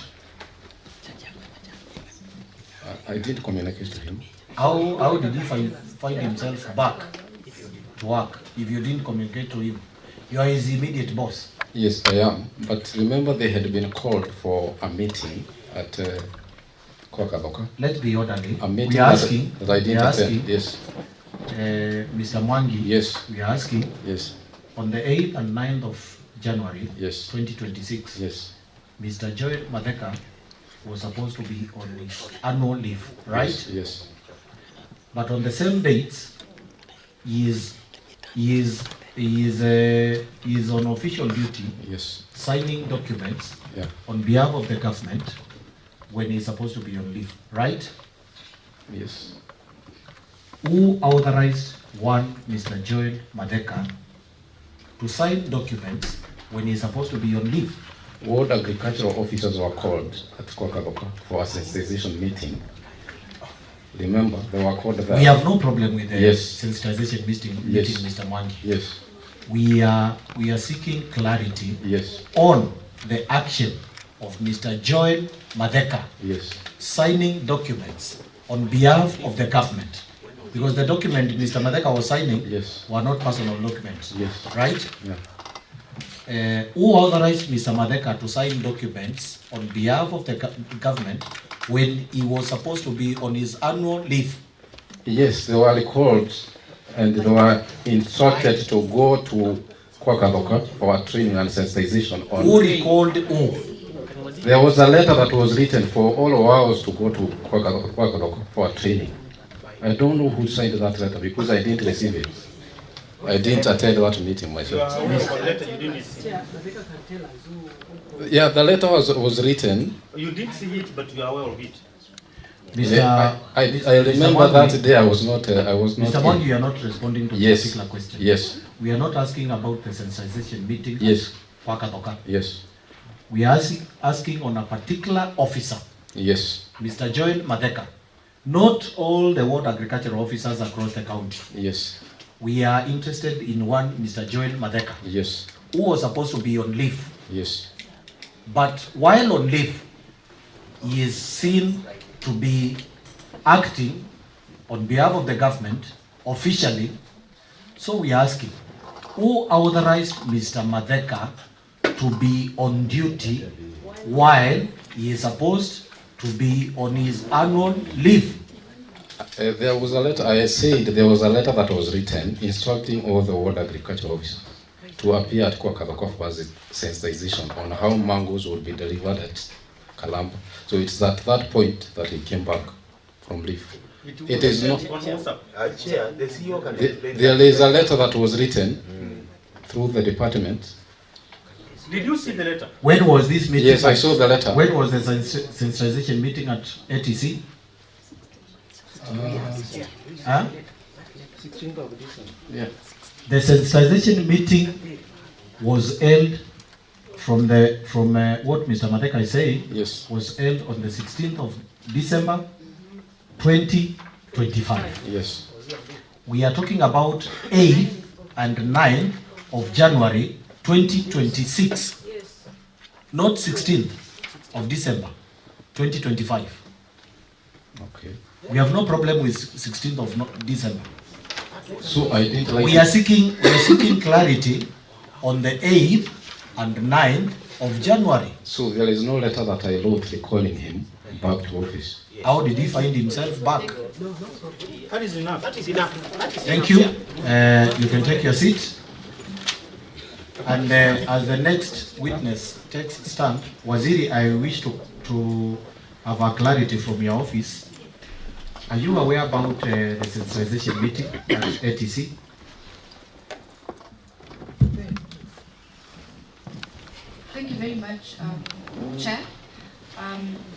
I did communicate to him. How did he find himself back to work if you didn't communicate to him? You are his immediate boss. Yes, I am. But remember, they had been called for a meeting at Kwakadoka. Let's be orderly. A meeting We are asking. that I didn't attend. Yes. Mr. Mwangi. Yes. We are asking. Yes. On the 8th and 9th of January. Yes. 2026. Yes. Mr. Joel Madeka was supposed to be on his annual leave, right? Yes. Yes. But on the same dates, he is on official duty. Yes. Signing documents. Yeah. On behalf of the government when he's supposed to be on leave, right? Yes. Who authorized one Mr. Joel Madeka to sign documents when he's supposed to be on leave? Ward agricultural officers were called at Kwakadoka for a sensitization meeting. Remember, they were called there. We have no problem with the Yes. sensitization meeting, Yes. Mr. Mwangi. Yes. We are seeking clarity Yes. on the action of Mr. Joel Madeka Yes. signing documents on behalf of the government. Because the document Mr. Madeka was signing were not personal documents. Yes. Right? Yeah. Who authorized Mr. Madeka to sign documents on behalf of the government when he was supposed to be on his annual leave? Yes, they were recalled and they were instructed to go to Kwakadoka for a training and sensitization on. Who recalled who? There was a letter that was written for all of us to go to Kwakadoka for a training. I don't know who signed that letter because I didn't receive it. I didn't attend that meeting myself. Yeah, the letter was written. You did see it, but you are aware of it. I remember that day I was not. Mr. Mwangi, you are not responding to Yes. the particular question. Yes. We are not asking about the sensitization meeting. Yes. At Kwakadoka. Yes. We are asking on a particular officer. Yes. Mr. Joel Madeka. Not all the ward agricultural officers across the county. Yes. We are interested in one Mr. Joel Madeka. Yes. Who was supposed to be on leave. Yes. But while on leave, he is seen to be acting on behalf of the government officially. So we are asking, who authorized Mr. Madeka to be on duty while he is supposed to be on his annual leave? There was a letter. I said there was a letter that was written instructing all the ward agricultural officers to appear at Kwakadoka for sensitization on how mangoes would be delivered at Kalamba. So it's at that point that he came back from leave. It is not. Chair, the CEO can explain. There is a letter that was written through the department. Did you see the letter? When was this meeting? Yes, I saw the letter. When was the sensitization meeting at ATC? 16th of December. Yeah. The sensitization meeting was held from what Mr. Mateka is saying, yes, was held on the 16th of December 2025. Yes. We are talking about 8th and 9th of January 2026, not 16th of December 2025. Okay. We have no problem with 16th of December. So I didn't like. We are seeking clarity on the 8th and 9th of January. So there is no letter that I wrote recalling him back to office. How did he find himself back? That is enough. That is enough. Thank you. You can take your seat. And as the next witness takes stand, Waziri, I wish to have a clarity from your office. Are you aware about the sensitization meeting at ATC? Thank you very much, Chair.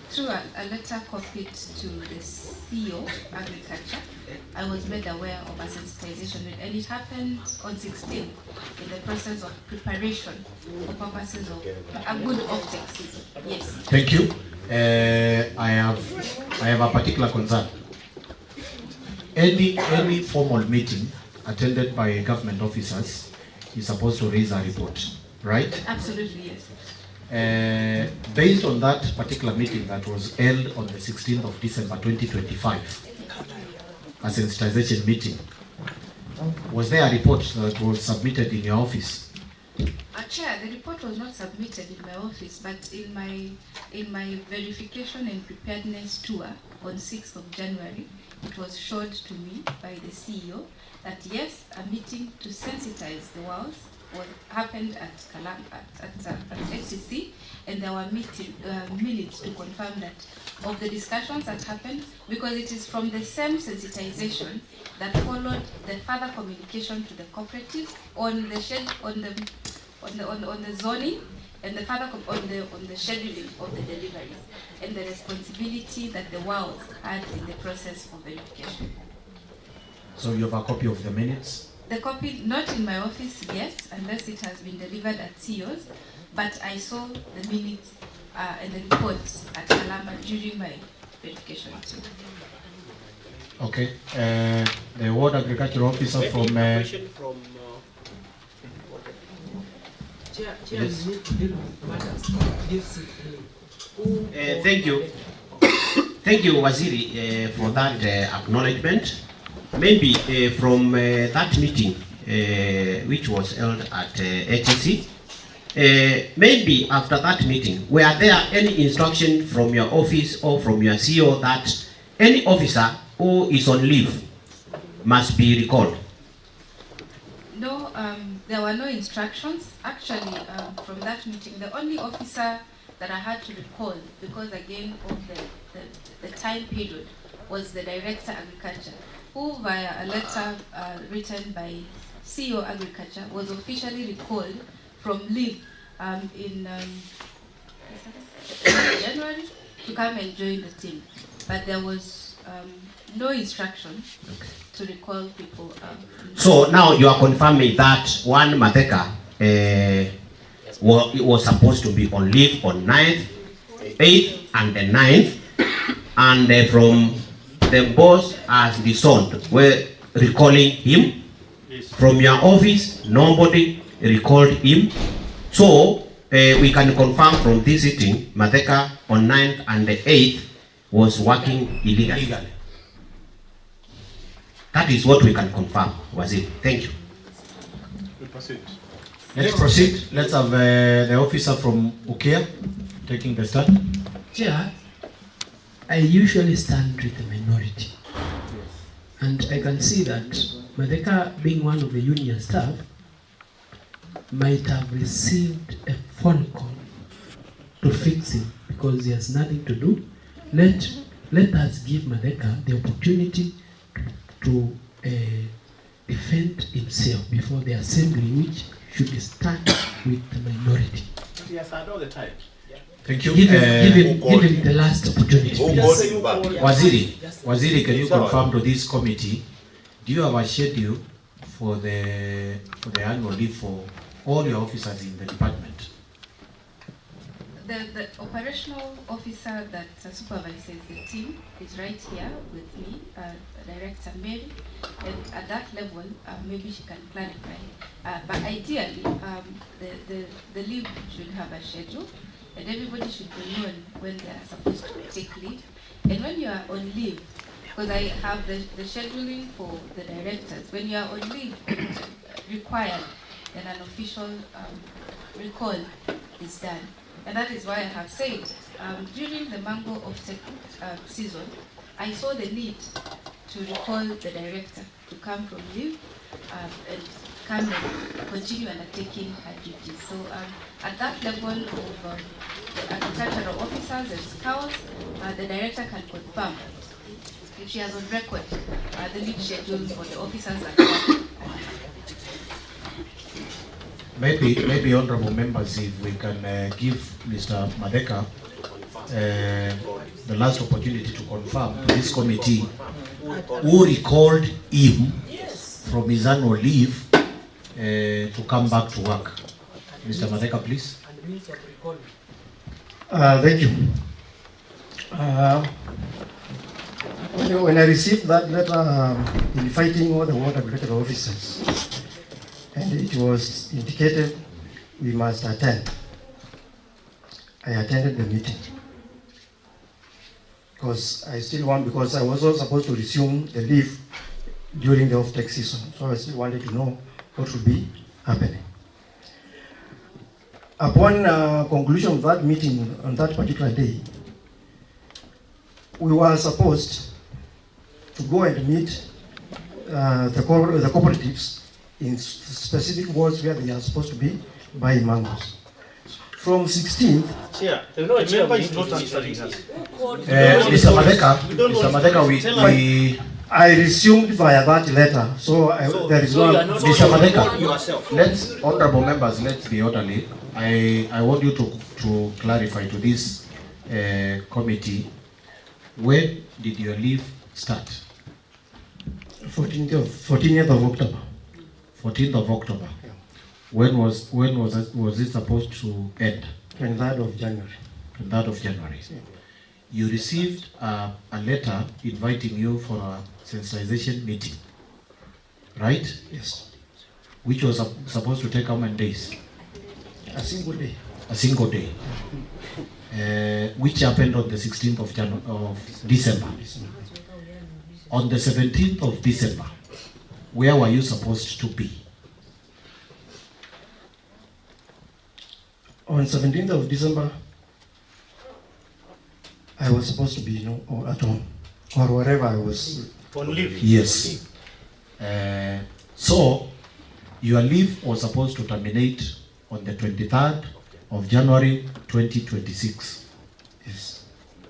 Through a letter copied to the CEO of Agriculture, I was made aware of a sensitization, and it happened on 16th in the process of preparation for purposes of a good optic season. Yes. Thank you. I have a particular concern. Any formal meeting attended by government officers is supposed to raise a report, right? Absolutely, yes. Based on that particular meeting that was held on the 16th of December 2025, a sensitization meeting, was there a report that was submitted in your office? Chair, the report was not submitted in my office, but in my verification and preparedness tour on 6th of January, it was showed to me by the CEO that yes, a meeting to sensitize the WOWs happened at HCC, and there were minutes to confirm that of the discussions that happened, because it is from the same sensitization that followed the further communication to the cooperatives on the zoning and the further on the scheduling of the deliveries and the responsibility that the WOWs had in the process of verification. So you have a copy of the minutes? The copy, not in my office yet, unless it has been delivered at CEO's, but I saw the minutes and the reports at Alama during my verification too. Okay. The Ward Agriculture Officer from... question from... Yes. Thank you. Thank you, Waziri, for that acknowledgement. Maybe from that meeting, which was held at HSC, maybe after that meeting, were there any instruction from your office or from your CEO that any officer who is on leave must be recalled? No, there were no instructions. Actually, from that meeting, the only officer that I had to recall, because again of the time period, was the Director Agriculture, who via a letter written by CEO Agriculture was officially recalled from leave in January to come and join the team. But there was no instruction to recall people. So now you are confirming that one Mateka was supposed to be on leave on 9th, 8th and the 9th, and from the boss as the son were recalling him. From your office, nobody recalled him. So we can confirm from this sitting, Mateka on 9th and the 8th was working illegally. That is what we can confirm, was it? Thank you. We proceed. Let's proceed. Let's have the officer from Ukia taking the stand. Chair, I usually stand with the minority. And I can see that Mateka, being one of the union staff, might have received a phone call to fix him because he has nothing to do. Let us give Mateka the opportunity to defend himself before the assembly, which should start with the minority. He has had all the time. Thank you. Give him the last opportunity. Waziri, can you confirm to this committee, do you have a schedule for the annual leave for all your officers in the department? the operational officer that supervises the team is right here with me, Director Mary, and at that level, maybe she can clarify. But ideally, the leave should have a schedule, and everybody should be known when they are supposed to take leave. And when you are on leave, because I have the scheduling for the directors, when you are on leave, required, then an official recall is done. And that is why I have said, during the mango offtake season, I saw the need to recall the director to come from leave and come and continue undertaking her duties. So at that level of the agricultural officers and scouts, the director can confirm if she has on record the leave schedule for the officers that work. Maybe honorable members, if we can give Mr. Madeka the last opportunity to confirm to this committee who recalled him from his annual leave to come back to work. Mr. Madeka, please. Thank you. When I received that letter inviting all the water regulated officers, and it was indicated we must attend, I attended the meeting. Because I was also supposed to resume the leave during the offtake season. So I still wanted to know what would be happening. Upon conclusion of that meeting on that particular day, we were supposed to go and meet the cooperatives in specific wards where they are supposed to be buying mangoes. From 16th, Mr. Madeka, I resumed via that letter, so there is no. Mr. Madeka, honorable members, let's be orderly. I want you to clarify to this committee, when did your leave start? 14th of October. 14th of October. Yeah. When was it supposed to end? 23rd of January. 23rd of January. Yeah. You received a letter inviting you for a sensitization meeting, right? Yes. Which was supposed to take how many days? A single day. A single day. Which happened on the 16th of December. On the 17th of December, where were you supposed to be? On 17th of December, I was supposed to be at home, or wherever I was. On leave? Yes. So, your leave was supposed to terminate on the 23rd of January 2026. Yes.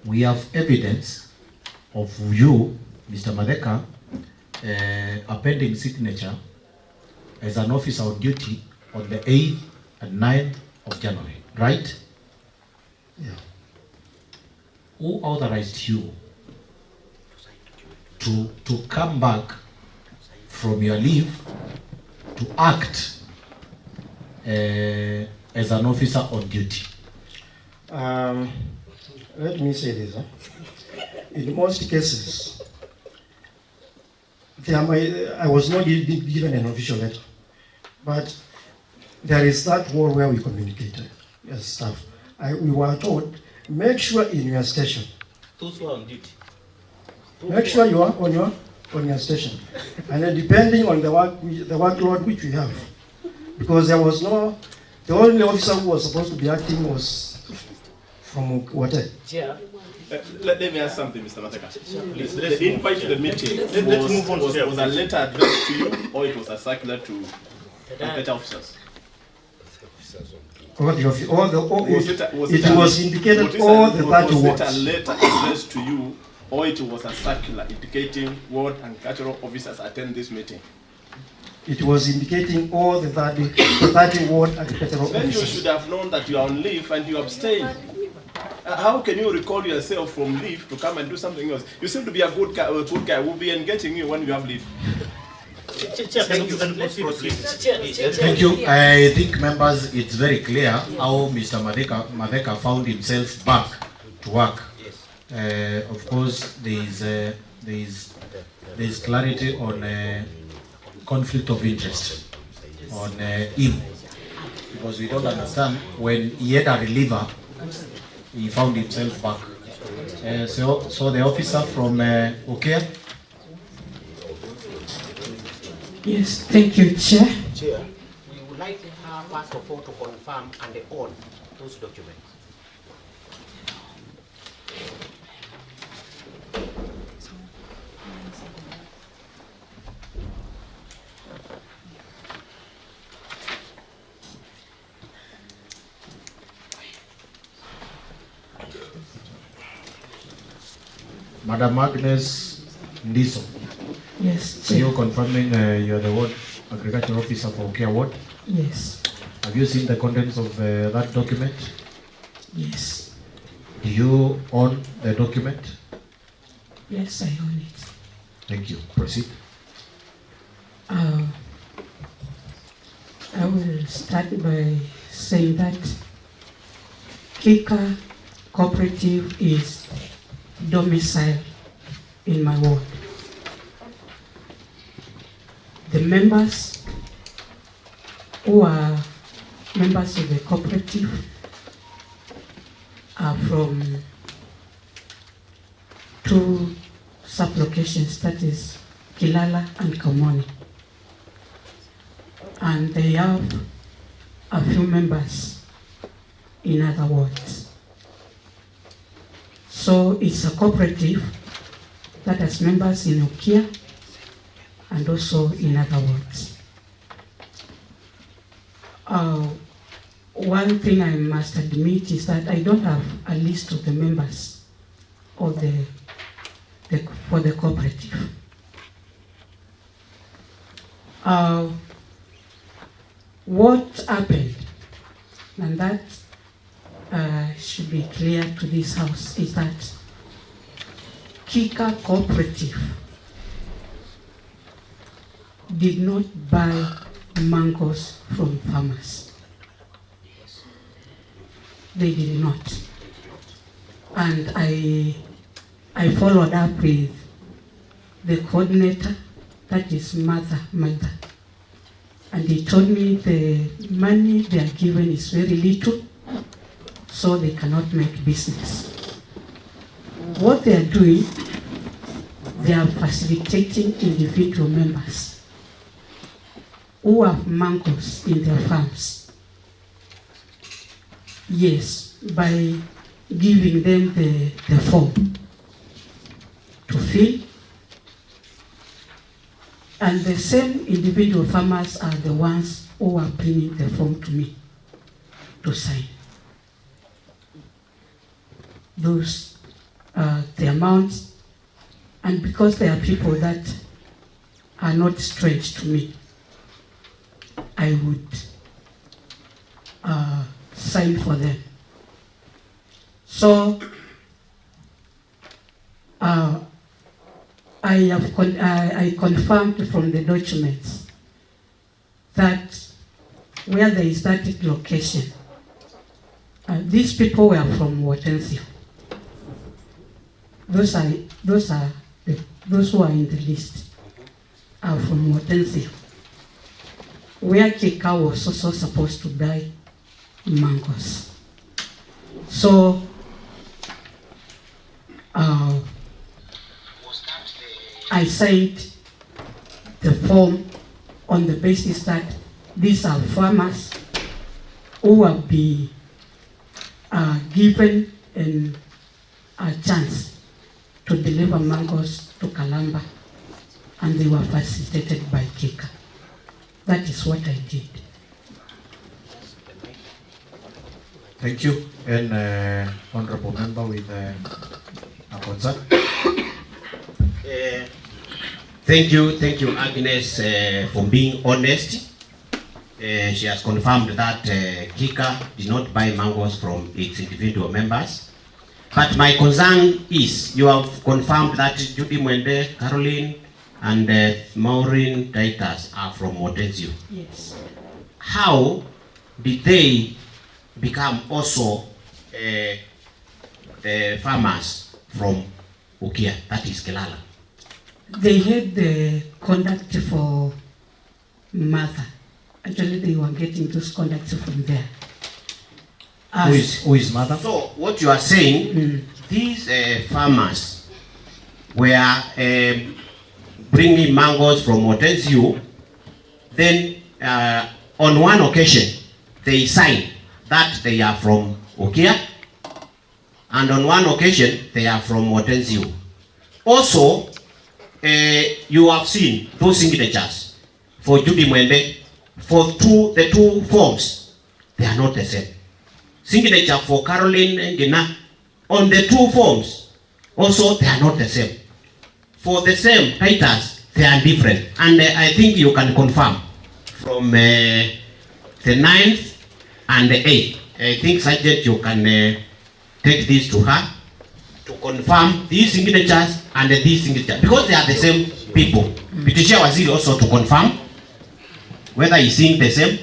We have evidence of you, Mr. Madeka, a pending signature as an officer on duty on the 8th and 9th of January, right? Yeah. Who authorized you to come back from your leave to act as an officer on duty? Let me say this. In most cases, I was not given an official letter, but there is that wall where we communicated as staff. We were told, make sure in your station. Those who are on duty. Make sure you are on your station, and then depending on the workload which we have, because there was no, the only officer who was supposed to be acting was from Wate. Yeah. Let me ask something, Mr. Mateka. Please, the invite to the meeting was a letter addressed to you, or it was a circular to better officers? It was indicated all the 30 wards. Was it a letter addressed to you, or it was a circular indicating ward and cultural officers attend this meeting? It was indicating all the 30 ward and cultural officers. Then you should have known that you are on leave and you abstain. How can you recall yourself from leave to come and do something else? You seem to be a good guy. We'll be engaging you when you have leave. Thank you. Let's proceed. Thank you. I think, members, it's very clear how Mr. Madeka found himself back to work. Of course, there is clarity on conflict of interest on him, because we don't understand when he had a reliever, he found himself back. So the officer from Okea. Yes, thank you, Chair. Chair, we would like her first of all to confirm and own those documents. Madam Agnes Ndiso. Yes, So you're confirming you're the ward agriculture officer for Okea Ward? Yes. Have you seen the contents of that document? Yes. Do you own the document? Yes, I own it. Thank you. Proceed. I will start by saying that Kika Cooperative is domicile in my ward. The members who are members of the cooperative are from two sub-locations, that is Kilala and Kamoni. And they have a few members in other wards. So it's a cooperative that has members in Okea and also in other wards. One thing I must admit is that I don't have a list of the members of for the cooperative. What happened, and that should be clear to this house, is that Kika Cooperative did not buy mangoes from farmers. They did not. And I followed up with the coordinator, that is Mother. And he told me the money they are given is very little, so they cannot make business. What they are doing, they are facilitating individual members who have mangoes in their farms. Yes, by giving them the form to fill. And the same individual farmers are the ones who are bringing the form to me to sign. Those are the amounts, and because they are people that are not strange to me, I would sign for them. So I confirmed from the documents that where there is that location, these people were from Watensia. Those who are in the list are from Watensia, where Kika was also supposed to buy mangoes. So I signed the form on the basis that these are farmers who will be given a chance to deliver mangoes to Kalamba, and they were facilitated by Kika. That is what I did. Thank you. And honorable member with a concern. Thank you, Agnes, for being honest. She has confirmed that Kika did not buy mangoes from its individual members. But my concern is, you have confirmed that Judy Mwende, Caroline, and Maureen Titus are from Motenzio. Yes. How did they become also farmers from Ukia, that is Kilala? They had the conduct for mother. Actually, they were getting those conducts from there. Who is mother? So what you are saying, these farmers were bringing mangoes from Motenzio. Then on one occasion, they signed that they are from Ukia, and on one occasion, they are from Motenzio. Also, you have seen those signatures for Judy Mwembe, for the two forms, they are not the same. Signature for Caroline Ngina, on the two forms, also they are not the same. For the same titles, they are different. And I think you can confirm from the 9th and the 8th. I think Sergeant, you can take this to her to confirm these signatures and these signatures, because they are the same people. Pitishia Waziri also to confirm whether he's seeing the same.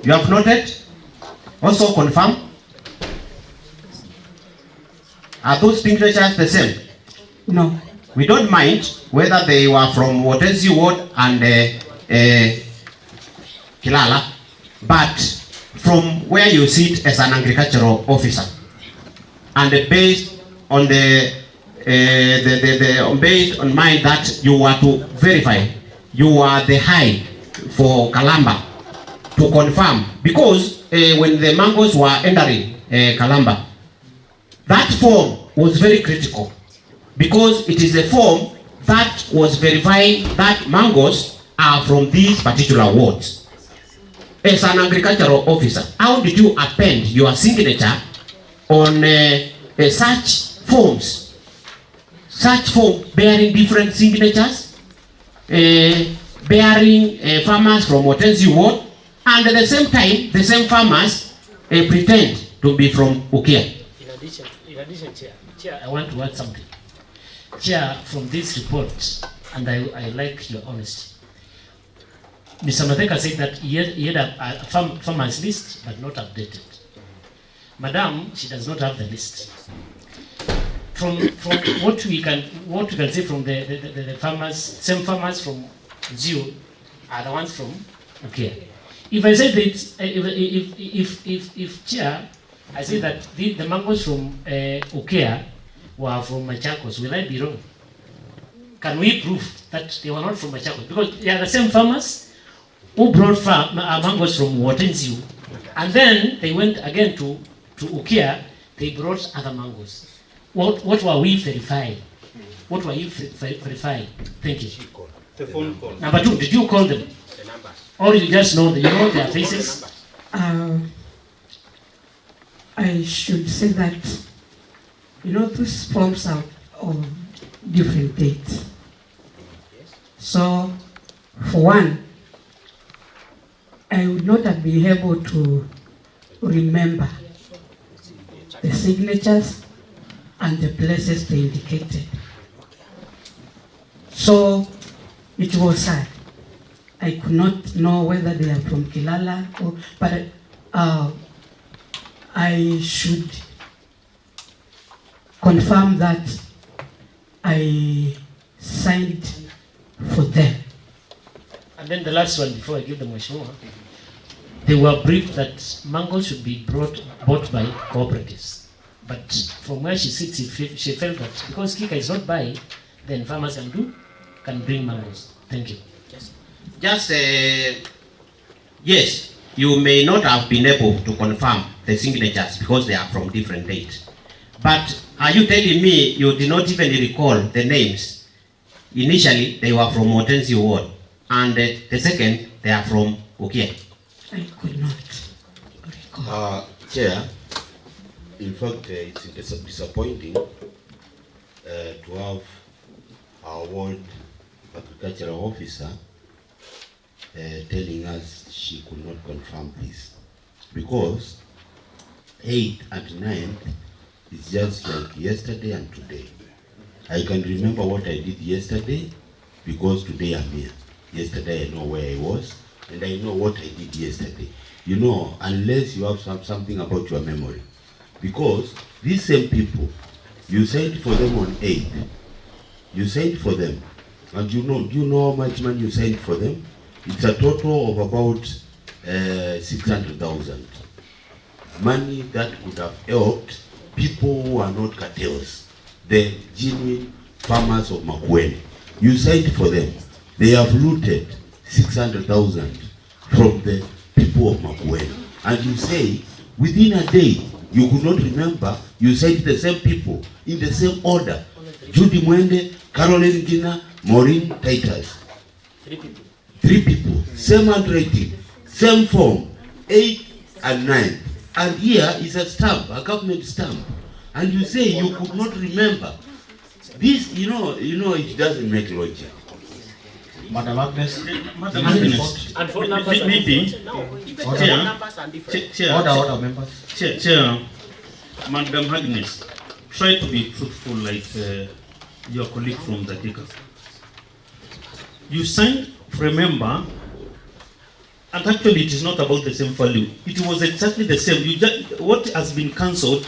You have noted? Also confirm. Are those signatures the same? No. We don't mind whether they were from Motenzio Ward and Kilala, but from where you sit as an agricultural officer, and based on based on mind that you were to verify, you are the high for Kalamba to confirm, because when the mangoes were entering Kalamba, that form was very critical, because it is a form that was verifying that mangoes are from these particular wards. As an agricultural officer, how did you append your signature on such forms? Such form bearing different signatures, bearing farmers from Motenzio Ward, and at the same time, the same farmers pretend to be from Ukia. In addition, Chair, I want to add something. Chair, from this report, and I like your honesty. Mr. Matheka said that he had a farmers list, but not updated. Madam, she does not have the list. From what we can say from the farmers, same farmers from Zio are the ones from Ukia. If I say that, if Chair, I say that the mangoes from Ukia were from Machakos, will I be wrong? Can we prove that they were not from Machakos? Because they are the same farmers who brought mangoes from Motenzio, and then they went again to Ukia, they brought other mangoes. What were we verifying? What were you verifying? Thank you. The phone call. Number two, did you call them? The numbers. Or you just know their faces? I should say that, those forms are of different dates. So, for one, I would not have been able to remember the signatures and the places they indicated. So it was sad. I could not know whether they are from Kilala but I should confirm that I signed for them. And then the last one, before I give them Mheshimiwa, they were briefed that mangoes should be bought by cooperatives. But from where she sits, she felt that because Kika is not buying, then farmers can bring mangoes. Thank you. Yes, you may not have been able to confirm the signatures because they are from different dates. But are you telling me you did not even recall the names? Initially, they were from Motenzio Ward, and the second, they are from Ukia. I could not recall. Chair, in fact, it's disappointing to have our ward agricultural officer telling us she could not confirm this, because 8th and 9th It's just like yesterday and today. I can remember what I did yesterday because today I'm here. Yesterday I know where I was and I know what I did yesterday. You know, unless you have something about your memory. Because these same people, you signed for them on 8th. You signed for them. And do you know how much money you signed for them? It's a total of about 600,000. Money that could have helped people who are not cartels, the genuine farmers of Makueni. You signed for them. They have looted 600,000 from the people of Makueni. And you say, within a day, you could not remember, you said the same people in the same order. Judy Mwende, Caroline Gina, Maureen Titus. 3 people. 3 people, same handwriting, same form, 8 and 9. And here is a stamp, a government stamp. And you say you could not remember. This, you know, it doesn't make logic. Madam Agnes, Madam Agnes, And phone numbers maybe, no, even the Chair, phone numbers are different. Order, members. Chair, Madam Agnes, try to be truthful like your colleague from Zakika. You signed for a member, and actually it is not about the same value. It was exactly the same. What has been cancelled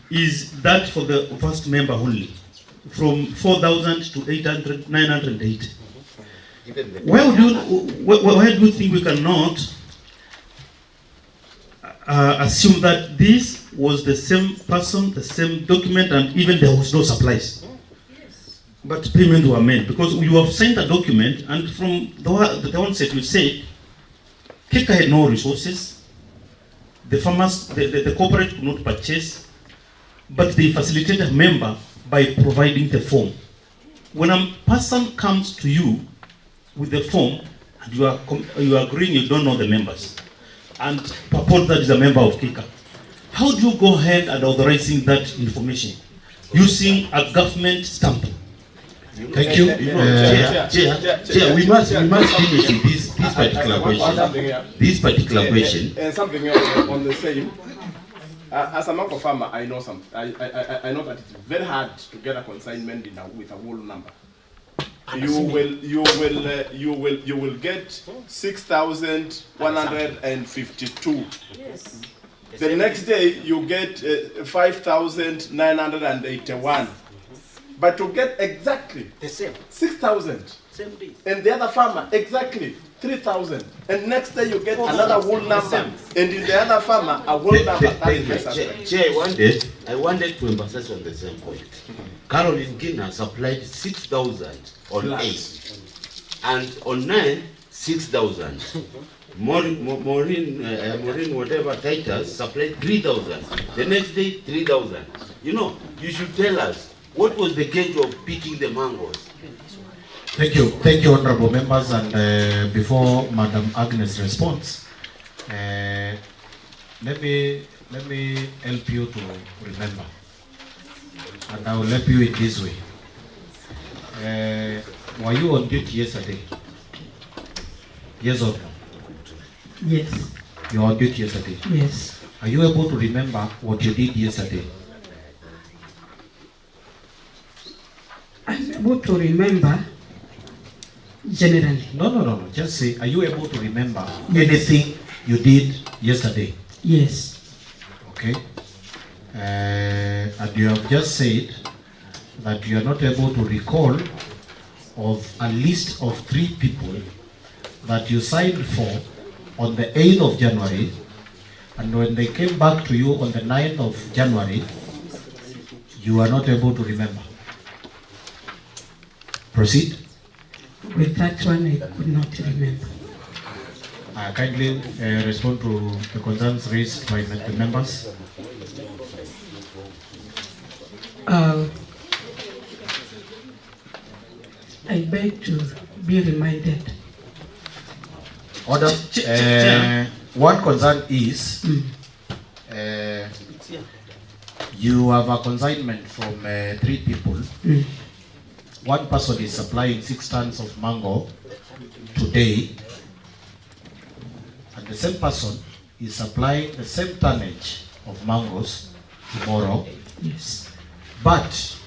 is that for the first member only, from 4,000 to 800, 980. Why do you think we cannot assume that this was the same person, the same document, and even there was no supplies? But payment were made because you have signed a document, and from the onset you said Kika had no resources, the farmers, the corporate could not purchase, but they facilitated a member by providing the form. When a person comes to you with the form and you are agreeing you don't know the members and purport that is a member of Kika, how do you go ahead and authorizing that information using a government stamp? Thank you. Chair, we must finish this particular question. This particular question. And something else on the same. As a Mako farmer, I know something. I know that it's very hard to get a consignment with a whole number. You will get 6,152. Yes. The next day you get 5,981. But to get exactly the same 6,000, same day, and the other farmer exactly 3,000, and next day you get another whole number, and in the other farmer a whole number. Chair, I wanted to emphasize on the same point. Caroline Gina supplied 6,000 on 8, and on 9 6,000. Maureen whatever Titus supplied 3,000. The next day 3,000. You know, you should tell us. What was the gauge of picking the mangoes? Thank you, honorable members. And before Madam Agnes responds, let me help you to remember, and I will help you in this way. Were you on duty yesterday? Yes or no? Yes. You were on duty yesterday. Yes. Are you able to remember what you did yesterday? I'm able to remember generally. No. Just say, are you able to remember anything you did yesterday? Yes. Okay. And you have just said that you are not able to recall of a list of 3 people that you signed for on the 8th of January, and when they came back to you on the 9th of January, you are not able to remember. Proceed. With that one, I could not remember. Kindly respond to the concerns raised by the members. I beg to be reminded. Order. One concern is you have a consignment from 3 people. One person is supplying 6 tons of mango today, and the same person is supplying the same tonnage of mangoes tomorrow, Yes. But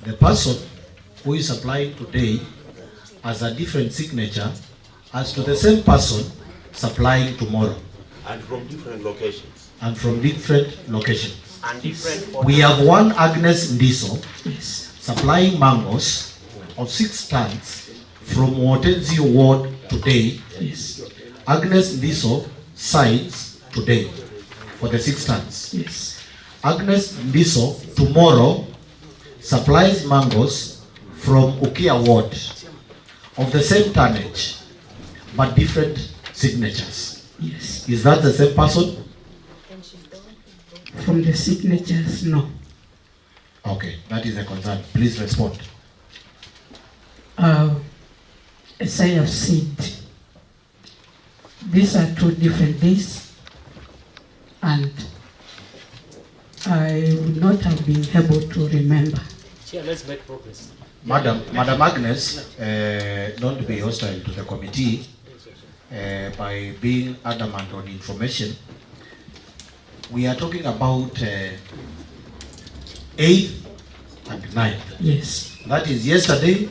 the person who is applying today has a different signature as to the same person supplying tomorrow. And from different locations. And from different locations. And different. We have one Agnes Ndiso Yes. supplying mangoes of 6 tons from Watenzio Ward today. Yes. Agnes Ndiso signs today for the 6 tons. Yes. Agnes Ndiso tomorrow supplies mangoes from Ukia Ward of the same tonnage but different signatures. Yes. Is that the same person? From the signatures, no. Okay, that is a concern. Please respond. As I have said, these are 2 different days, and I would not have been able to remember. Chair, let's make progress. Madam Agnes, don't be hostile to the committee by being adamant on information. We are talking about 8th and 9th. Yes. That is yesterday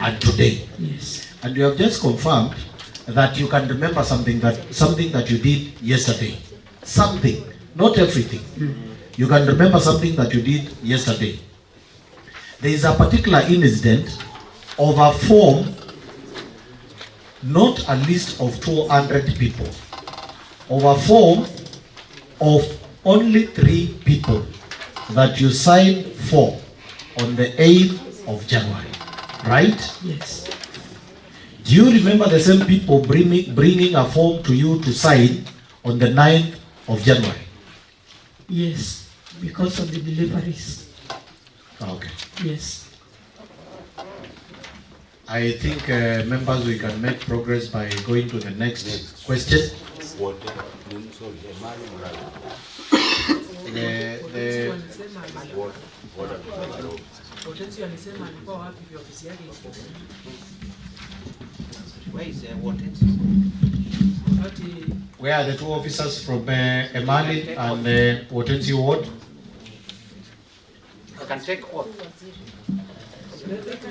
and today. Yes. And you have just confirmed that you can remember something that you did yesterday. Something, not everything. You can remember something that you did yesterday. There is a particular incident of a form, not a list of 200 people, of a form of only 3 people that you signed for on the 8th of January, right? Yes. Do you remember the same people bringing a form to you to sign on the 9th of January? Yes, because of the deliveries. Okay. Yes. I think, members, we can make progress by going to the next question. Where are the 2 officers from Emali and Watenzio Ward? I can take oath.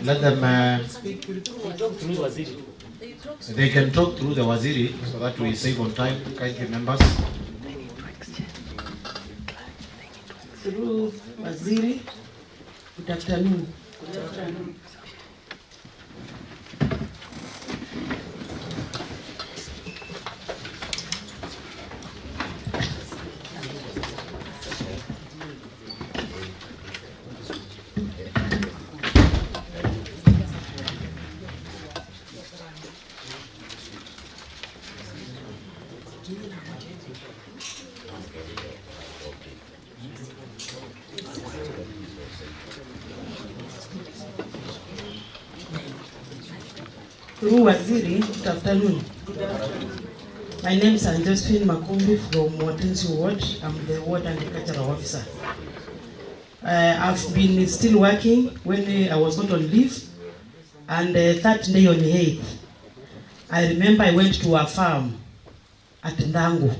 Let them, Waziri. they can talk through the Waziri so that we save on time, kindly members. Through Waziri, good afternoon. Good afternoon. Through Waziri, good afternoon. My name is Josephine Makueni from Watenzio Ward. I'm the Ward and Agricultural Officer. I've been still working when I was not on leave, and that day on the 8th, I remember I went to a farm at Ndango.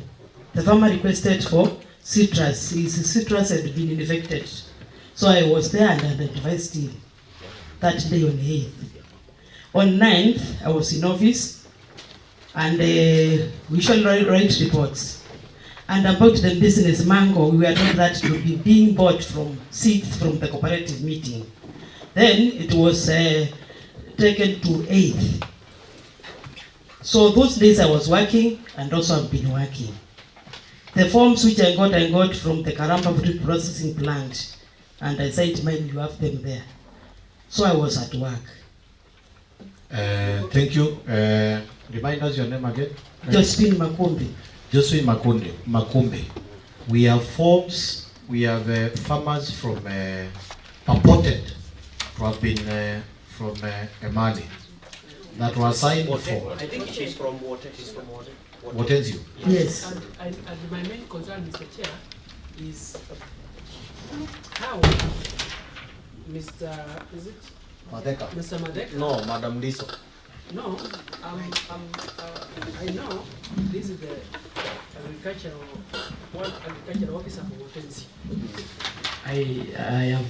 The farmer requested for citrus. His citrus had been infected. So I was there and I advised him that day on the 8th. On 9th, I was in office, and we shall write reports. And about the business mango, we were told that it would be being bought from 6th from the cooperative meeting. Then it was taken to 8th. So those days I was working, and also I've been working. The forms which I got from the Karamba Fruit Processing Plant, and I said, mine, you have them there. So I was at work. Thank you. Remind us your name again. Josephine Makueni. Josephine Makumbi. We have forms, we have farmers from purported to have been from Emali that were signed for. I think she's from water. She's from water. Watenzio. Yes. And my main concern, Mr. Chair, is how Mr. Is it? Madeka. Mr. Madeka? No, Madam Liso. No, I know this is the agricultural officer for Watenzio. I have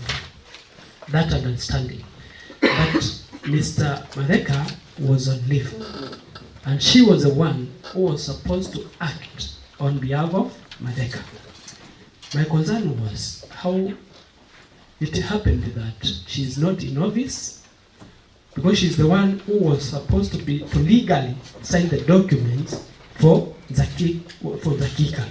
that understanding. But Mr. Madeka was on leave, and she was the one who was supposed to act on behalf of Madeka. My concern was how it happened that she is not in office, because she's the one who was supposed to legally sign the documents for Zakika,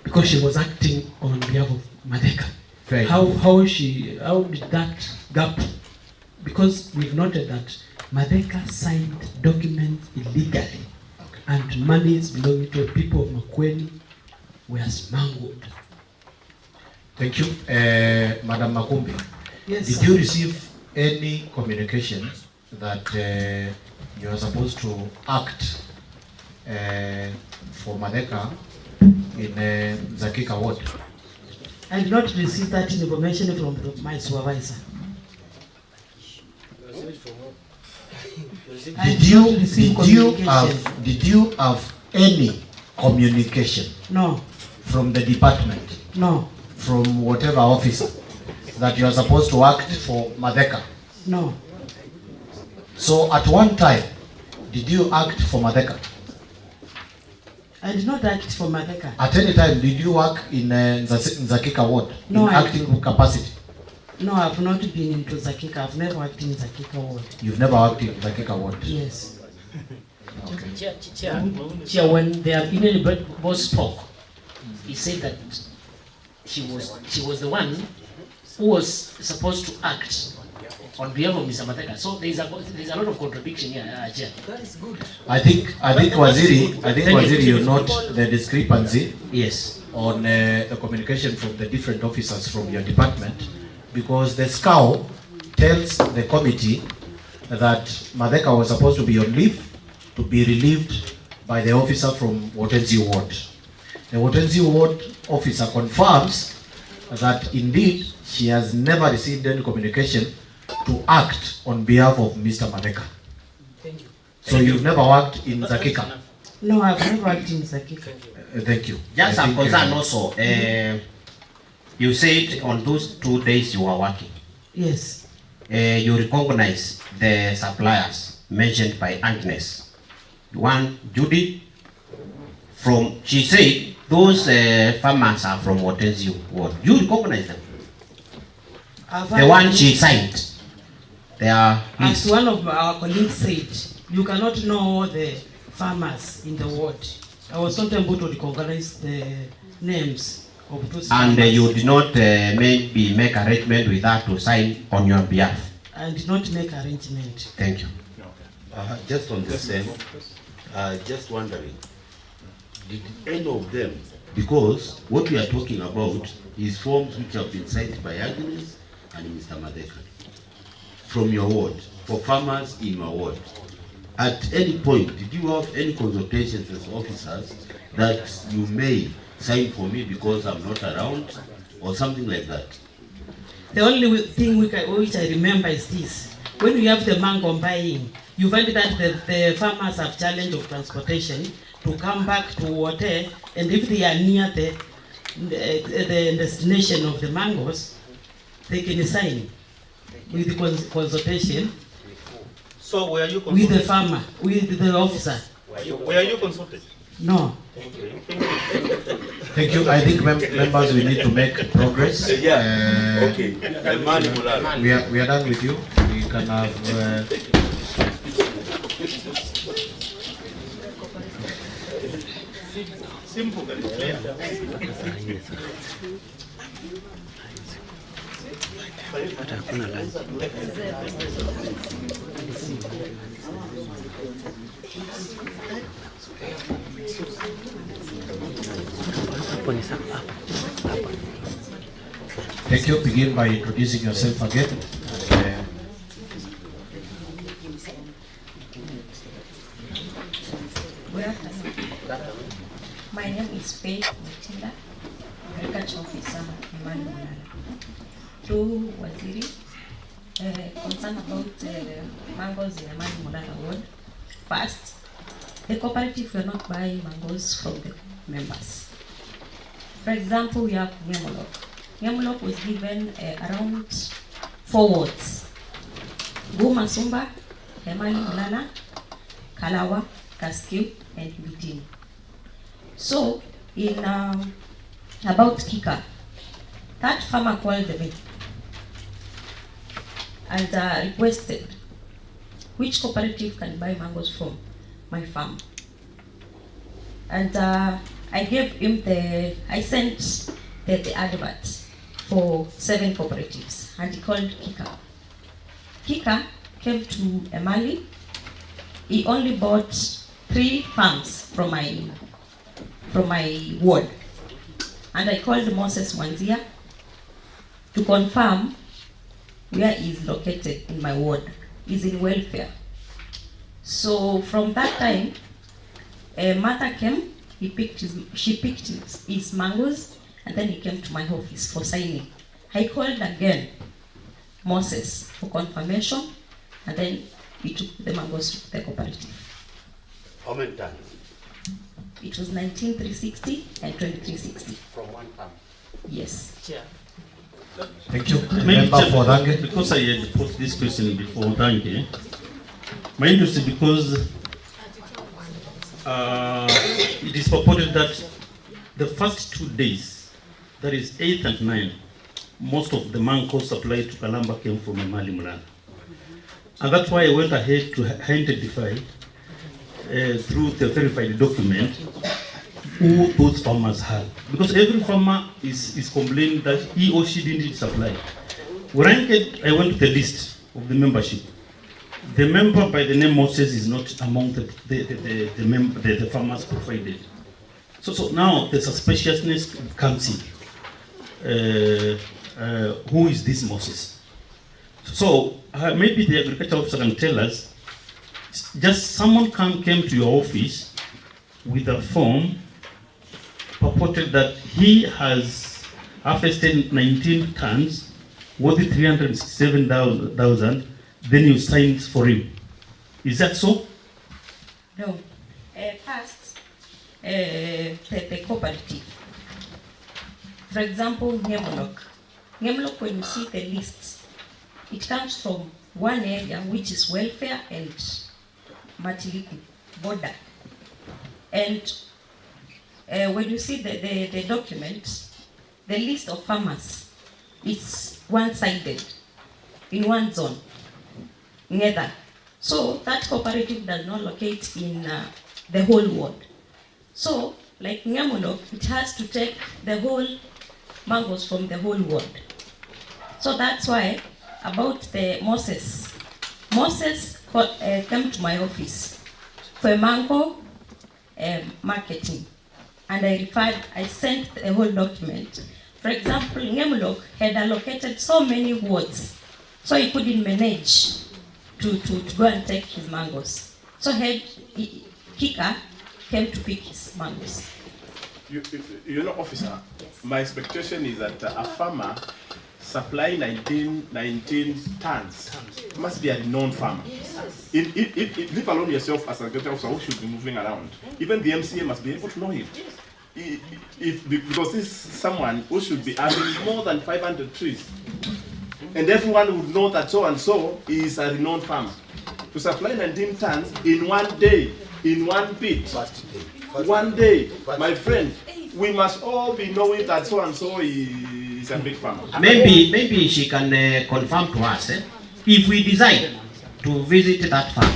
because she was acting on behalf of Madeka. Right. How did that gap? Because we've noted that Madeka signed documents illegally, and monies belonging to the people of Makueni were smuggled. Thank you. Madam Makumbi, Yes, did sir. you receive any communication that you are supposed to act for Madeka in Zakika ward? I did not receive that information from my supervisor. Did you have any communication? No. From the department? No. From whatever officer that you are supposed to act for Madeka? No. So at one time, did you act for Madeka? I did not act for Madeka. At any time, did you work in Zakika ward? No, in acting capacity? No, I've not been into Zakika. I've never worked in Zakika ward. You've never worked in Zakika ward? Yes. Okay. Chair, when the email boss spoke, he said that she was the one who was supposed to act on behalf of Mr. Madeka. So there's a lot of contradiction here, Chair. That is good. I think Waziri, you note the discrepancy. Yes. On the communication from the different officers from your department, because the SCAO tells the committee that Madeka was supposed to be on leave, to be relieved by the officer from Watenzi ward. The Watenzi ward officer confirms that indeed she has never received any communication to act on behalf of Mr. Madeka. Thank you. So you've never worked in Zakika? No, I've never worked in Zakika. Thank you. Just a concern also. You said on those 2 days you were working. Yes. You recognize the suppliers mentioned by Agnes. One, Judy, she said those farmers are from Watenzi ward. You recognize them? The one she signed. They are. As one of our colleagues said, you cannot know the farmers in the ward. I was not able to recognize the names of those And farmers. you did not maybe make arrangement with her to sign on your behalf. I did not make arrangement. Thank you. Just on the same, just wondering, did any of them, because what we are talking about is forms which have been signed by Agnes and Mr. Madeka from your ward, for farmers in your ward. At any point, did you have any consultations as officers that you may sign for me because I'm not around, or something like that? The only thing which I remember is this. When we have the mango buying, you find that the farmers have challenge of transportation to come back to water, and if they are near the destination of the mangoes, they can sign with the consultation. So were you consulted? With the farmer, with the officer. Were you consulted? No. Thank you. I think members, we need to make progress. Okay. We are done with you. We can have. Simple, but clear. Thank you. Begin by introducing yourself again. Good afternoon. My name is Faith Mutinda, Agriculture Officer, Imani Mulala. To Waziri, concern about mangoes in Imani Mulala ward. First, the cooperative will not buy mangoes from the members. For example, we have Memolok. Ngemlok was given around 4 wards. Guma Sumba, Emali Mulana, Kalawa, Kaskiu, and Midini. So, in about Kika, that farmer called me and requested which cooperative can buy mangoes from my farm. And I gave him I sent the advert for 7 cooperatives, and he called Kika. Kika came to Emali. He only bought 3 farms from my ward, and I called Moses Mwanzia to confirm where he is located in my ward. He's in welfare. So from that time, Martha came. She picked his mangoes, and then he came to my office for signing. I called again Moses for confirmation, and then he took the mangoes to the cooperative. How many tons? It was 19,360 and 2360. From one farm? Yes. Chair. Thank you. Maybe Member for Dange. because I had put this question before Dange, my interest is because it is purported that the first 2 days, that is 8th and 9th, most of the mangoes supplied to Kalamba came from Emali Mulana. And that's why I went ahead to identify through the verified document who those farmers had. Because every farmer is complaining that he or she didn't supply. When I went to the list of the membership. The member by the name Moses is not among the farmers provided. So now the suspiciousness comes in. Who is this Moses? So maybe the agriculture officer can tell us, just someone came to your office with a form purported that he has harvested 19 tons worth 367,000, then you signed for him. Is that so? No. First, the cooperative. For example, Ngemlok. Ngemlok, when you see the list, it comes from one area which is welfare and Matiliku border. And when you see the document, the list of farmers is one-sided in one zone. Neither. So that cooperative does not locate in the whole ward. So, like Nyamuno, it has to take the whole mangoes from the whole ward. So that's why about the Moses came to my office for mango marketing, and I sent the whole document. For example, Ngemulok had allocated so many wards, so he couldn't manage to go and take his mangoes. So Kika came to pick his mangoes. You know, officer, yes. My expectation is that a farmer supplying 19 tons must be a known farmer. Yes. Leave alone yourself as a agriculture officer who should be moving around. Even the MCA must be able to know him. Because this is someone who should be having more than 500 trees. And everyone would know that so and so is a renowned farmer. To supply 19 tons in one day, in one pit, one day, my friend, we must all be knowing that so and so is a big farmer. Maybe she can confirm to us if we decide to visit that farm.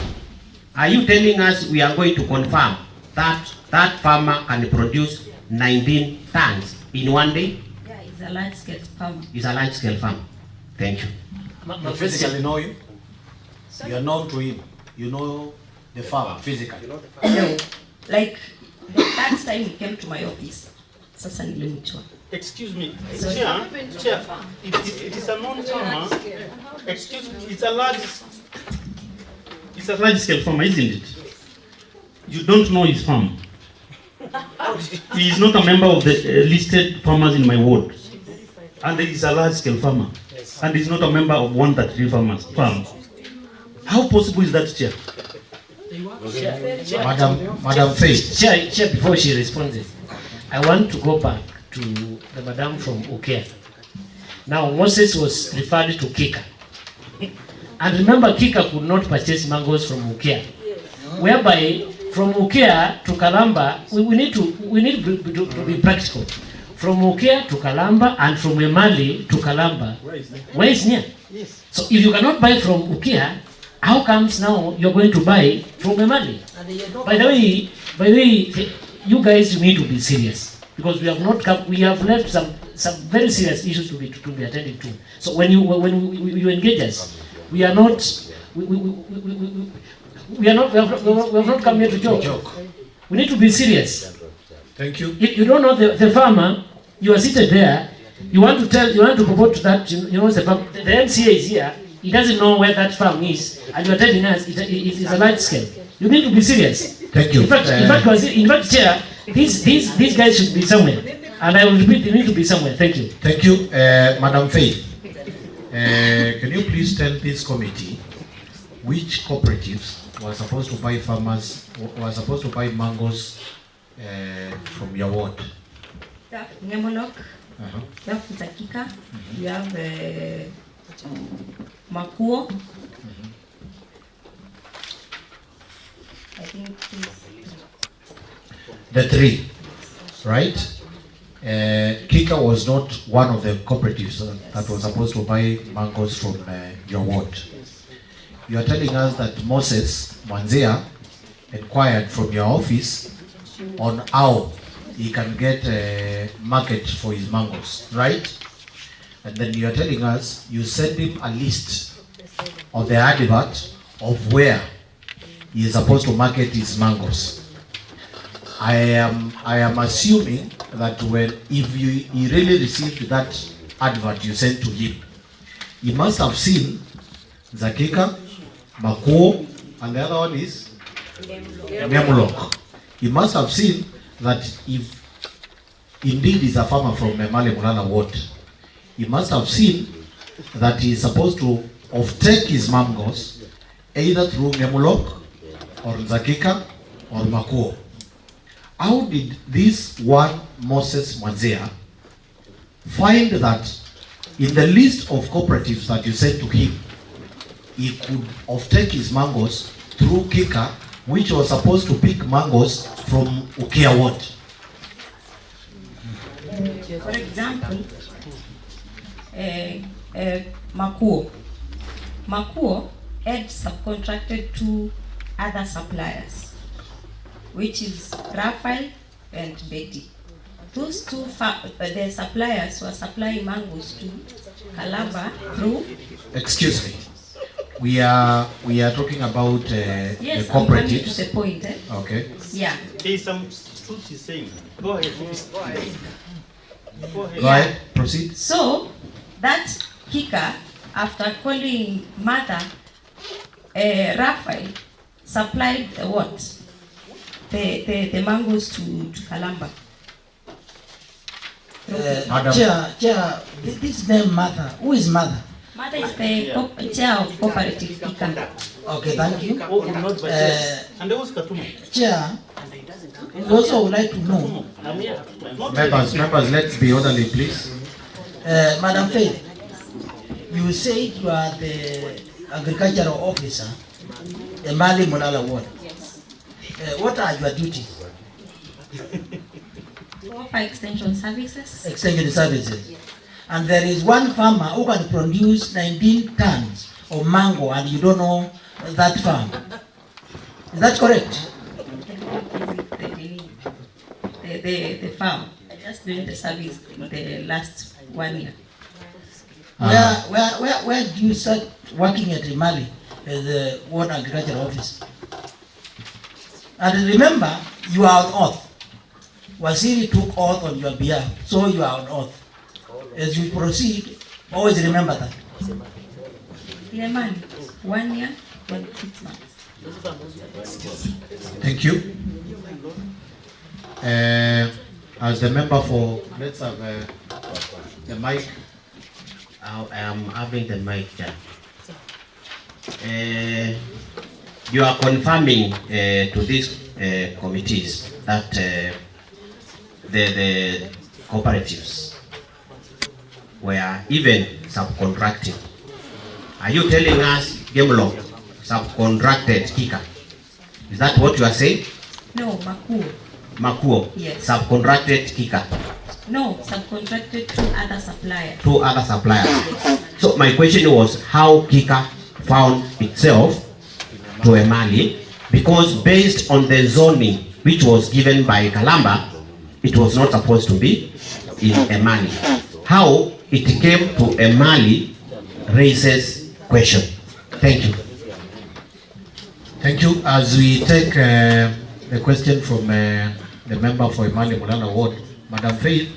Are you telling us we are going to confirm that that farmer can produce 19 tons in one day? Yeah, it's a large-scale farm. It's a large-scale farm. Thank you. You physically know him? You are known to him. You know the farmer physically. No, like the last time he came to my office, sasa nilimjua. Excuse me, Chair, it is a non-farmer. Excuse me, it's a large-scale farmer, isn't it? You don't know his farm. He is not a member of the listed farmers in my ward, and he is a large-scale farmer, and he is not a member of 133 farm. How possible is that, Chair? Madam Faith. Chair, before she responds, I want to go back to the madam from Ukea. Now Moses was referred to Kika. And remember, Kika could not purchase mangoes from Ukia. Whereby from Ukia to Kalamba, we need to be practical. From Ukia to Kalamba and from Emali to Kalamba, where is near? Yes. So if you cannot buy from Ukia, how comes now you're going to buy from Emali? By the way, you guys need to be serious, because we have not come, we have left some very serious issues to be attended to. So when you engage us, we are not we have not come here to joke. We need to be serious. Thank you. If you don't know the farmer, you are seated there, you want to promote that, the farm, the MCA is here, he doesn't know where that farm is, and you are telling us it's a large scale. You need to be serious. Thank you. In fact, Chair, these guys should be somewhere. And I will repeat, they need to be somewhere. Thank you. Thank you. Madam Faith, can you please tell this committee which cooperatives were supposed to buy mangoes from your ward? We have Nyamonok, we have Nzakika, we have Makuo. I think the three, right? Kika was not one of the cooperatives that was supposed to buy mangoes from your ward. You are telling us that Moses Mwanzia inquired from your office on how he can get a market for his mangoes, right? And then you are telling us you send him a list of the advert of where he is supposed to market his mangoes. I am assuming that if he really received that advert you sent to him, he must have seen Zakika, Makuo, and the other one is Memulok. He must have seen that if indeed he's a farmer from Memale Mulala ward, he must have seen that he is supposed to offtake his mangoes either through Memulok or Zakika or Makuo. How did this one Moses Mwanzia find that in the list of cooperatives that you sent to him, he could offtake his mangoes through Kika, which was supposed to pick mangoes from Ukia ward? For example, Makuo had subcontracted to other suppliers, which is Raphael and Betty. Those two the suppliers were supplying mangoes to Kalamba through. Excuse me. We are talking about yes, the cooperatives. I'm coming to the point. Okay. Yeah. There is some truth he's saying. Go ahead. Go ahead. Proceed. So that Kika, after calling mother, Raphael supplied the mangoes to Kalamba. Chair, this name Mother. Who is Mother? Mother is the chair of cooperative Kika. Okay, thank you. And there was Katuma. Chair, we also would like to know. Members, let's be orderly, please. Madam Faith, you said you are the agricultural officer, the Mali Mulala ward. Yes. What are your duties? To offer extension services. Extension services. Yes. And there is one farmer who can produce 19 tons of mango and you don't know that farm. Is that correct? The farm. I just doing the service in the last 1 year. Where do you start working at Mali as the ward agricultural office? And remember, you are on oath. Waziri took oath on your behalf, so you are on oath. As you proceed, always remember that. Ileman, 1 year, 26 months. Thank you. As the member for, let's have the mic. I am having the mic, Chair. You are confirming to these committees that the cooperatives were even subcontracting. Are you telling us Gemlo subcontracted Kika? Is that what you are saying? No, Makuo. Makuo Yes. subcontracted Kika. No, subcontracted to other suppliers. To other suppliers. So my question was how Kika found itself to Emali, because based on the zoning which was given by Kalamba, it was not supposed to be in Emali. How it came to Emali raises question. Thank you. Thank you. As we take the question from the member for Emali Mulala Ward, Madam Faith,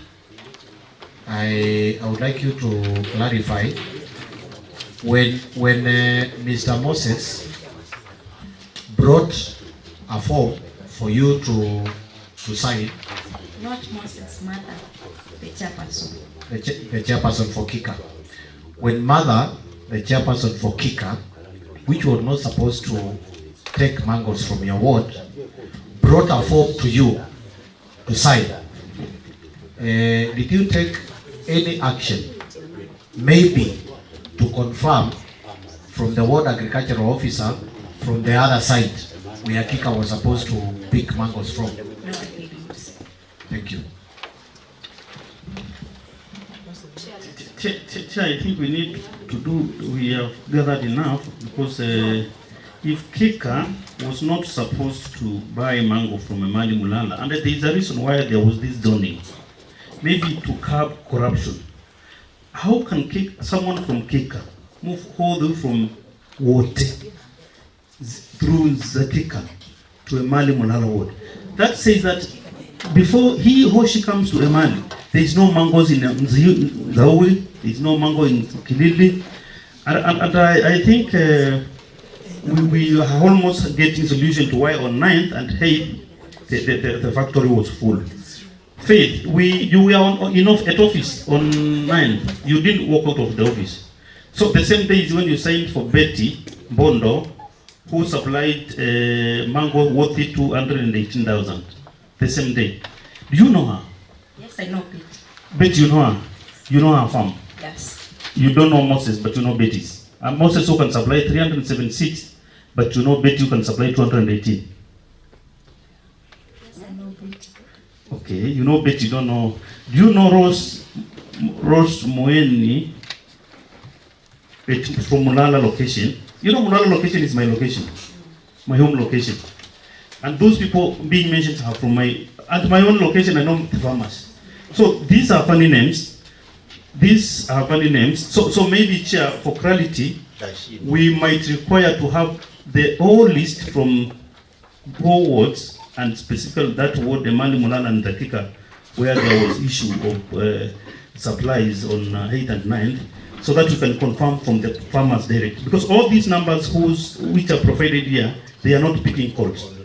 I would like you to clarify when Mr. Moses brought a form for you to sign. Not Moses, Mother, the chairperson. The chairperson for Kika. When Mother, the chairperson for Kika, which was not supposed to take mangoes from your ward, brought a form to you to sign, did you take any action, maybe to confirm from the ward agricultural officer from the other side where Kika was supposed to pick mangoes from? No, I didn't. Thank you. Chair, I think we need to do, we have gathered enough, because if Kika was not supposed to buy mango from Emali Mulala, and there is a reason why there was this zoning, maybe to curb corruption. How can someone from Kika move all the way from Wote through Zakika to Emali Mulala Ward? That says that before he or she comes to Emali, there is no mangoes in Zawi, there is no mango in Kilili, and I think we are almost getting solution to why on 9th and 8th the factory was full. Faith, you were enough at office on 9th. You didn't walk out of the office. So the same day is when you signed for Betty Bondo, who supplied mango worth 218,000. The same day. Do you know her? Yes, I know Betty. Betty, you know her? You know her farm? Yes. You don't know Moses, but you know Betty's. And Moses who can supply 376, but you know Betty who can supply 218. Yes, I know Betty. Okay, you know Betty, you don't know. Do you know Rose Moeni from Mulala location? You know Mulala location is my location, my home location. And those people being mentioned are from at my own location. I know the farmers. So these are funny names. These are funny names. So maybe, Chair, for clarity, we might require to have the whole list from 4 wards, and specifically that ward, Emali Mulala and Dakika, where there was issue of supplies on 8th and 9th, so that we can confirm from the farmers direct. Because all these numbers which are provided here, they are not picking calls.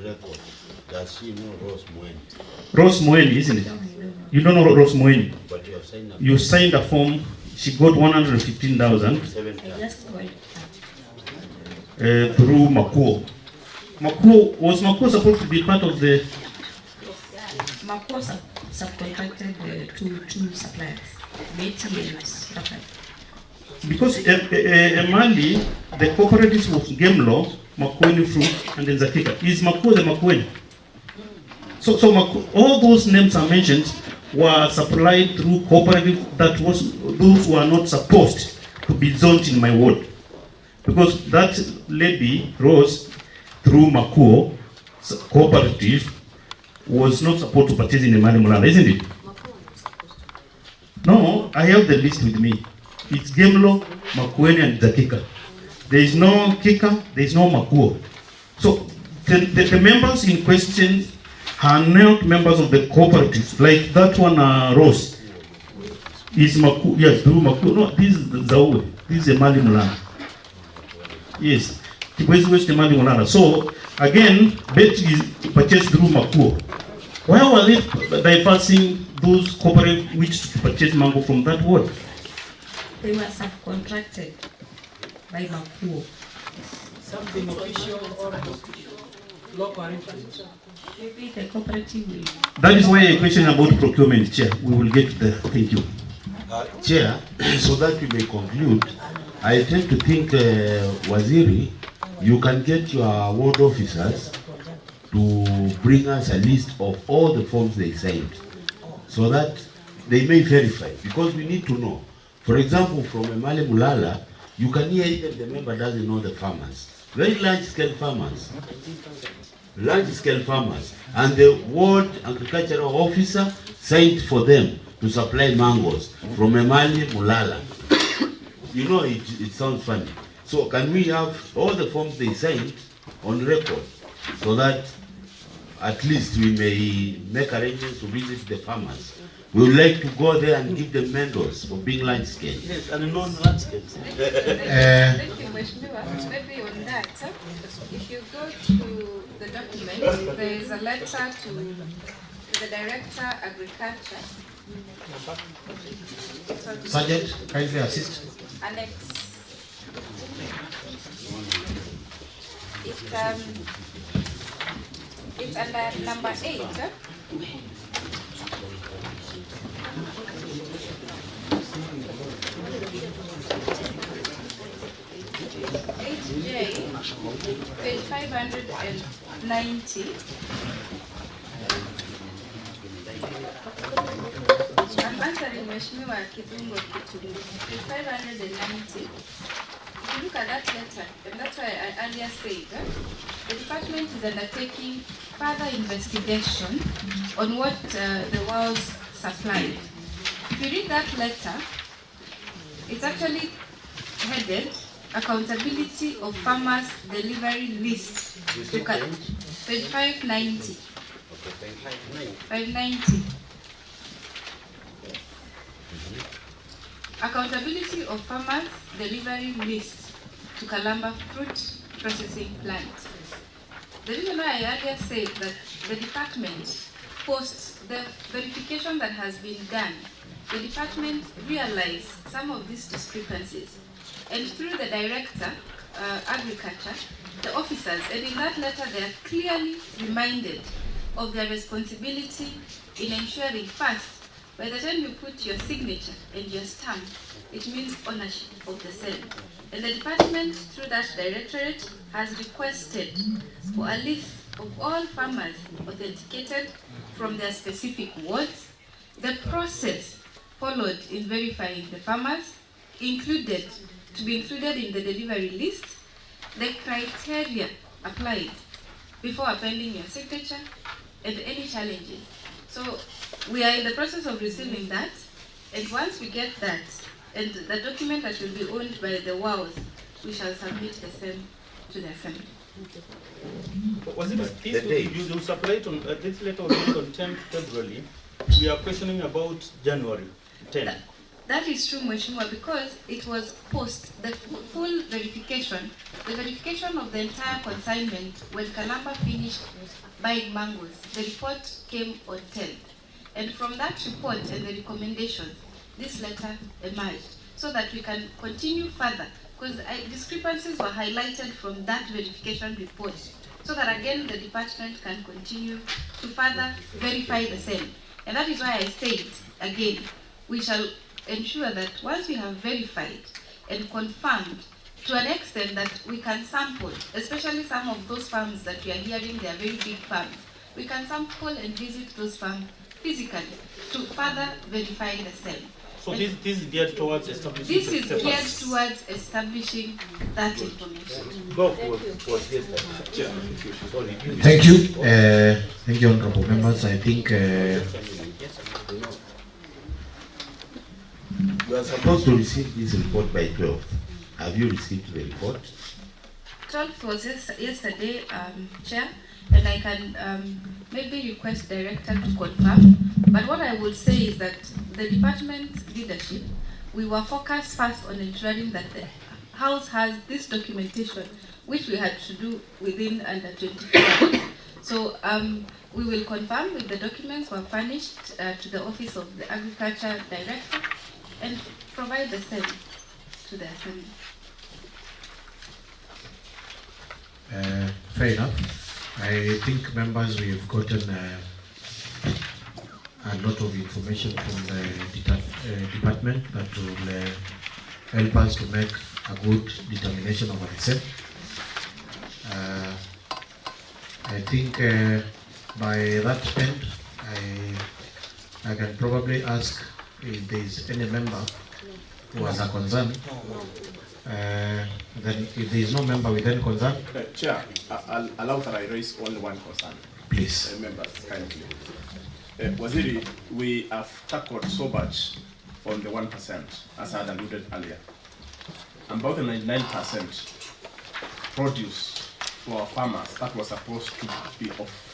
Does she know Rose Moeni? Rose Moeni, isn't it? You don't know Rose Moeni? But you have signed a You signed a form, she got 115,000 I just got through Makuo. Was Makuo supposed to be part of the... Makuo subcontracted two suppliers, Betty and Rafael. Because Emali, the cooperatives was Gemlo, Makueni Fruit, and then Zakika. Is Makuo the Makueni? So all those names are mentioned were supplied through cooperative those were not supposed to be zoned in my ward. Because that lady, Rose, through Makuo cooperative, was not supposed to purchase in Emali Mulala, isn't it? No, I have the list with me. It's Gemlo, Makueni, and Zakika. There is no Kika, there is no Makuo. So the members in question are not members of the cooperatives, like that one, Rose. Is Makuo, yes, through Makuo. No, this is Zaue, this is Emali Mulala. Yes, West Emali Mulala. So again, Betty is purchased through Makuo. Why were they diversing those cooperatives which purchase mango from that ward? They were subcontracted by Makuo. Something official or local arrangement. Maybe the cooperative will. That is why I question about procurement, Chair. We will get there. Thank you. Chair, so that we may conclude, I tend to think, Waziri, you can get your ward officers to bring us a list of all the forms they signed, so that they may verify, because we need to know. For example, from Emale Mulala, you can hear even the member doesn't know the farmers. Very large-scale farmers. Large-scale farmers. And the ward agricultural officer signed for them to supply mangoes from Emale Mulala. You know, it sounds funny. So can we have all the forms they signed on record, so that at least we may make arrangements to visit the farmers? We would like to go there and give them medals for being large scale. Yes, and non-large scale. Thank you, Mheshimiwa. Maybe on that, if you go to the document, there is a letter to the Director Agriculture. Sergeant, kindly assist. Annex. It's under number 8. 8J, page 590. I'm answering Mheshimiwa Kidungo Kitungu, page 590. If you look at that letter, and that's why I earlier said, the department is undertaking further investigation on what the WOWs supplied. If you read that letter, it's actually headed Accountability of Farmers Delivery List. Page 590. 590. Accountability of Farmers Delivery List to Kalamba Fruit Processing Plant. The reason why I earlier said that the department, post the verification that has been done, the department realized some of these discrepancies. And through the Director, Agriculture, the officers, and in that letter they are clearly reminded of their responsibility in ensuring, first, by the time you put your signature and your stamp, it means ownership of the same. And the department, through that directorate, has requested for a list of all farmers authenticated from their specific wards, the process followed in verifying the farmers, to be included in the delivery list, the criteria applied before appending your signature, and any challenges. So we are in the process of receiving that, and once we get that, and the document that will be owned by the WOWs, we shall submit the same to the Assembly. Was it you supplied on this letter was on 10th February? We are questioning about January 10th. That is true, Mheshimiwa, because it was post the full verification, the verification of the entire consignment when Kalamba finished buying mangoes. The report came on 10th. And from that report and the recommendations, this letter emerged so that we can continue further, because discrepancies were highlighted from that verification report, so that again the department can continue to further verify the same. And that is why I said, again, we shall ensure that once we have verified and confirmed to an extent that we can sample, especially some of those farms that we are hearing they are very big farms, we can sample and visit those farms physically to further verify the same. So this is geared towards establishing. This is geared towards establishing that information. Thank you. Thank you, honorable members. I think you are supposed to receive this report by 12th. Have you received the report? 12th was yesterday, Chair, and I can maybe request Director to confirm. But what I will say is that the department leadership, we were focused first on ensuring that the House has this documentation, which we had to do within under 24 hours. So we will confirm if the documents were furnished to the Office of the Agriculture Director and provide the same to the Assembly. Fair enough. I think, members, we've gotten a lot of information from the department that will help us to make a good determination of the same. I think by that end, I can probably ask if there is any member who has a concern. Then if there is no member with any concern, Chair, I'll allow that I raise only one concern. Please. Members, kindly. Waziri, we have tackled so much on the 1%, as I had alluded earlier. About the 99% produce for our farmers that was supposed to be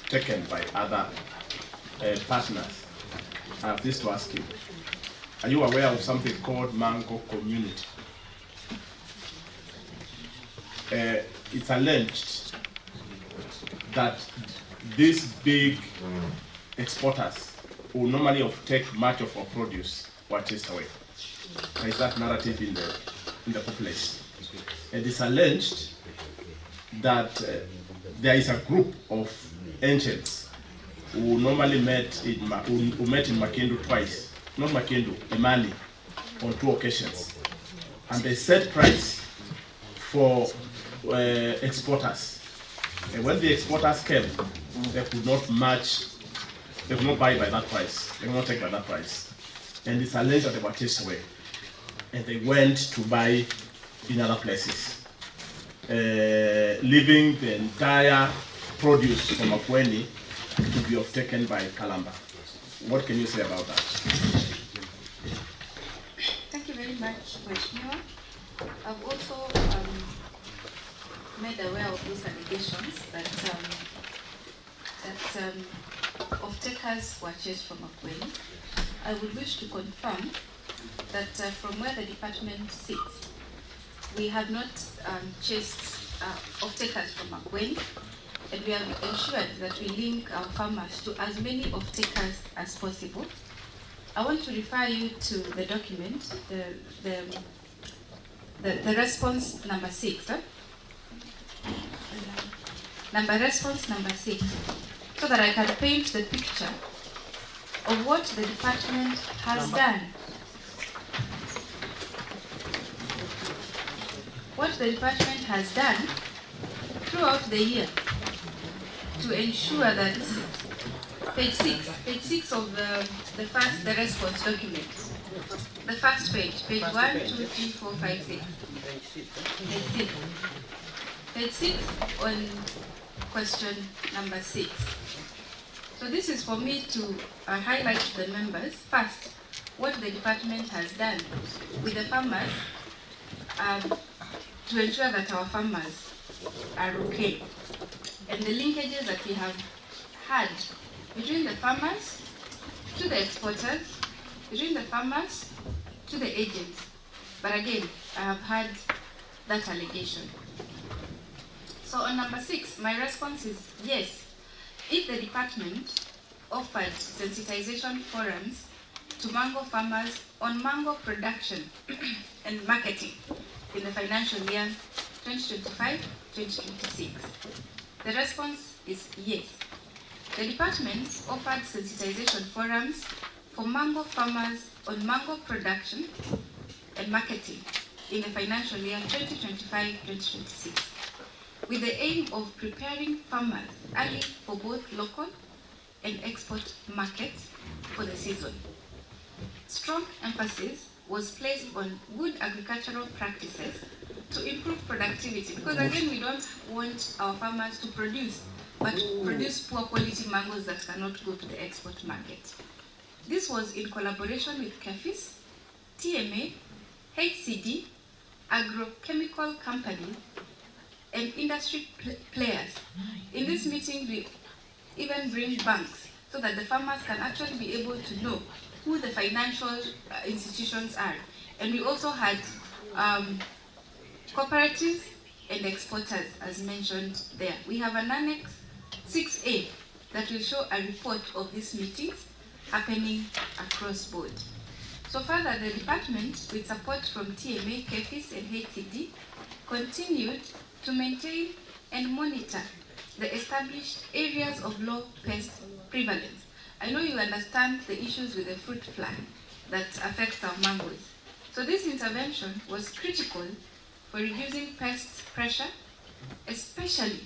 taken by other partners. I have this to ask you. Are you aware of something called Mango Community? It's alleged that these big exporters who normally take much of our produce were chased away. There is that narrative in the population. It is alleged that there is a group of ancients who normally met in Makendu twice, not Makendu, Emali, on 2 occasions, and they set price for exporters. And when the exporters came, they could not match, they could not buy by that price, they could not take by that price. And it's alleged that they were chased away. And they went to buy in other places, leaving the entire produce from Makueni to be taken by Kalamba. What can you say about that? Thank you very much, Mheshimiwa. I've also made aware of these allegations that off-takers were chased from Makueni. I would wish to confirm that from where the department sits, we have not chased off-takers from Makueni, and we have ensured that we link our farmers to as many off-takers as possible. I want to refer you to the document, the response number 6. Response number 6, so that I can paint the picture of what the department has done. What the department has done throughout the year to ensure that page 6 of the response document, the first page 1, 2, 3, 4, 5, 6. Page 6 on question number 6. So this is for me to highlight to the members, first, what the department has done with the farmers to ensure that our farmers are okay, and the linkages that we have had between the farmers to the exporters, between the farmers to the agents. But again, I have had that allegation. So on number 6, my response is yes. If the department offered sensitization forums to mango farmers on mango production and marketing in the financial year 2025-2026, the response is yes. The department offered sensitization forums for mango farmers on mango production and marketing in the financial year 2025-2026, with the aim of preparing farmers early for both local and export markets for the season. Strong emphasis was placed on good agricultural practices to improve productivity, because again, we don't want our farmers to produce, but produce poor quality mangoes that cannot go to the export market. This was in collaboration with CAFIS, TMA, HCD, agrochemical company, and industry players. In this meeting, we even bring banks so that the farmers can actually be able to know who the financial institutions are. And we also had cooperatives and exporters, as mentioned there. We have an Annex 6A that will show a report of these meetings happening across board. So further, the department, with support from TMA, KEFIS, and HCD, continued to maintain and monitor the established areas of low pest prevalence I know you understand the issues with the fruit fly that affects our mangoes. So this intervention was critical for reducing pest pressure, especially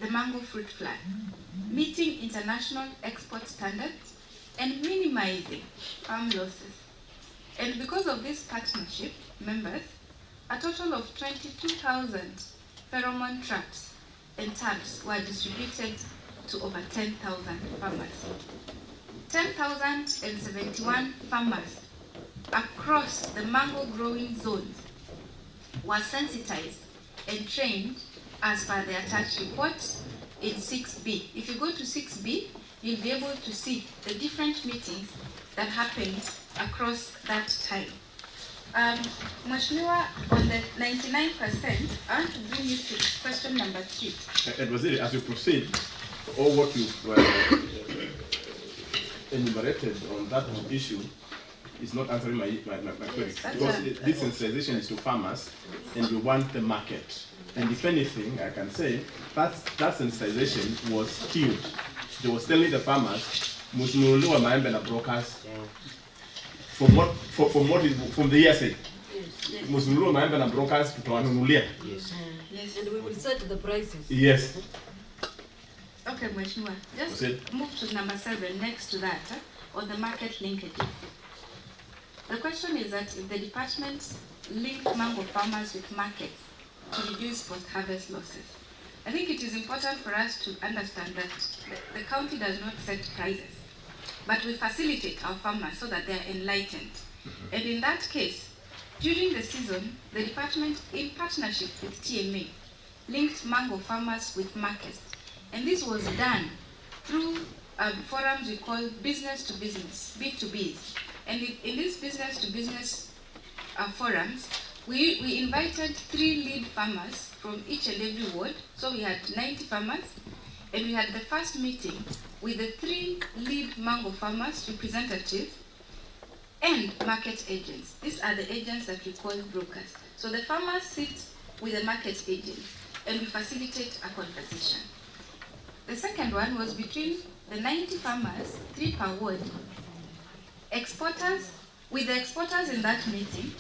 the mango fruit fly, meeting international export standards, and minimizing farm losses. And because of this partnership, members, a total of 22,000 pheromone traps and tags were distributed to over 10,000 farmers. 10,071 farmers across the mango growing zones were sensitized and trained as per the attached reports in 6B. If you go to 6B, you'll be able to see the different meetings that happened across that time. Mheshimiwa, on the 99%, I want to bring you to question number 3. And Waziri, as you proceed, all what you've enumerated on that issue is not answering my query. Because this sensitization is to farmers, and we want the market. And if anything, I can say that sensitization was killed. They was telling the farmers, "Musinunuliwa maembe na brokers." From the hearsay. Musinunuliwa maembe na brokers tutawanunulia. Yes. And we will set the prices. Yes. Okay, Mheshimiwa, just move to number 7 next to that, on the market linkages. The question is that if the department linked mango farmers with markets to reduce post-harvest losses. I think it is important for us to understand that the county does not set prices, but we facilitate our farmers so that they are enlightened. And in that case, during the season, the department, in partnership with TMA, linked mango farmers with markets. And this was done through forums we call business to business, B2Bs. And in these business to business forums, we invited 3 lead farmers from each and every ward. So we had 90 farmers, and we had the first meeting with the 3 lead mango farmers representatives and market agents. These are the agents that we call brokers. So the farmers sit with the market agents, and we facilitate a conversation. The second one was between the 90 farmers, 3 per ward, exporters, with the exporters in that meeting,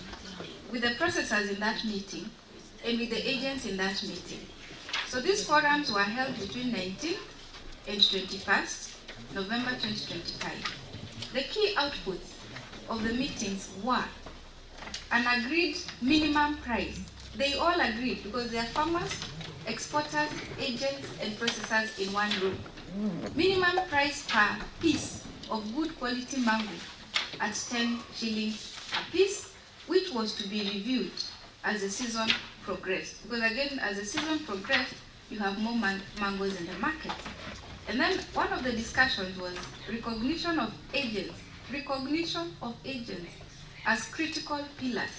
with the processors in that meeting, and with the agents in that meeting. So these forums were held between 19th and 21st November 2025. The key outputs of the meetings were an agreed minimum price. They all agreed because they are farmers, exporters, agents, and processors in one room. Minimum price per piece of good quality mango at 10 shillings a piece, which was to be reviewed as the season progressed. Because again, as the season progressed, you have more mangoes in the market. And then one of the discussions was recognition of agents as critical pillars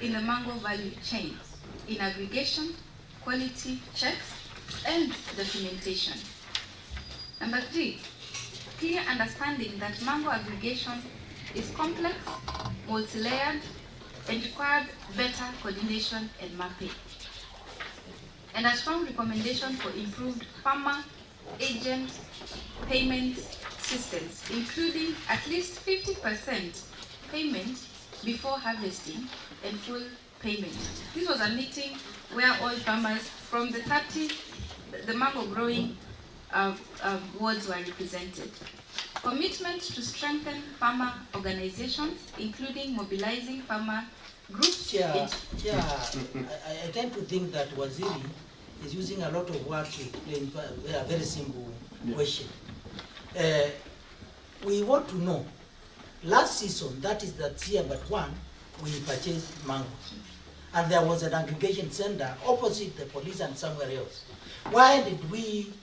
in the mango value chain, in aggregation, quality checks, and documentation. Number 3, clear understanding that mango aggregation is complex, multi-layered, and required better coordination and mapping. And a strong recommendation for improved farmer agent payment systems, including at least 50% payment before harvesting and full payment. This was a meeting where all farmers from the 30, the mango growing wards were represented. Commitment to strengthen farmer organizations, including mobilizing farmer groups. I tend to think that Waziri is using a lot of words to explain a very simple question. We want to know, last season, that is the year but 1, we purchased mangoes. And there was an aggregation center opposite the police and somewhere else. Why did we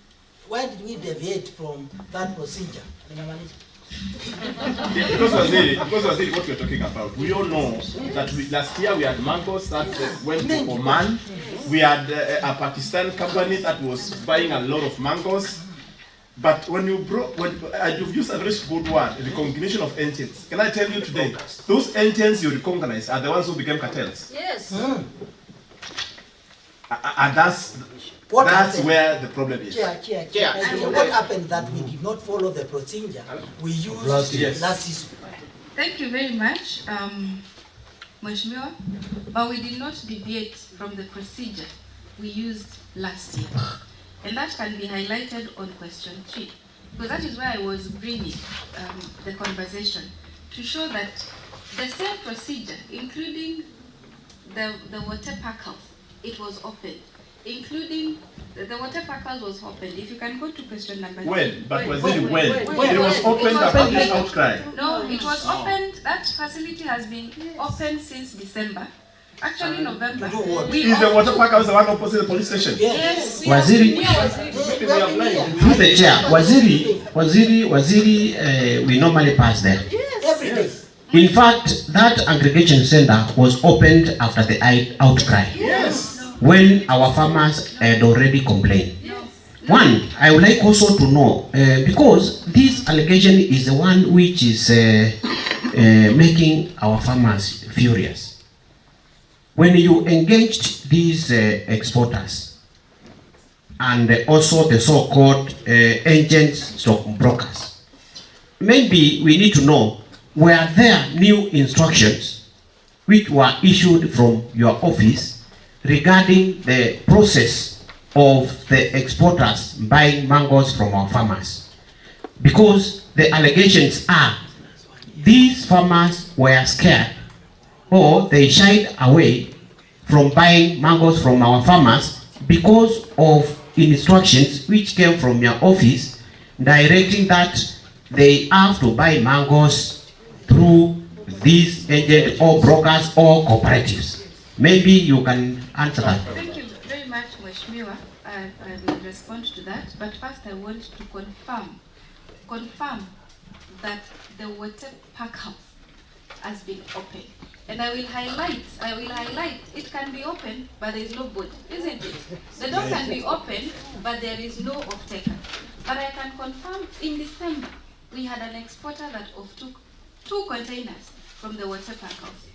deviate from that procedure? Because Waziri, what we're talking about, we all know that last year we had mangoes that went to Oman. We had a Pakistan company that was buying a lot of mangoes. But when you've used a very good word, recognition of agents. Can I tell you today, those agents you recognize are the ones who became cartels. Yes. And that's What That's happened? where the problem is. Chair. What happened that we did not follow the procedure we used last season? Thank you very much, Mheshimiwa, but we did not deviate from the procedure we used last year. And that can be highlighted on question 3, because that is where I was bringing the conversation to show that the same procedure, including the water pack house, it was open, including the water pack house was open. If you can go to question number 3. When? But was it when? It was opened after this outcry. No, it was opened, that facility has been open since December. Actually, November. Is the water park house the one opposite the police station? Yes. Waziri, through the chair, Waziri, we normally pass there. Every day. In fact, that aggregation center was opened after the outcry. Yes. When our farmers had already complained. One, I would like also to know, because this allegation is the one which is making our farmers furious. When you engaged these exporters and also the so-called agents, stock brokers, maybe we need to know, were there new instructions which were issued from your office regarding the process of the exporters buying mangoes from our farmers? Because the allegations are these farmers were scared or they shied away from buying mangoes from our farmers because of instructions which came from your office directing that they have to buy mangoes through these agents or brokers or cooperatives. Maybe you can answer that. Thank you very much, Mheshimiwa. I will respond to that, but first I want to confirm that the water pack house has been open. And I will highlight, it can be open, but there is no board, isn't it? The door can be open, but there is no off-taker. But I can confirm in December, we had an exporter that took 2 containers from the water pack house.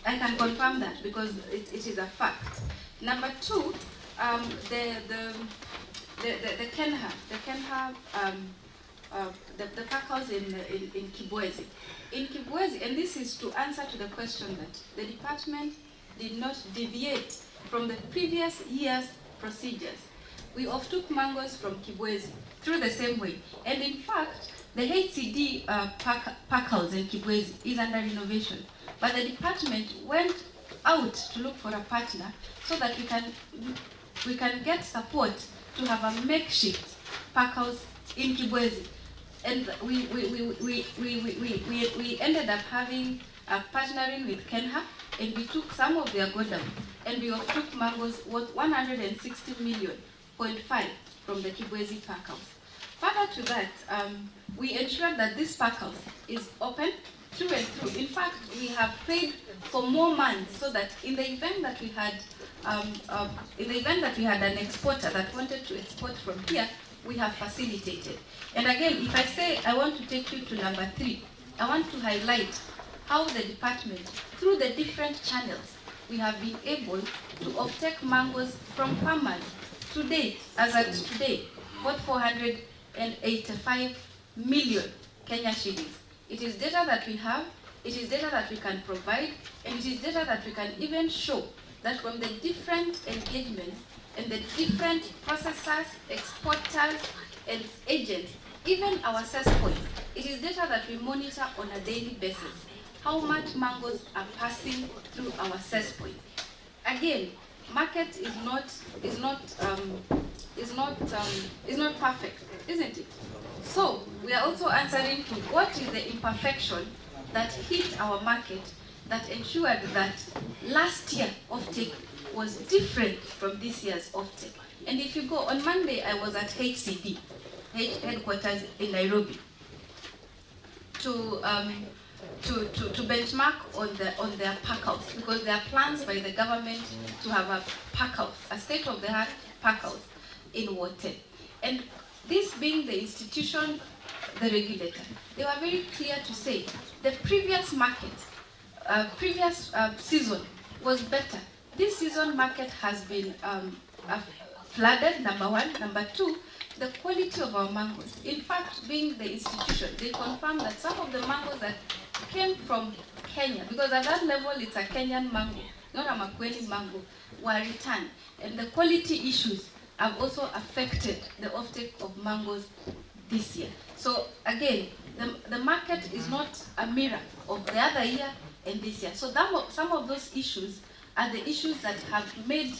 I can confirm that because it is a fact. Number 2, the Kenha, the pack house in Kibwezi. In Kibwezi, and this is to answer to the question that the department did not deviate from the previous year's procedures. We took mangoes from Kibwezi through the same way. And in fact, the HCD pack house in Kibwezi is under renovation. But the department went out to look for a partner so that we can get support to have a makeshift pack house in Kibwezi. And we ended up having partnering with Kenha, and we took some of their godown, and we took mangoes worth 160.5 million from the Kibwezi pack house. Further to that, we ensured that this pack house is open through and through. In fact, we have paid for more months so that in the event that we had an exporter that wanted to export from here, we have facilitated. And again, if I say I want to take you to number 3, I want to highlight how the department, through the different channels, we have been able to offtake mangoes from farmers. Today, as at today, worth 485 million Kenya shillings. It is data that we have, it is data that we can provide, and it is data that we can even show that from the different engagements and the different processors, exporters, and agents, even our sales point, it is data that we monitor on a daily basis. How much mangoes are passing through our sales point. Again, market is not perfect, isn't it? So we are also answering to what is the imperfection that hit our market that ensured that last year offtake was different from this year's offtake. And if you go on Monday, I was at HCD headquarters in Nairobi to benchmark on their pack house, because there are plans by the government to have a pack house, a state-of-the-art pack house in Wote. And this being the institution, the regulator, they were very clear to say the previous market, previous season was better. This season market has been flooded, number one. Number two, the quality of our mangoes. In fact, being the institution, they confirmed that some of the mangoes that came from Kenya, because at that level it's a Kenyan mango, not a Makueni mango, were returned. And the quality issues have also affected the offtake of mangoes this year. So again, the market is not a mirror of the other year and this year. So some of those issues are the issues that have made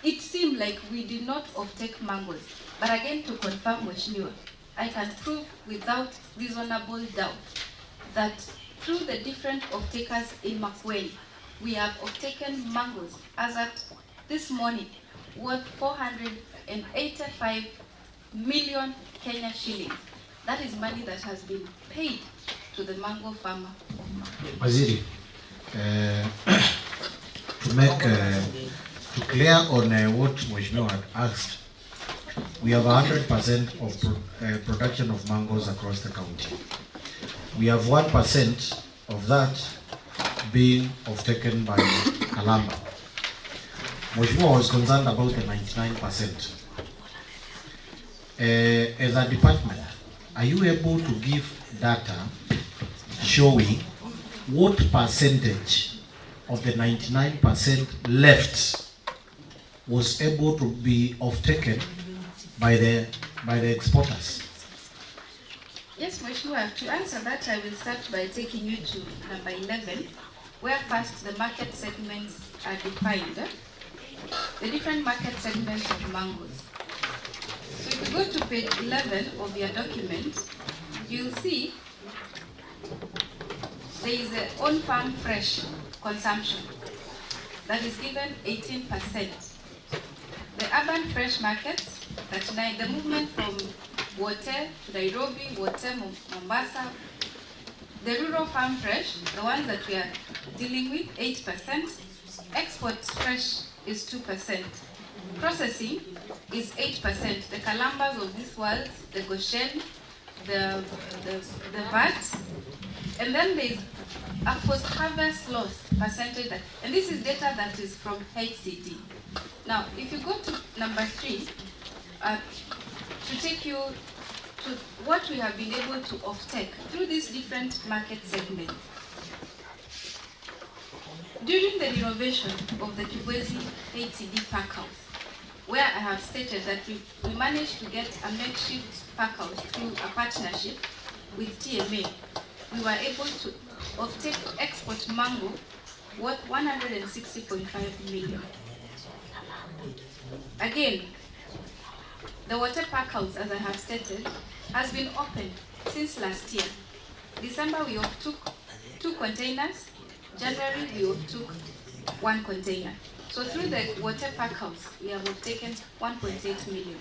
it seem like we did not offtake mangoes. But again, to confirm Mheshimiwa, I can prove without reasonable doubt that through the different off-takers in Makueni, we have off-taken mangoes as at this morning worth 485 million Kenya shillings. That is money that has been paid to the mango farmer of Makueni. Waziri, to clear on what Mheshimiwa had asked, we have 100% of production of mangoes across the county. We have 1% of that being taken by Kalamba. Mheshimiwa was concerned about the 99%. As a department, are you able to give data showing what percentage of the 99% left was able to be taken by the exporters? Yes, Mheshimiwa, to answer that, I will start by taking you to number 11, where first the market segments are defined. The different market segments of mangoes. So if you go to page 11 of your document, you'll see there is a on-farm fresh consumption that is given 18%. The urban fresh markets, 39%. The movement from Wote, Nairobi, Wote, Mombasa. The rural farm fresh, the ones that we are dealing with, 8%. Export fresh is 2%. Processing is 8%. The Kalambas of this world, the Goshen, the VAT, and then there is a post-harvest loss percentage, and this is data that is from HCD. Now, if you go to number 3, to take you to what we have been able to offtake through these different market segments. During the renovation of the Kibwezi HCD pack house, where I have stated that we managed to get a makeshift pack house through a partnership with TMA, we were able to offtake export mango worth 160.5 million. Again, the water pack house, as I have stated, has been open since last year. December we took 2 containers. January we took 1 container. So through the water pack house, we have taken 1.8 million.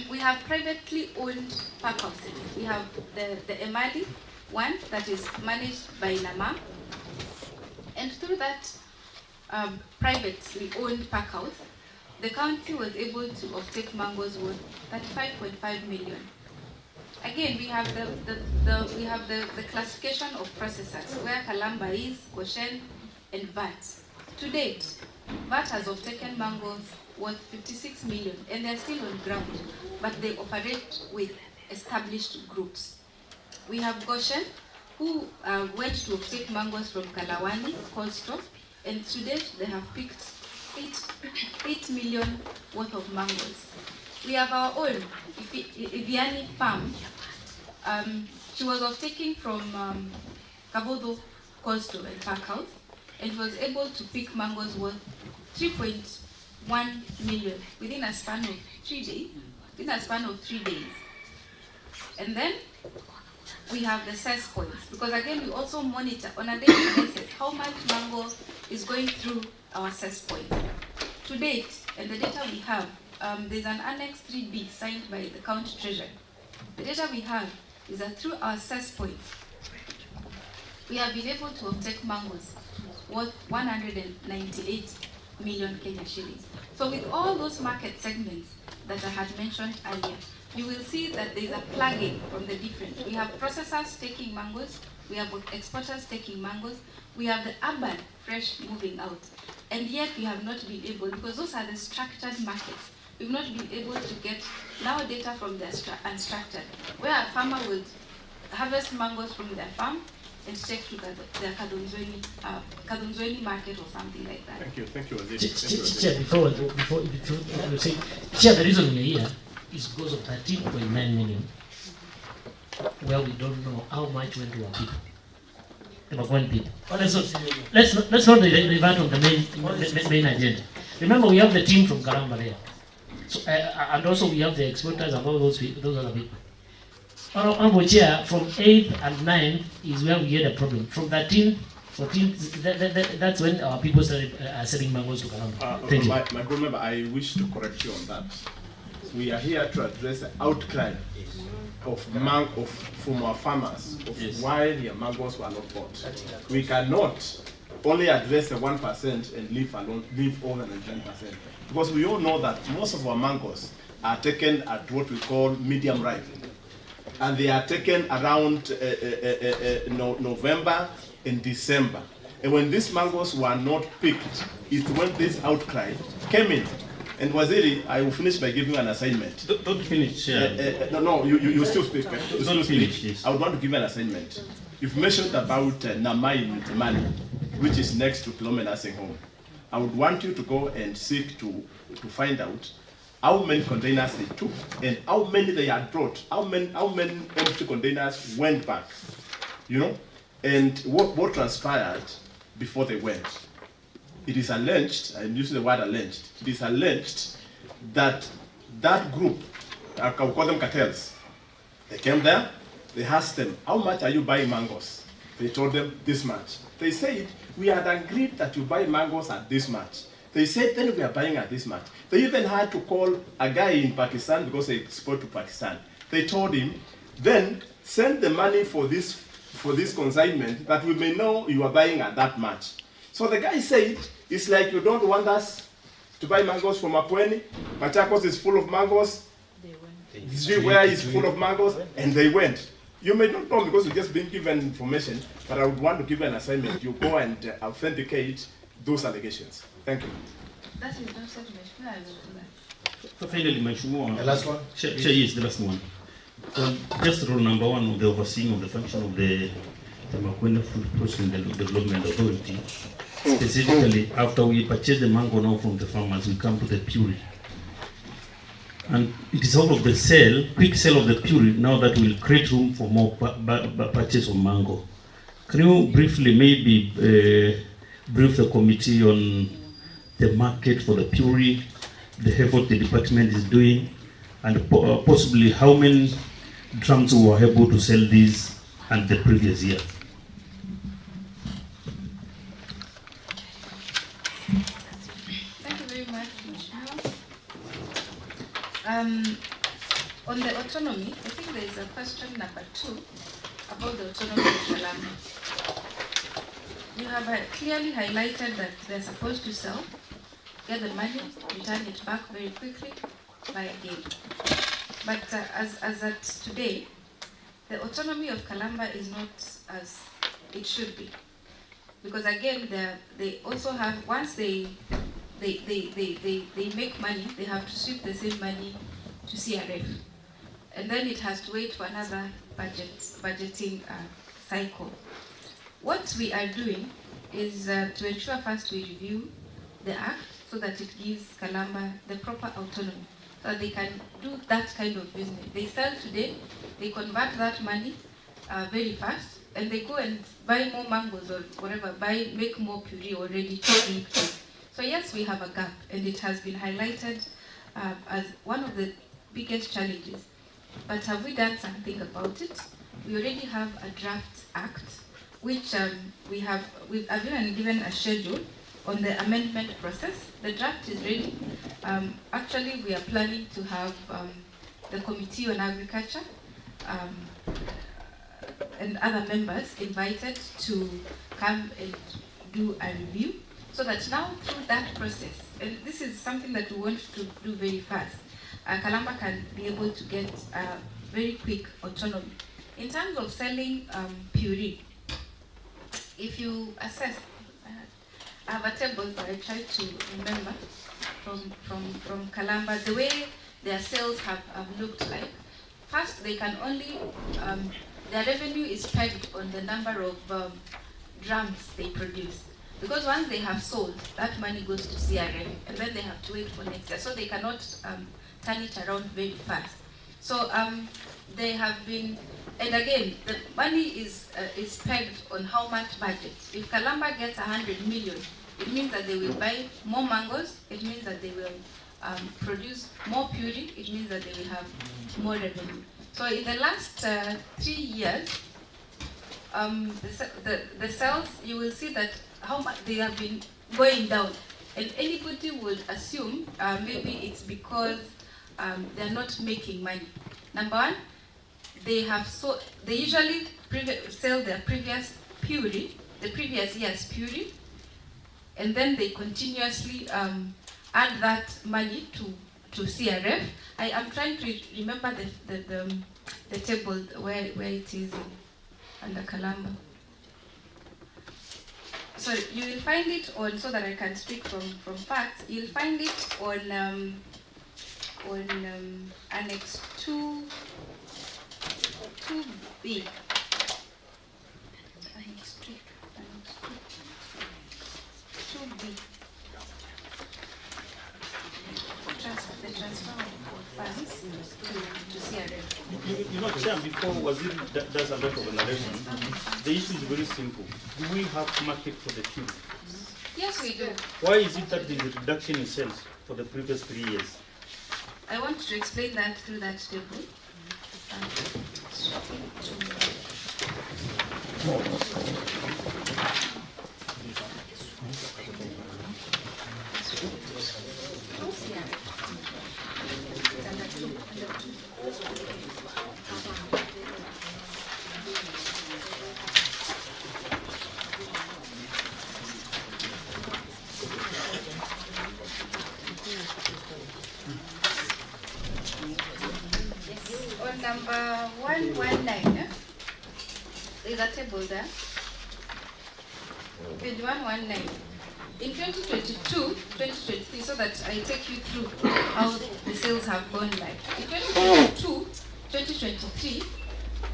We have privately owned pack houses. We have the Emali one that is managed by Nama, and through that privately owned pack house, the county was able to offtake mangoes worth 35.5 million. Again, we have the classification of processors, where Kalamba is, Goshen, and VAT. To date, VAT has offtaken mangoes worth 56 million, and they are still on ground, but they operate with established groups. We have Goshen, who went to offtake mangoes from Kalawani, Coastal, and to date they have picked 8 million worth of mangoes. We have our own Iviani farm. She was offtaking from Kabodo Coastal and Park House, and was able to pick mangoes worth 3.1 million within a span of 3 days. Within a span of 3 days. And then we have the cess points, because again we also monitor on a daily basis how much mango is going through our cess point. To date, and the data we have, there's an Annex 3B signed by the County Treasurer. The data we have is that through our cess points, we have been able to obtain mangoes worth 198 million Kenya shillings. So with all those market segments that I had mentioned earlier, you will see that there's a plug-in from the different. We have processors taking mangoes, we have exporters taking mangoes, we have the urban fresh moving out. And yet we have not been able, because those are the structured markets, we've not been able to get now data from the unstructured, where a farmer would harvest mangoes from their farm and take to the Kadunzweni market or something like that. Thank you, Chair, before you say, Chair, the reason we're here is because of 13.9 million, where we don't know how much went to our people, the Makueni people. Let's not revert on the main agenda. Remember, we have the team from Karamba there, so, and also we have the exporters and all those other people. Honorable Chair, from 8th and 9th is where we had a problem. From 13th, 14th, that's when our people started selling mangoes to Karamba. Thank you. My board member, I wish to correct you on that. We are here to address the outcry from our farmers of why their mangoes were not bought. We cannot only address the 1% and leave all the 10%. Because we all know that most of our mangoes are taken at what we call medium ripe. And they are taken around November and December. And when these mangoes were not picked, it's when this outcry came in. And Waziri, I will finish by giving you an assignment. Don't finish. No, you still speak. Don't finish, yes. I would want to give you an assignment. You've mentioned about Namai Mtimani, which is next to Kilome Nursing Home. I would want you to go and seek to find out how many containers they took and how many they had brought, how many empty containers went back, you know, and what transpired before they went. It is alleged, I'm using the word alleged, it is alleged that that group, I will call them cartels, they came there, they asked them, how much are you buying mangoes? They told them this much. They said, we had agreed that you buy mangoes at this much. They said, then we are buying at this much. They even had to call a guy in Pakistan because they export to Pakistan. They told him, then send the money for this consignment that we may know you are buying at that much. So the guy said, it's like you don't want us to buy mangoes from Makueni. Machakos is full of mangoes. Where is full of mangoes? And they went. You may not know because you've just been given information, but I would want to give you an assignment. You go and authenticate those allegations. Thank you. That is not such a I will do that. Finally, Mheshimiwa. The last one? Yes, the last one. Just rule number 1 of the overseeing of the function of the Makueni Food Processing Development Authority. Specifically, after we purchase the mango now from the farmers, we come to the puree. And it is out of the quick sale of the puree now that will create room for more purchase of mango. Can you briefly maybe brief the committee on the market for the puree, the effort the department is doing, and possibly how many drums we were able to sell these and the previous year? Thank you very much, Mheshimiwa. On the autonomy, I think there is a question number 2 about the autonomy of Kalamba. You have clearly highlighted that they're supposed to sell, get the money, return it back very quickly, buy again. But as at today, the autonomy of Kalamba is not as it should be. Because again, they also have, once they make money, they have to sweep the same money to CRF. And then it has to wait for another budgeting cycle. What we are doing is to ensure first we review the Act so that it gives Kalamba the proper autonomy, so that they can do that kind of business. They sell today, they convert that money very fast, and they go and buy more mangoes or whatever, make more puree already to eat. So yes, we have a gap, and it has been highlighted as one of the biggest challenges. But have we done something about it? We already have a draft act, which we've even given a schedule on the amendment process. The draft is ready. Actually, we are planning to have the Committee on Agriculture and other members invited to come and do a review, so that now through that process, and this is something that we want to do very fast, Kalamba can be able to get very quick autonomy. In terms of selling puree, if you assess, I have a table that I try to remember from Kalamba, the way their sales have looked like. First, they can only, their revenue is pegged on the number of drums they produce. Because once they have sold, that money goes to CRM, and then they have to wait for next year. So they cannot turn it around very fast. So they have been, and again, the money is pegged on how much budget. If Kalamba gets 100 million, it means that they will buy more mangoes. It means that they will produce more puree. It means that they will have more revenue. So in the last 3 years, the sales, you will see that how much they have been going down. And anybody would assume maybe it's because they're not making money. Number one, they usually sell their previous puree, the previous year's puree, and then they continuously add that money to CRF. I am trying to remember the table where it is under Kalamba. So you will find it on, so that I can speak from facts, you'll find it on Annex 2B. Annex 2B. The transfer of funds to CRM. You know, Chair, before Waziri does a lot of narration, the issue is very simple. Do we have market for the puree? Yes, we do. Why is it that there is a reduction in sales for the previous 3 years? I want to explain that through that table. On number 119, there's a table there. Page 119. In 2022, 2023, so that I take you through how the sales have gone like. In 2022, 2023,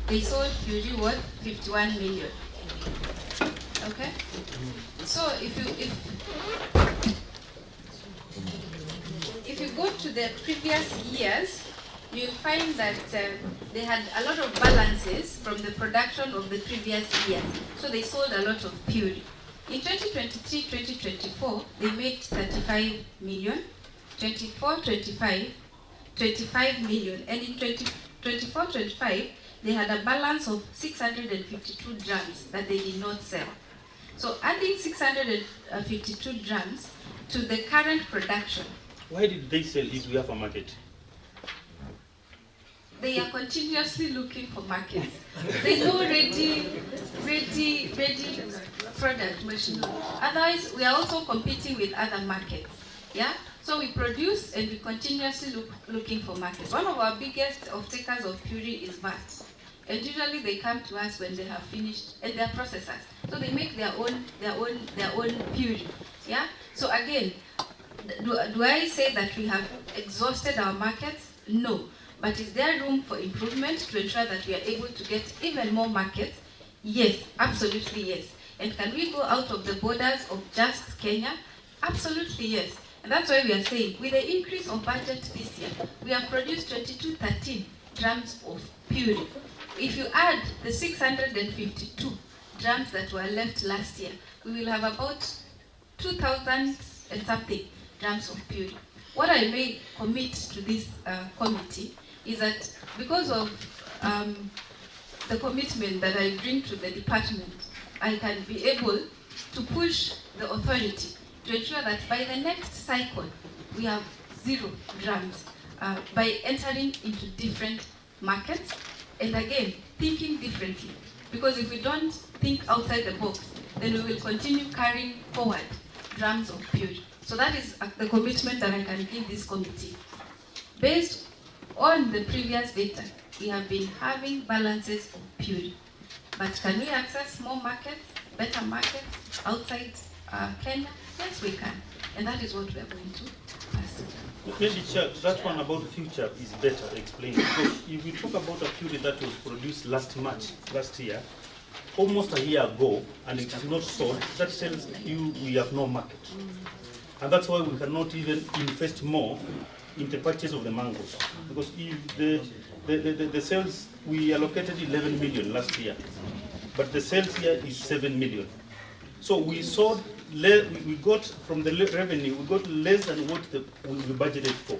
they sold puree worth 51 million. Okay? So if you go to the previous years, you'll find that they had a lot of balances from the production of the previous year. So they sold a lot of puree. In 2023-2024, they made 35 million, 24-25, 25 million, and in 24-25, they had a balance of 652 drums that they did not sell. So adding 652 drums to the current production. Why did they sell if we have a market? They are continuously looking for markets. There's no ready product. Otherwise, we are also competing with other markets. Yeah. So we produce and we continuously looking for markets. One of our biggest off-takers of puree is VAT, and usually they come to us when they have finished, and they're processors. So they make their own puree. Yeah. So again, do I say that we have exhausted our markets? No. But is there room for improvement to ensure that we are able to get even more markets? Yes, absolutely yes. And can we go out of the borders of just Kenya? Absolutely yes. And that's why we are saying, with the increase of budget this year, we have produced 2213 drums of puree. If you add the 652 drums that were left last year, we will have about 2,000 and something drums of puree. What I may commit to this committee is that because of the commitment that I bring to the department, I can be able to push the authority to ensure that by the next cycle, we have 0 drums by entering into different markets, and again, thinking differently. Because if we don't think outside the box, then we will continue carrying forward drums of puree. So that is the commitment that I can give this committee. Based on the previous data, we have been having balances of purity. But can we access more markets, better markets outside Kenya? Yes, we can. And that is what we are going to pursue. Maybe, Chair, that one about future is better explained. Because if we talk about a purity that was produced last year, almost a year ago, and it is not sold, that tells you we have no market. And that's why we cannot even invest more in the purchase of the mangoes. Because if the sales, we allocated 11 million last year, but the sales here is 7 million. So we sold, we got from the revenue, we got less than what we budgeted for,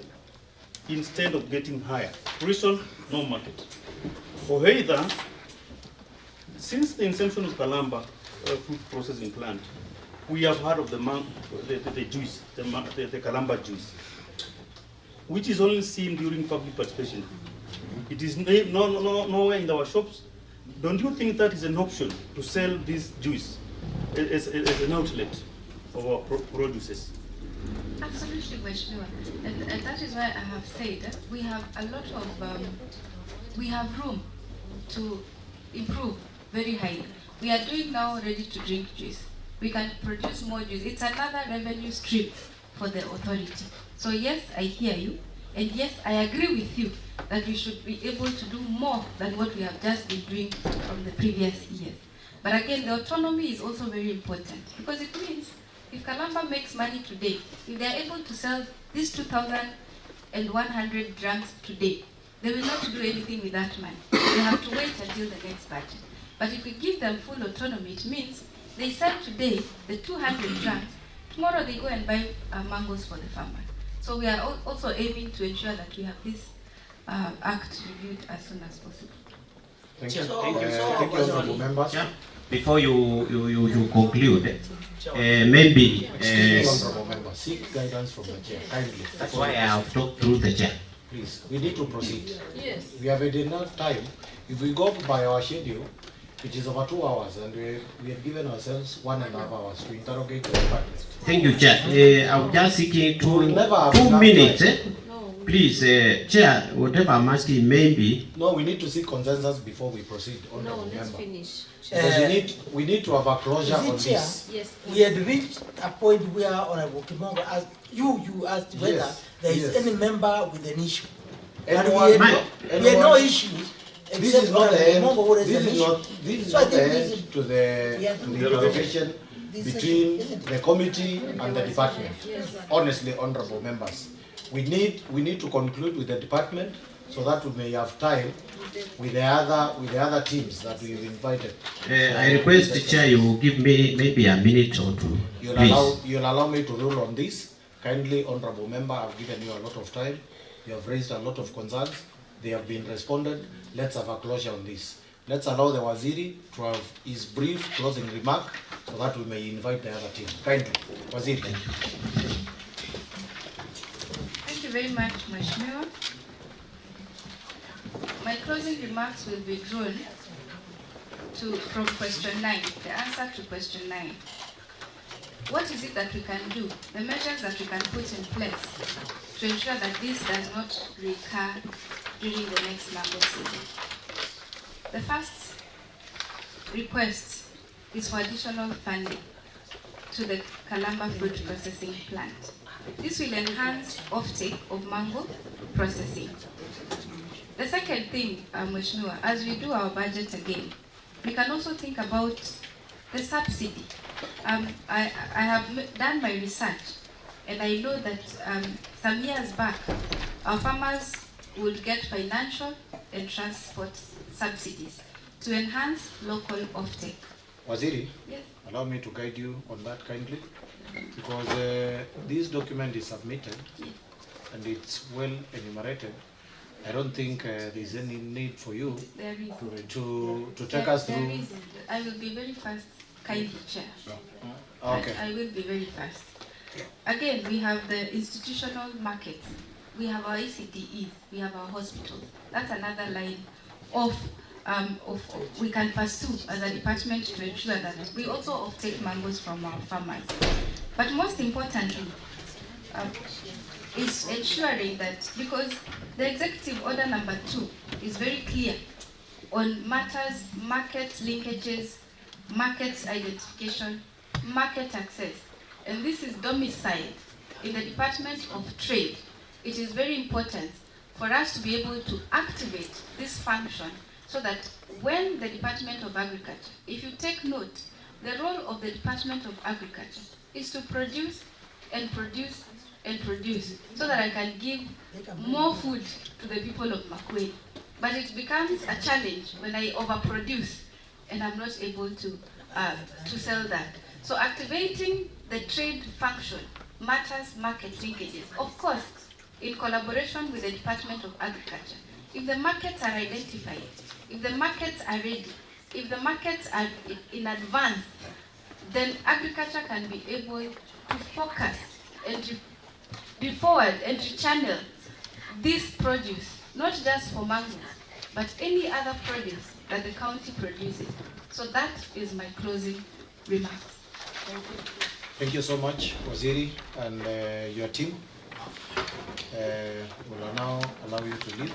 instead of getting higher. Reason, no market. For Heather, since the inception of Kalamba food processing plant, we have heard of the juice, the Kalamba juice, which is only seen during public participation. It is nowhere in our shops. Don't you think that is an option to sell this juice as an outlet of our producers? Absolutely, Mheshimiwa. And that is why I have said we have a lot of, we have room to improve very highly. We are doing now ready to drink juice. We can produce more juice. It's another revenue stream for the authority. So yes, I hear you. And yes, I agree with you that we should be able to do more than what we have just been doing from the previous years. But again, the autonomy is also very important because it means if Kalamba makes money today, if they are able to sell these 2,100 drums today, they will not do anything with that money. They have to wait until the next budget. But if we give them full autonomy, it means they sell today the 200 drums, tomorrow they go and buy mangoes for the farmers. So we are also aiming to ensure that we have this act reviewed as soon as possible. Thank you. Thank you, honorable members. Yeah. Before you conclude, maybe honorable members, seek guidance from the chair. Kindly. That's why I have talked through the chair. Please, we need to proceed. Yes. We have had enough time. If we go by our schedule, it is over 2 hours, and we have given ourselves 1.5 hours to interrogate the department. Thank you, Chair. I'm just seeking 2 minutes. Please, Chair, whatever I'm asking, maybe. No, we need to seek consensus before we proceed. No, let's finish. Because we need to have a closure on this. Yes. We had reached a point where Honorable Kimongo asked you asked whether there is any member with an issue. And we had no issue. This is not the end. This is not the end to the interrogation between the committee and the department. Honestly, honorable members, we need to conclude with the department so that we may have time with the other teams that we've invited. I request the chair you will give me maybe a minute or two. You'll allow me to rule on this. Kindly, honorable member, I've given you a lot of time. You have raised a lot of concerns. They have been responded. Let's have a closure on this. Let's allow the Waziri to have his brief closing remark so that we may invite the other team. Kindly, Waziri. Thank you very much, Mheshimiwa. My closing remarks will be drawn from question 9, the answer to question 9. What is it that we can do, the measures that we can put in place to ensure that this does not recur during the next mango season? The first request is for additional funding to the Kalamba fruit processing plant. This will enhance offtake of mango processing. The second thing, Mheshimiwa, as we do our budget again, we can also think about the subsidy. I have done my research, and I know that some years back, our farmers would get financial and transport subsidies to enhance local offtake. Waziri, yes. Allow me to guide you on that kindly, because this document is submitted and it's well enumerated. I don't think there's any need for you to take us through. I will be very fast, kindly, Chair. Okay. I will be very fast. Again, we have the institutional market. We have our ECDEs. We have our hospitals. That's another line of we can pursue as a department to ensure that we also offtake mangoes from our farmers. But most importantly, is ensuring that, because the executive order number 2 is very clear on matters, market linkages, market identification, market access, and this is domiciled in the Department of Trade. It is very important for us to be able to activate this function so that when the Department of Agriculture, if you take note, the role of the Department of Agriculture is to produce and produce and produce so that I can give more food to the people of Makueni. But it becomes a challenge when I overproduce and I'm not able to sell that. So activating the trade function matters, market linkages. Of course, in collaboration with the Department of Agriculture. If the markets are identified, if the markets are ready, if the markets are in advance, then agriculture can be able to focus and be forward and to channel this produce, not just for mangoes, but any other produce that the county produces. So that is my closing remarks. Thank you. Thank you so much, Waziri, and your team. Will now allow you to leave.